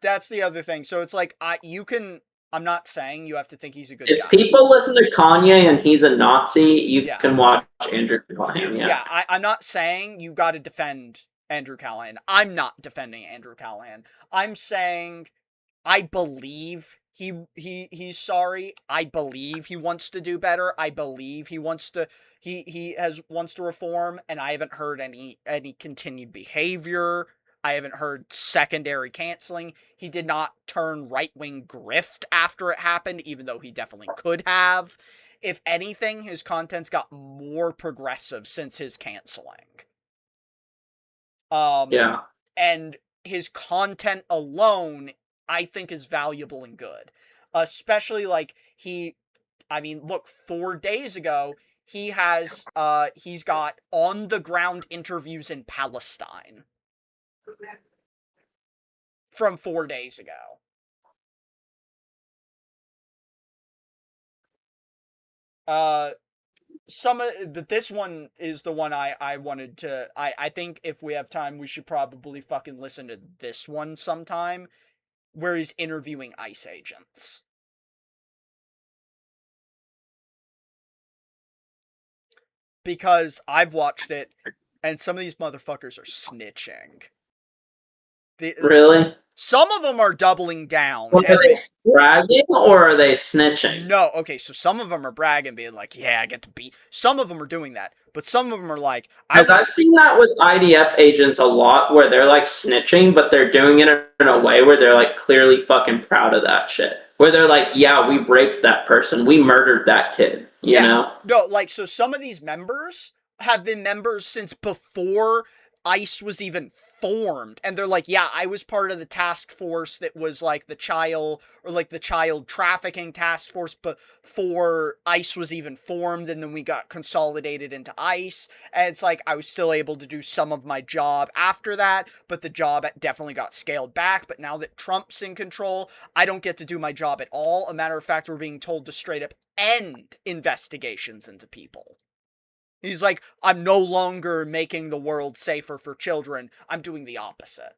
S2: That's the other thing. So it's like, I'm not saying you have to think he's a good guy.
S1: If people listen to Kanye and he's a Nazi, you can watch Andrew Callahan.
S2: Yeah, I'm not saying you got to defend Andrew Callahan. I'm not defending Andrew Callahan. I'm saying I believe he's sorry. I believe he wants to do better. I believe he wants to wants to reform, and I haven't heard any continued behavior. I haven't heard secondary canceling. He did not turn right-wing grift after it happened, even though he definitely could have. If anything, his content's got more progressive since his canceling. And his content alone, I think, is valuable and good. Especially, like, look, 4 days ago, he's got on-the-ground interviews in Palestine. From 4 days ago. But this one is the one I wanted to, I think if we have time, we should probably fucking listen to this one sometime, where he's interviewing ICE agents. Because I've watched it, and some of these motherfuckers are snitching.
S1: Really?
S2: Some of them are doubling down.
S1: Are they bragging or are they snitching?
S2: No, okay, so some of them are bragging, being like, yeah, I get to beat. Some of them are doing that, but some of them are like...
S1: I've seen that with IDF agents a lot, where they're like snitching, but they're doing it in a way where they're like clearly fucking proud of that shit. Where they're like, yeah, we raped that person, we murdered that kid, you know?
S2: No, like, so some of these members have been members since before ICE was even formed, and they're like, yeah, I was part of the task force that was like the child trafficking task force before ICE was even formed, and then we got consolidated into ICE, and it's like, I was still able to do some of my job after that, but the job definitely got scaled back. But now that Trump's in control, I don't get to do my job at all. A matter of fact, we're being told to straight up end investigations into people. He's like, I'm no longer making the world safer for children. I'm doing the opposite.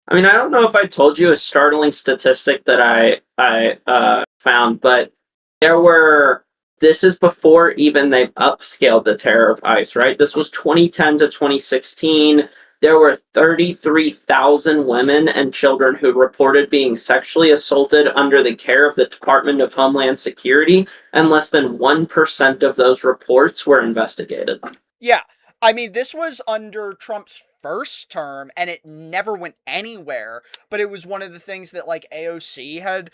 S1: I mean, I don't know if I told you a startling statistic that I found, but this is before even they've upscaled the terror of ICE, right? This was 2010 to 2016. There were 33,000 women and children who reported being sexually assaulted under the care of the Department of Homeland Security, and less than 1% of those reports were investigated.
S2: Yeah, I mean, this was under Trump's first term, and it never went anywhere, but it was one of the things that, like, AOC had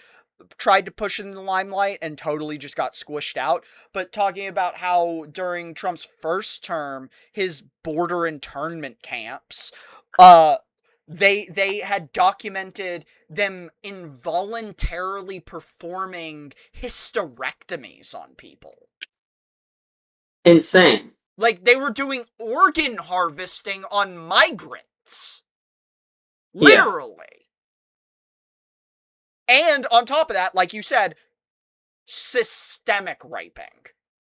S2: tried to push in the limelight and totally just got squished out. But talking about how during Trump's first term, his border internment camps, they had documented them involuntarily performing hysterectomies on people.
S1: Insane.
S2: Like, they were doing organ harvesting on migrants.
S1: Yeah.
S2: Literally. And on top of that, like you said, systemic raping.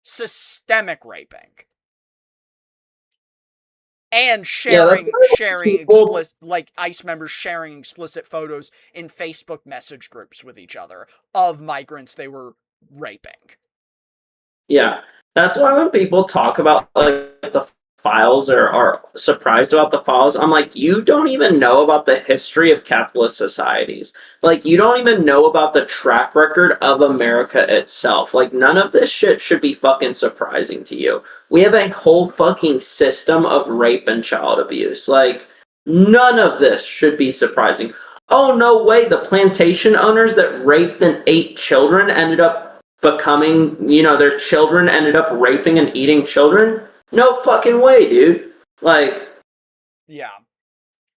S2: Systemic raping. And sharing explicit, like, ICE members sharing explicit photos in Facebook message groups with each other of migrants they were raping.
S1: Yeah. That's why when people talk about, like, the files or are surprised about the files, I'm like, you don't even know about the history of capitalist societies. Like, you don't even know about the track record of America itself. Like, none of this shit should be fucking surprising to you. We have a whole fucking system of rape and child abuse. Like, none of this should be surprising. Oh, no way, the plantation owners that raped and ate children ended up becoming, their children ended up raping and eating children? No fucking way, dude. Like...
S2: Yeah.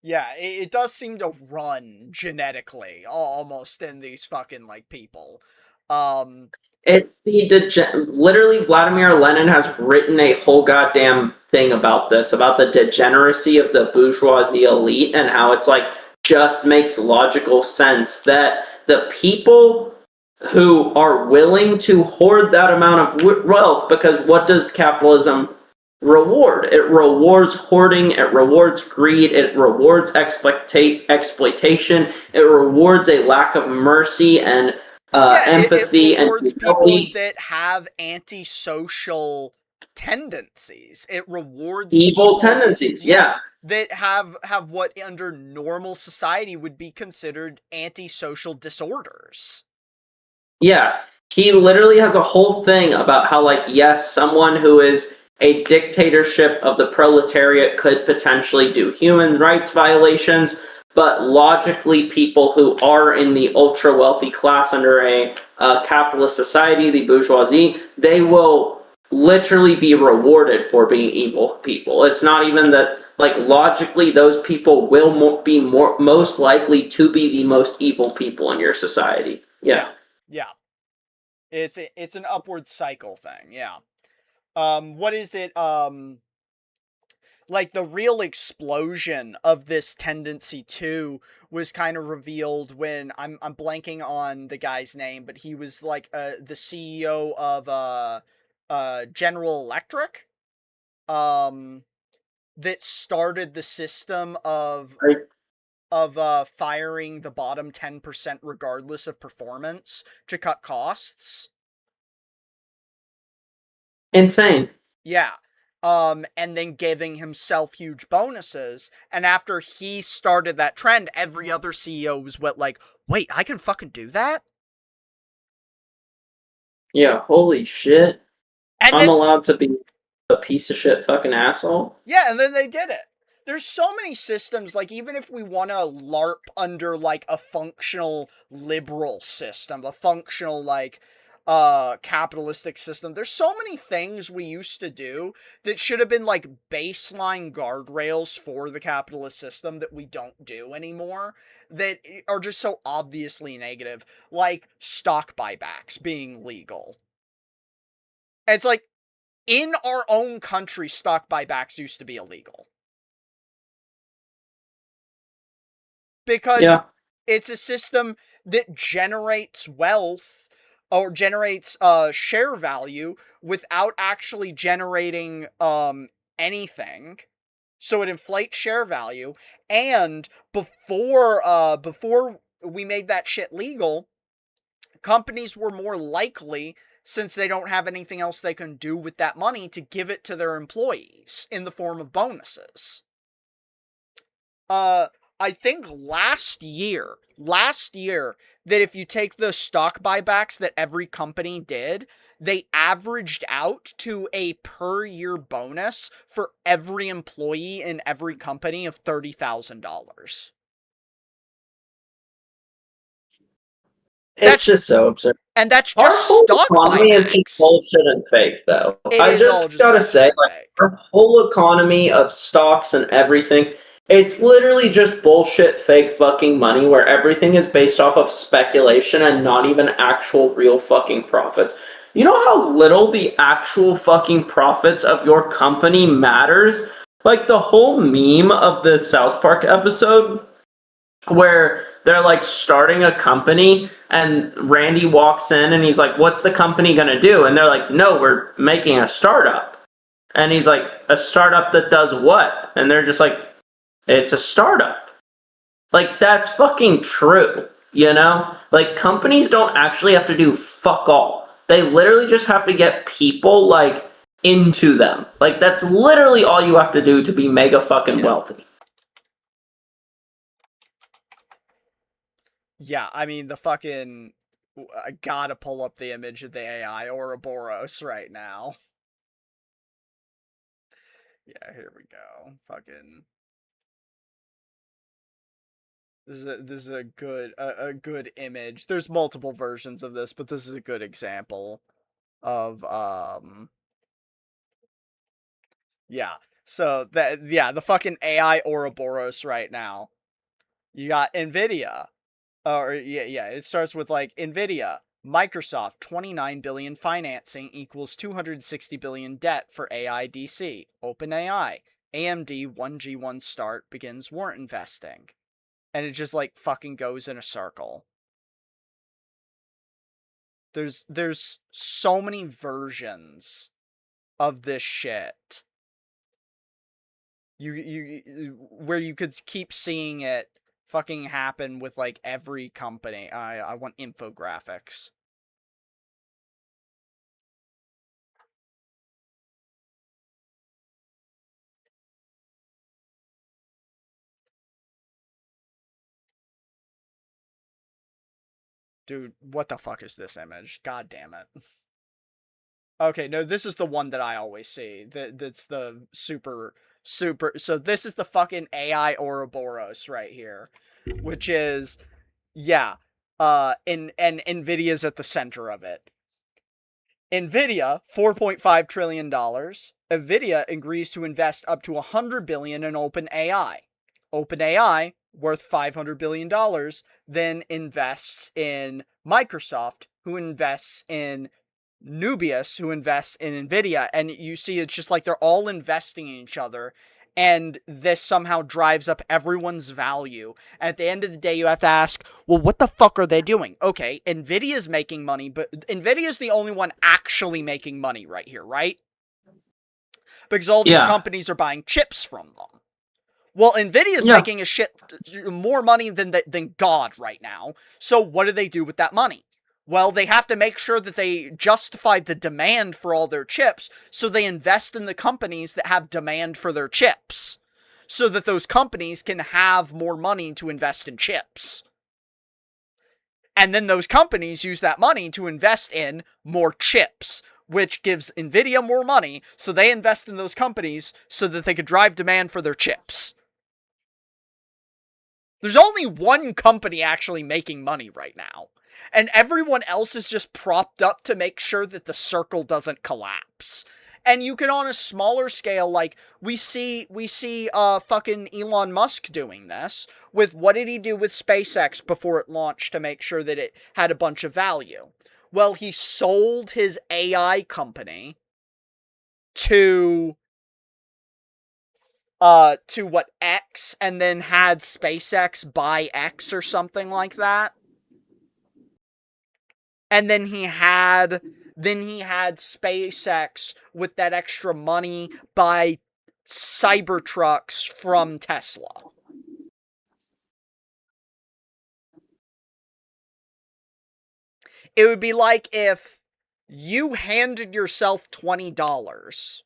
S2: Yeah, it does seem to run genetically, almost in these fucking, like, people.
S1: It's literally Vladimir Lenin has written a whole goddamn thing about this, about the degeneracy of the bourgeoisie elite and how it's like just makes logical sense that the people who are willing to hoard that amount of wealth, because what does capitalism reward? It rewards hoarding, it rewards greed, it rewards exploitation, it rewards a lack of mercy and empathy
S2: it rewards
S1: and
S2: people that have antisocial tendencies. It rewards
S1: evil
S2: people,
S1: tendencies. Yeah.
S2: that have what under normal society would be considered antisocial disorders.
S1: Yeah. He literally has a whole thing about how, like, yes, someone who is a dictatorship of the proletariat could potentially do human rights violations, but logically, people who are in the ultra wealthy class under a capitalist society, the bourgeoisie, they will literally be rewarded for being evil people. It's not even that, like, logically, those people will be most likely to be the most evil people in your society. Yeah.
S2: Yeah. It's an upward cycle thing. Yeah. What is it? Like, the real explosion of this tendency too was kind of revealed when I'm blanking on the guy's name, but he was like the CEO of General Electric, that started the system of firing the bottom 10% regardless of performance to cut costs.
S1: Insane.
S2: Yeah. And then giving himself huge bonuses. And after he started that trend, every other CEO was like, wait, I can fucking do that?
S1: Yeah, holy shit.
S2: And
S1: I'm
S2: then,
S1: allowed to be a piece of shit fucking asshole?
S2: yeah, and then they did it. There's so many systems, like, even if we want to LARP under, like, a functional liberal system, a functional, like, capitalistic system, there's so many things we used to do that should have been, like, baseline guardrails for the capitalist system that we don't do anymore, that are just so obviously negative, like stock buybacks being legal. It's like, in our own country, stock buybacks used to be illegal. Because it's a system that generates wealth or generates share value without actually generating anything. So it inflates share value, and before we made that shit legal, companies were more likely, since they don't have anything else they can do with that money, to give it to their employees in the form of bonuses. I think last year, that if you take the stock buybacks that every company did, they averaged out to a per year bonus for every employee in every company of $30,000.
S1: It's just so absurd.
S2: And that's
S1: Our
S2: just
S1: whole
S2: stock
S1: economy
S2: buybacks.
S1: is just bullshit and fake, though.
S2: It
S1: I
S2: is all
S1: just
S2: just
S1: gotta
S2: bullshit
S1: say,
S2: and
S1: like,
S2: fake.
S1: our whole economy of stocks and everything, it's literally just bullshit, fake fucking money where everything is based off of speculation and not even actual real fucking profits. You know how little the actual fucking profits of your company matters? Like the whole meme of the South Park episode where they're like starting a company and Randy walks in and he's like, what's the company gonna do? And they're like, no, we're making a startup. And he's like, a startup that does what? And they're just like, it's a startup. Like, that's fucking true, you know? Like, companies don't actually have to do fuck all. They literally just have to get people, like, into them. Like, that's literally all you have to do to be mega fucking wealthy.
S2: Yeah, I mean, the fucking... I gotta pull up the image of the AI Ouroboros right now. Yeah, here we go. Fucking... This is a good image. There's multiple versions of this, but this is a good example of, yeah. So that, yeah, the fucking AI Ouroboros right now. You got Nvidia, it starts with like Nvidia, Microsoft, 29 billion financing equals 260 billion debt for AIDC. OpenAI, AMD 1G1 start begins warrant investing, and it just like fucking goes in a circle. There's so many versions of this shit. Where you could keep seeing it fucking happen with like every company. I want infographics. Dude, what the fuck is this image? God damn it. Okay, no, this is the one that I always see. That's the super. So this is the fucking AI Ouroboros right here, which is, yeah, and Nvidia's at the center of it. Nvidia, $4.5 trillion. Nvidia agrees to invest up to $100 billion in OpenAI. OpenAI, worth $500 billion, then invests in Microsoft, who invests in Nubius, who invests in Nvidia. And you see, it's just like they're all investing in each other. And this somehow drives up everyone's value. And at the end of the day, you have to ask, well, what the fuck are they doing? Okay, Nvidia's making money, but Nvidia's the only one actually making money right here, right? Because all these companies are buying chips from them. Well, Nvidia's making a shit more money than God right now. So what do they do with that money? Well, they have to make sure that they justify the demand for all their chips, so they invest in the companies that have demand for their chips, so that those companies can have more money to invest in chips. And then those companies use that money to invest in more chips, which gives Nvidia more money, so they invest in those companies so that they could drive demand for their chips. There's only one company actually making money right now. And everyone else is just propped up to make sure that the circle doesn't collapse. And you can, on a smaller scale, like, we see fucking Elon Musk doing this with, what did he do with SpaceX before it launched to make sure that it had a bunch of value? Well, he sold his AI company to what, X, and then had SpaceX buy X or something like that. And then he had SpaceX with that extra money buy Cybertrucks from Tesla. It would be like if you handed yourself $20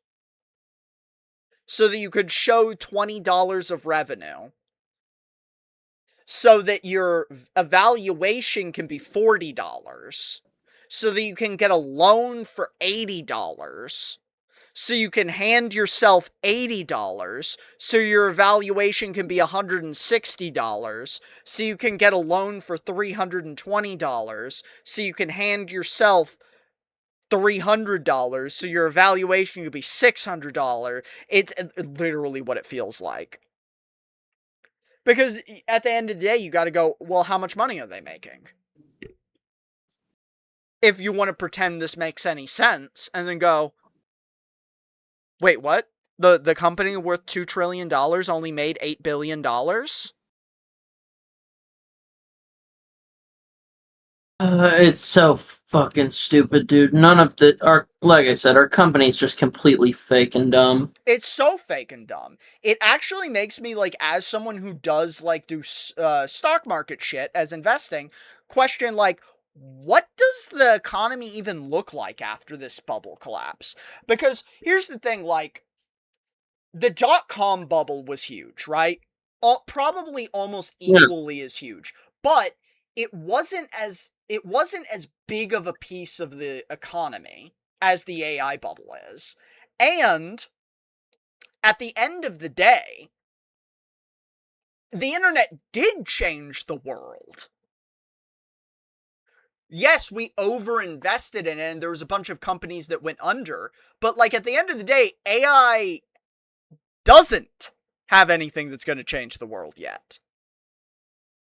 S2: so that you could show $20 of revenue, so that your evaluation can be $40, so that you can get a loan for $80, so you can hand yourself $80, so your evaluation can be $160, so you can get a loan for $320, so you can hand yourself $300, so your evaluation could be $600. It's literally what it feels like. Because at the end of the day, you got to go, well, how much money are they making? If you want to pretend this makes any sense, and then go, wait, what? The company worth $2 trillion only made $8 billion?
S1: It's so fucking stupid, dude. None of like I said, our company's just completely fake and dumb.
S2: It's so fake and dumb. It actually makes me, like, as someone who does, like, do stock market shit as investing, question, like, what does the economy even look like after this bubble collapse? Because here's the thing, like, the dot-com bubble was huge, right? Probably almost equally as huge. But it wasn't as big of a piece of the economy as the AI bubble is. And at the end of the day, the internet did change the world. Yes, we over-invested in it, and there was a bunch of companies that went under, but, like, at the end of the day, AI doesn't have anything that's going to change the world yet.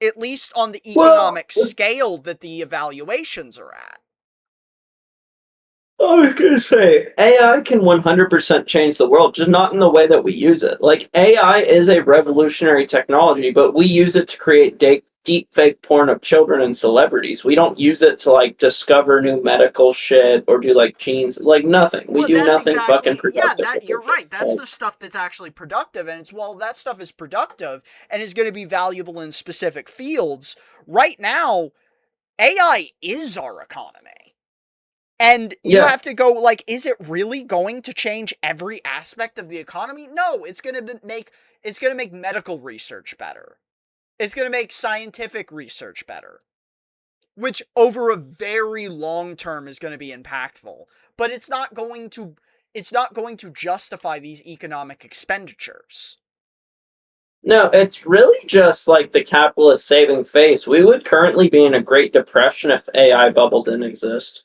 S2: At least on the economic scale that the evaluations are at.
S1: I was gonna say, AI can 100% change the world, just not in the way that we use it. Like, AI is a revolutionary technology, but we use it to create deep fake porn of children and celebrities. We don't use it to, like, discover new medical shit or do, like, genes. Like, nothing. We do nothing fucking productive.
S2: Yeah, you're right. That's the stuff that's actually productive. And that stuff is productive and is going to be valuable in specific fields. Right now, AI is our economy. And you have to go, like, is it really going to change every aspect of the economy? No, it's going to make medical research better. It's going to make scientific research better, which over a very long term is going to be impactful. But it's not going to justify these economic expenditures.
S1: No, it's really just like the capitalist saving face. We would currently be in a Great Depression if AI bubble didn't exist.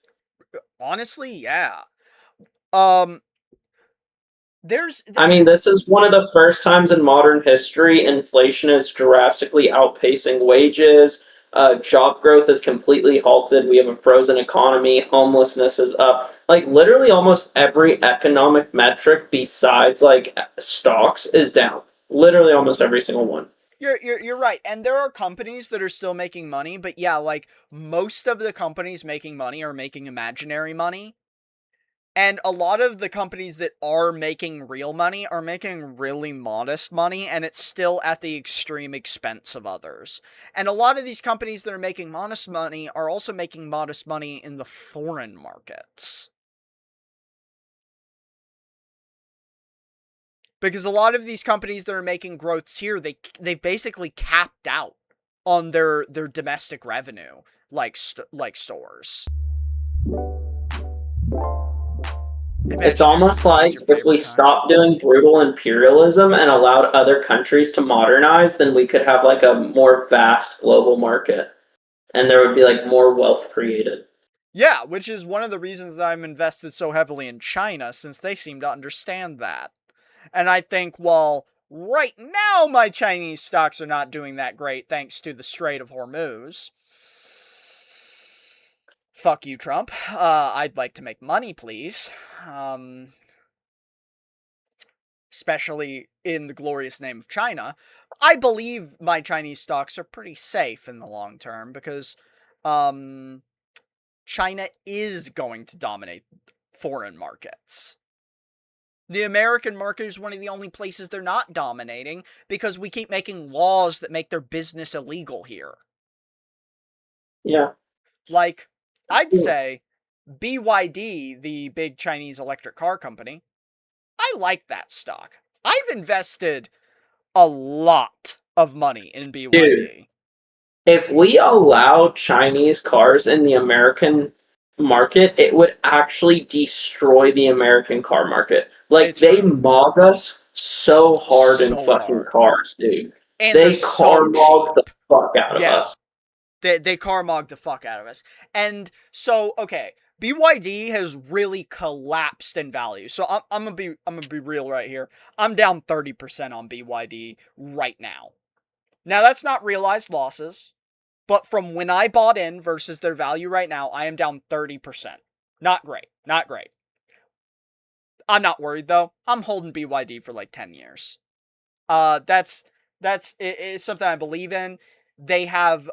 S2: Honestly, yeah.
S1: I mean, this is one of the first times in modern history inflation is drastically outpacing wages. Job growth is completely halted. We have a frozen economy. Homelessness is up. Like, literally almost every economic metric besides, like, stocks is down. Literally almost every single one.
S2: You're right. And there are companies that are still making money, but yeah, like, most of the companies making money are making imaginary money. And a lot of the companies that are making real money are making really modest money, and it's still at the extreme expense of others. And a lot of these companies that are making modest money are also making modest money in the foreign markets. Because a lot of these companies that are making growths here, they've basically capped out on their domestic revenue, like stores.
S1: It's almost like if we stopped doing brutal imperialism and allowed other countries to modernize, then we could have, like, a more vast global market. And there would be, like, more wealth created.
S2: Yeah, which is one of the reasons that I'm invested so heavily in China, since they seem to understand that. And I think, well, right now my Chinese stocks are not doing that great thanks to the Strait of Hormuz. Fuck you, Trump. I'd like to make money, please. Especially in the glorious name of China. I believe my Chinese stocks are pretty safe in the long term because China is going to dominate foreign markets. The American market is one of the only places they're not dominating because we keep making laws that make their business illegal here.
S1: Yeah.
S2: Like, I'd say BYD, the big Chinese electric car company, I like that stock. I've invested a lot of money in BYD.
S1: Dude, if we allow Chinese cars in the American market, it would actually destroy the American car market. Like, they mog us so hard in fucking cars, dude.
S2: And
S1: they car mog the fuck out of us.
S2: They car mog the fuck out of us. And so, okay, BYD has really collapsed in value. So I'm gonna be real right here. I'm down 30% on BYD right now. Now that's not realized losses, but from when I bought in versus their value right now, I am down 30%. Not great. Not great. I'm not worried though. I'm holding BYD for like 10 years. It's something I believe in. They have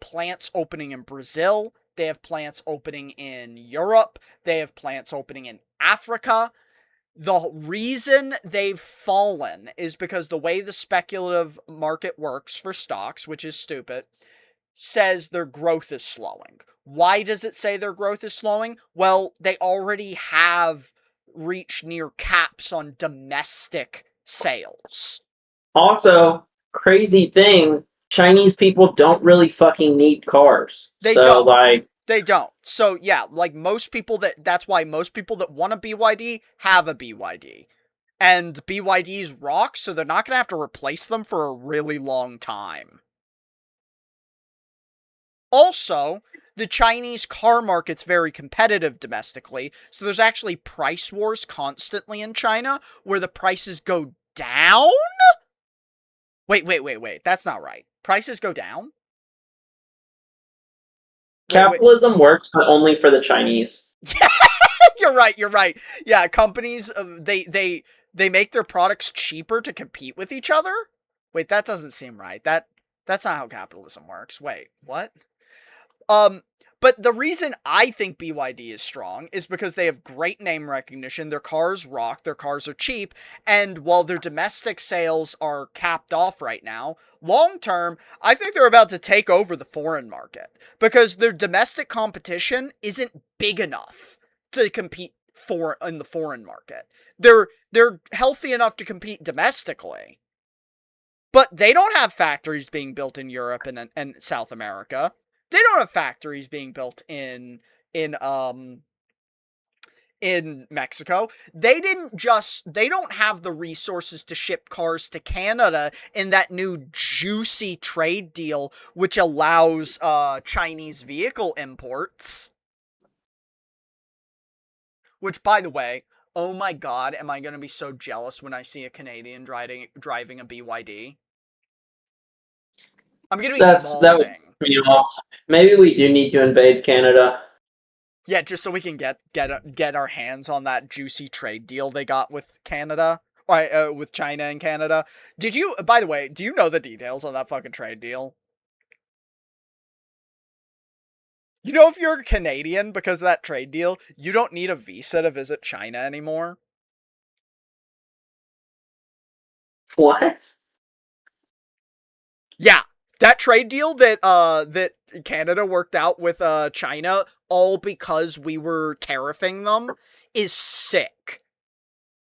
S2: plants opening in Brazil. They have plants opening in Europe. They have plants opening in Africa. The reason they've fallen is because the way the speculative market works for stocks, which is stupid, says their growth is slowing. Why does it say their growth is slowing? Well, they already have reached near caps on domestic sales.
S1: Also, crazy thing, Chinese people don't really fucking need cars.
S2: They don't. So yeah, like most people that's why most people that want a BYD have a BYD. And BYDs rock, so they're not going to have to replace them for a really long time. Also, the Chinese car market's very competitive domestically, so there's actually price wars constantly in China, where the prices go down? Wait. That's not right. Prices go down?
S1: Capitalism works, but only for the Chinese.
S2: You're right. Yeah, companies, they make their products cheaper to compete with each other? Wait, that doesn't seem right. That's not how capitalism works. Wait, what? But the reason I think BYD is strong is because they have great name recognition, their cars rock, their cars are cheap, and while their domestic sales are capped off right now, long term, I think they're about to take over the foreign market because their domestic competition isn't big enough to compete in the foreign market. They're healthy enough to compete domestically, but they don't have factories being built in Europe and South America. They don't have factories being built in Mexico. They don't have the resources to ship cars to Canada in that new juicy trade deal which allows Chinese vehicle imports. Which, by the way, oh my god, am I going to be so jealous when I see a Canadian driving a BYD? I'm going to be
S1: That would piss me off. Maybe we do need to invade Canada.
S2: Yeah, just so we can get our hands on that juicy trade deal they got with Canada, with China and Canada. By the way, do you know the details on that fucking trade deal? You know, if you're a Canadian because of that trade deal, you don't need a visa to visit China anymore.
S1: What?
S2: Yeah, that trade deal that Canada worked out with China, all because we were tariffing them, is sick.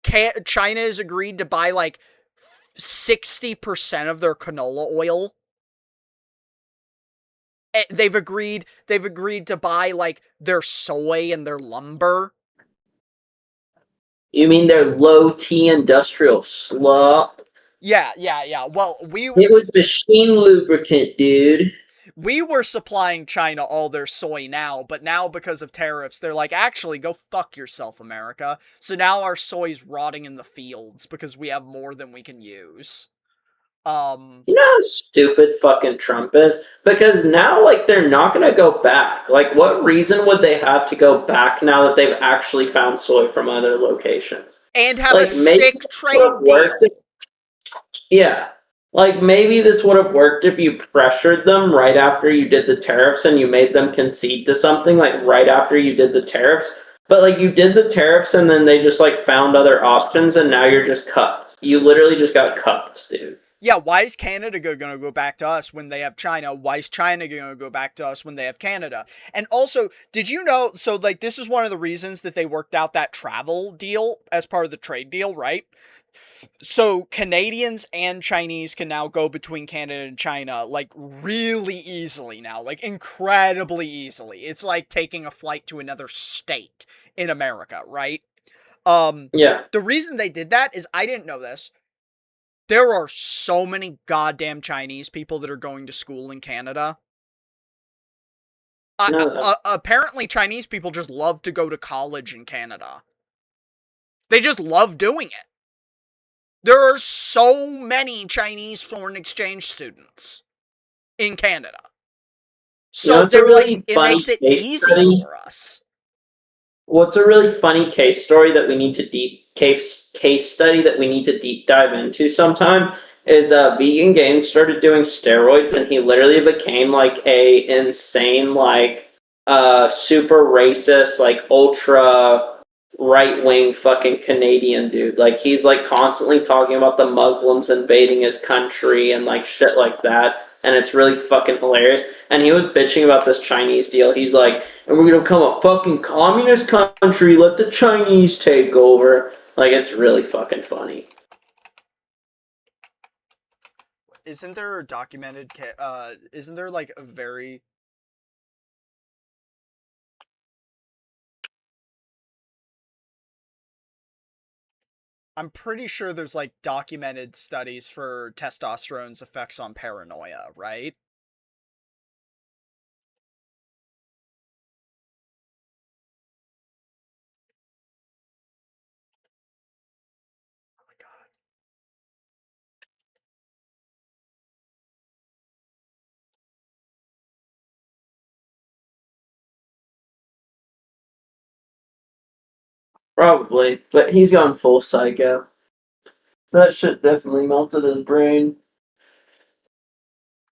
S2: China has agreed to buy like 60% of their canola oil. They've agreed to buy like their soy and their lumber.
S1: You mean their low T industrial slop?
S2: Yeah. Well,
S1: it was machine lubricant, dude.
S2: We were supplying China all their soy now, but now because of tariffs, they're like, actually, go fuck yourself, America. So now our soy's rotting in the fields because we have more than we can use.
S1: You know how stupid fucking Trump is? Because now, like, they're not gonna go back. Like, what reason would they have to go back now that they've actually found soy from other locations?
S2: And have a sick trade deal.
S1: Yeah. Like, maybe this would have worked if you pressured them right after you did the tariffs and you made them concede to something, like, right after you did the tariffs. But, like, you did the tariffs and then they just, like, found other options and now you're just cucked. You literally just got cucked, dude.
S2: Yeah, why is Canada going to go back to us when they have China? Why is China going to go back to us when they have Canada? And also, did you know, so, like, this is one of the reasons that they worked out that travel deal as part of the trade deal, right? So Canadians and Chinese can now go between Canada and China, like, really easily now, like, incredibly easily. It's like taking a flight to another state in America, right?
S1: Yeah.
S2: The reason they did that is, I didn't know this, there are so many goddamn Chinese people that are going to school in Canada. Apparently Chinese people just love to go to college in Canada. They just love doing it. There are so many Chinese foreign exchange students in Canada. So they're like, it makes it easy for us.
S1: What's a really funny case story that we need to case study that we need to deep dive into sometime is Vegan Gains started doing steroids and he literally became like a insane, like super racist, like ultra right-wing fucking Canadian dude. Like, he's like constantly talking about the Muslims invading his country and like shit like that, and it's really fucking hilarious. And he was bitching about this Chinese deal. He's like, and we're gonna become a fucking communist country, let the Chinese take over. Like, it's really fucking funny.
S2: Isn't there documented, isn't there like a very... I'm pretty sure there's like documented studies for testosterone's effects on paranoia, right?
S1: Probably, but he's gone full psycho. That shit definitely melted his brain.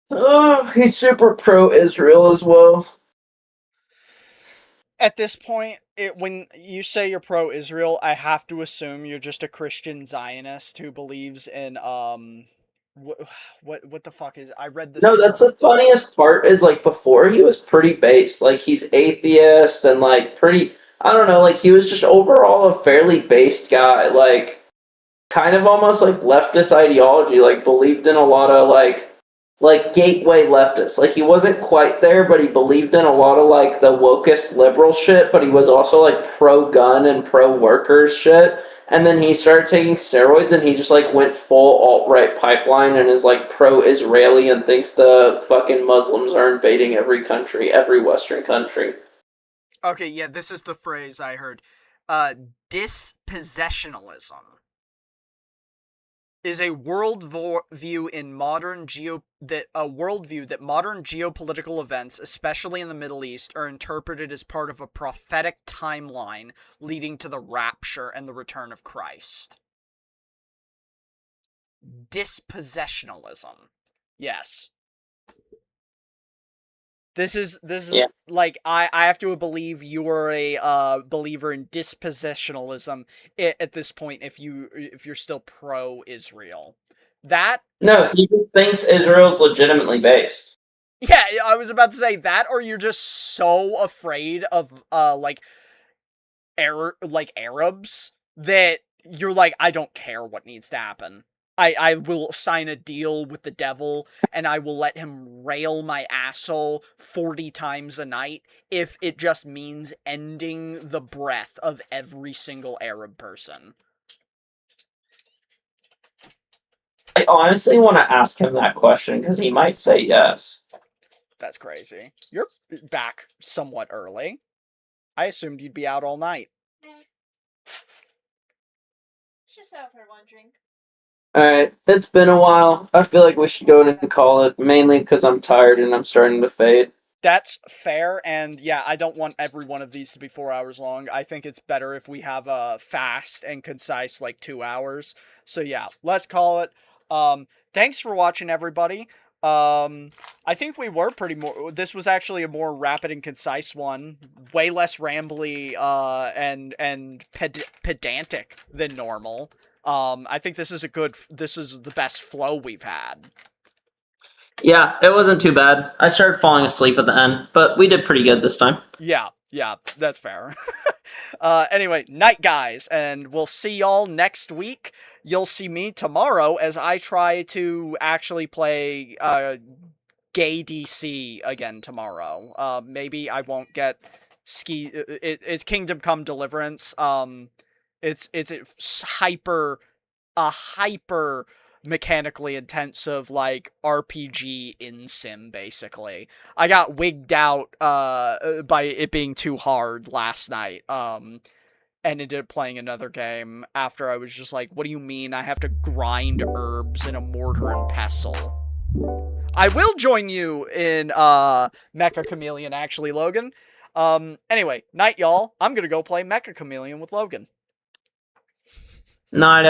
S1: Oh, he's super pro-Israel as well.
S2: At this point, when you say you're pro-Israel, I have to assume you're just a Christian Zionist who believes in what the fuck is? I read this.
S1: No, that's the funniest part. Is like before he was pretty based. Like he's atheist and like pretty. I don't know. Like he was just overall a fairly based guy. Like kind of almost like leftist ideology. Like believed in a lot of like gateway leftists. Like he wasn't quite there, but he believed in a lot of like the wokest liberal shit, but he was also like pro-gun and pro-workers shit. And then he started taking steroids and he just like went full alt-right pipeline and is like pro-Israeli and thinks the fucking Muslims are invading every country, every Western country.
S2: Okay, yeah, this is the phrase I heard. Dispossessionalism is a worldview in modern worldview that modern geopolitical events, especially in the Middle East, are interpreted as part of a prophetic timeline leading to the rapture and the return of Christ. Dispossessionalism. Yes. This is
S1: Yeah.
S2: like I have to believe you are a believer in dispossessionalism at this point if you're still pro-Israel. That
S1: No, he just thinks Israel's legitimately based.
S2: Yeah, I was about to say that, or you're just so afraid of like Arabs that you're like, I don't care what needs to happen. I will sign a deal with the devil, and I will let him rail my asshole 40 times a night if it just means ending the breath of every single Arab person.
S1: I honestly want to ask him that question, because he might say yes.
S2: That's crazy. You're back somewhat early. I assumed you'd be out all night.
S17: Just out for one drink.
S1: Alright, it's been a while. I feel like we should go and call it, mainly because I'm tired and I'm starting to fade.
S2: That's fair, and yeah, I don't want every one of these to be 4 hours long. I think it's better if we have a fast and concise, like, 2 hours. So yeah, let's call it. Thanks for watching, everybody. I think we were this was actually a more rapid and concise one. Way less rambly, and pedantic than normal. I think this is the best flow we've had.
S1: Yeah, it wasn't too bad. I started falling asleep at the end, but we did pretty good this time.
S2: Yeah, that's fair. Anyway, night, guys, and we'll see y'all next week. You'll see me tomorrow as I try to actually play Gay DC again tomorrow. Maybe I won't get it's Kingdom Come Deliverance. It's a hyper mechanically intensive, like, RPG in sim, basically. I got wigged out by it being too hard last night, and ended up playing another game after I was just like, what do you mean I have to grind herbs in a mortar and pestle? I will join you in Mecha Chameleon, actually, Logan. Anyway, night, y'all. I'm gonna go play Mecha Chameleon with Logan.
S1: Night,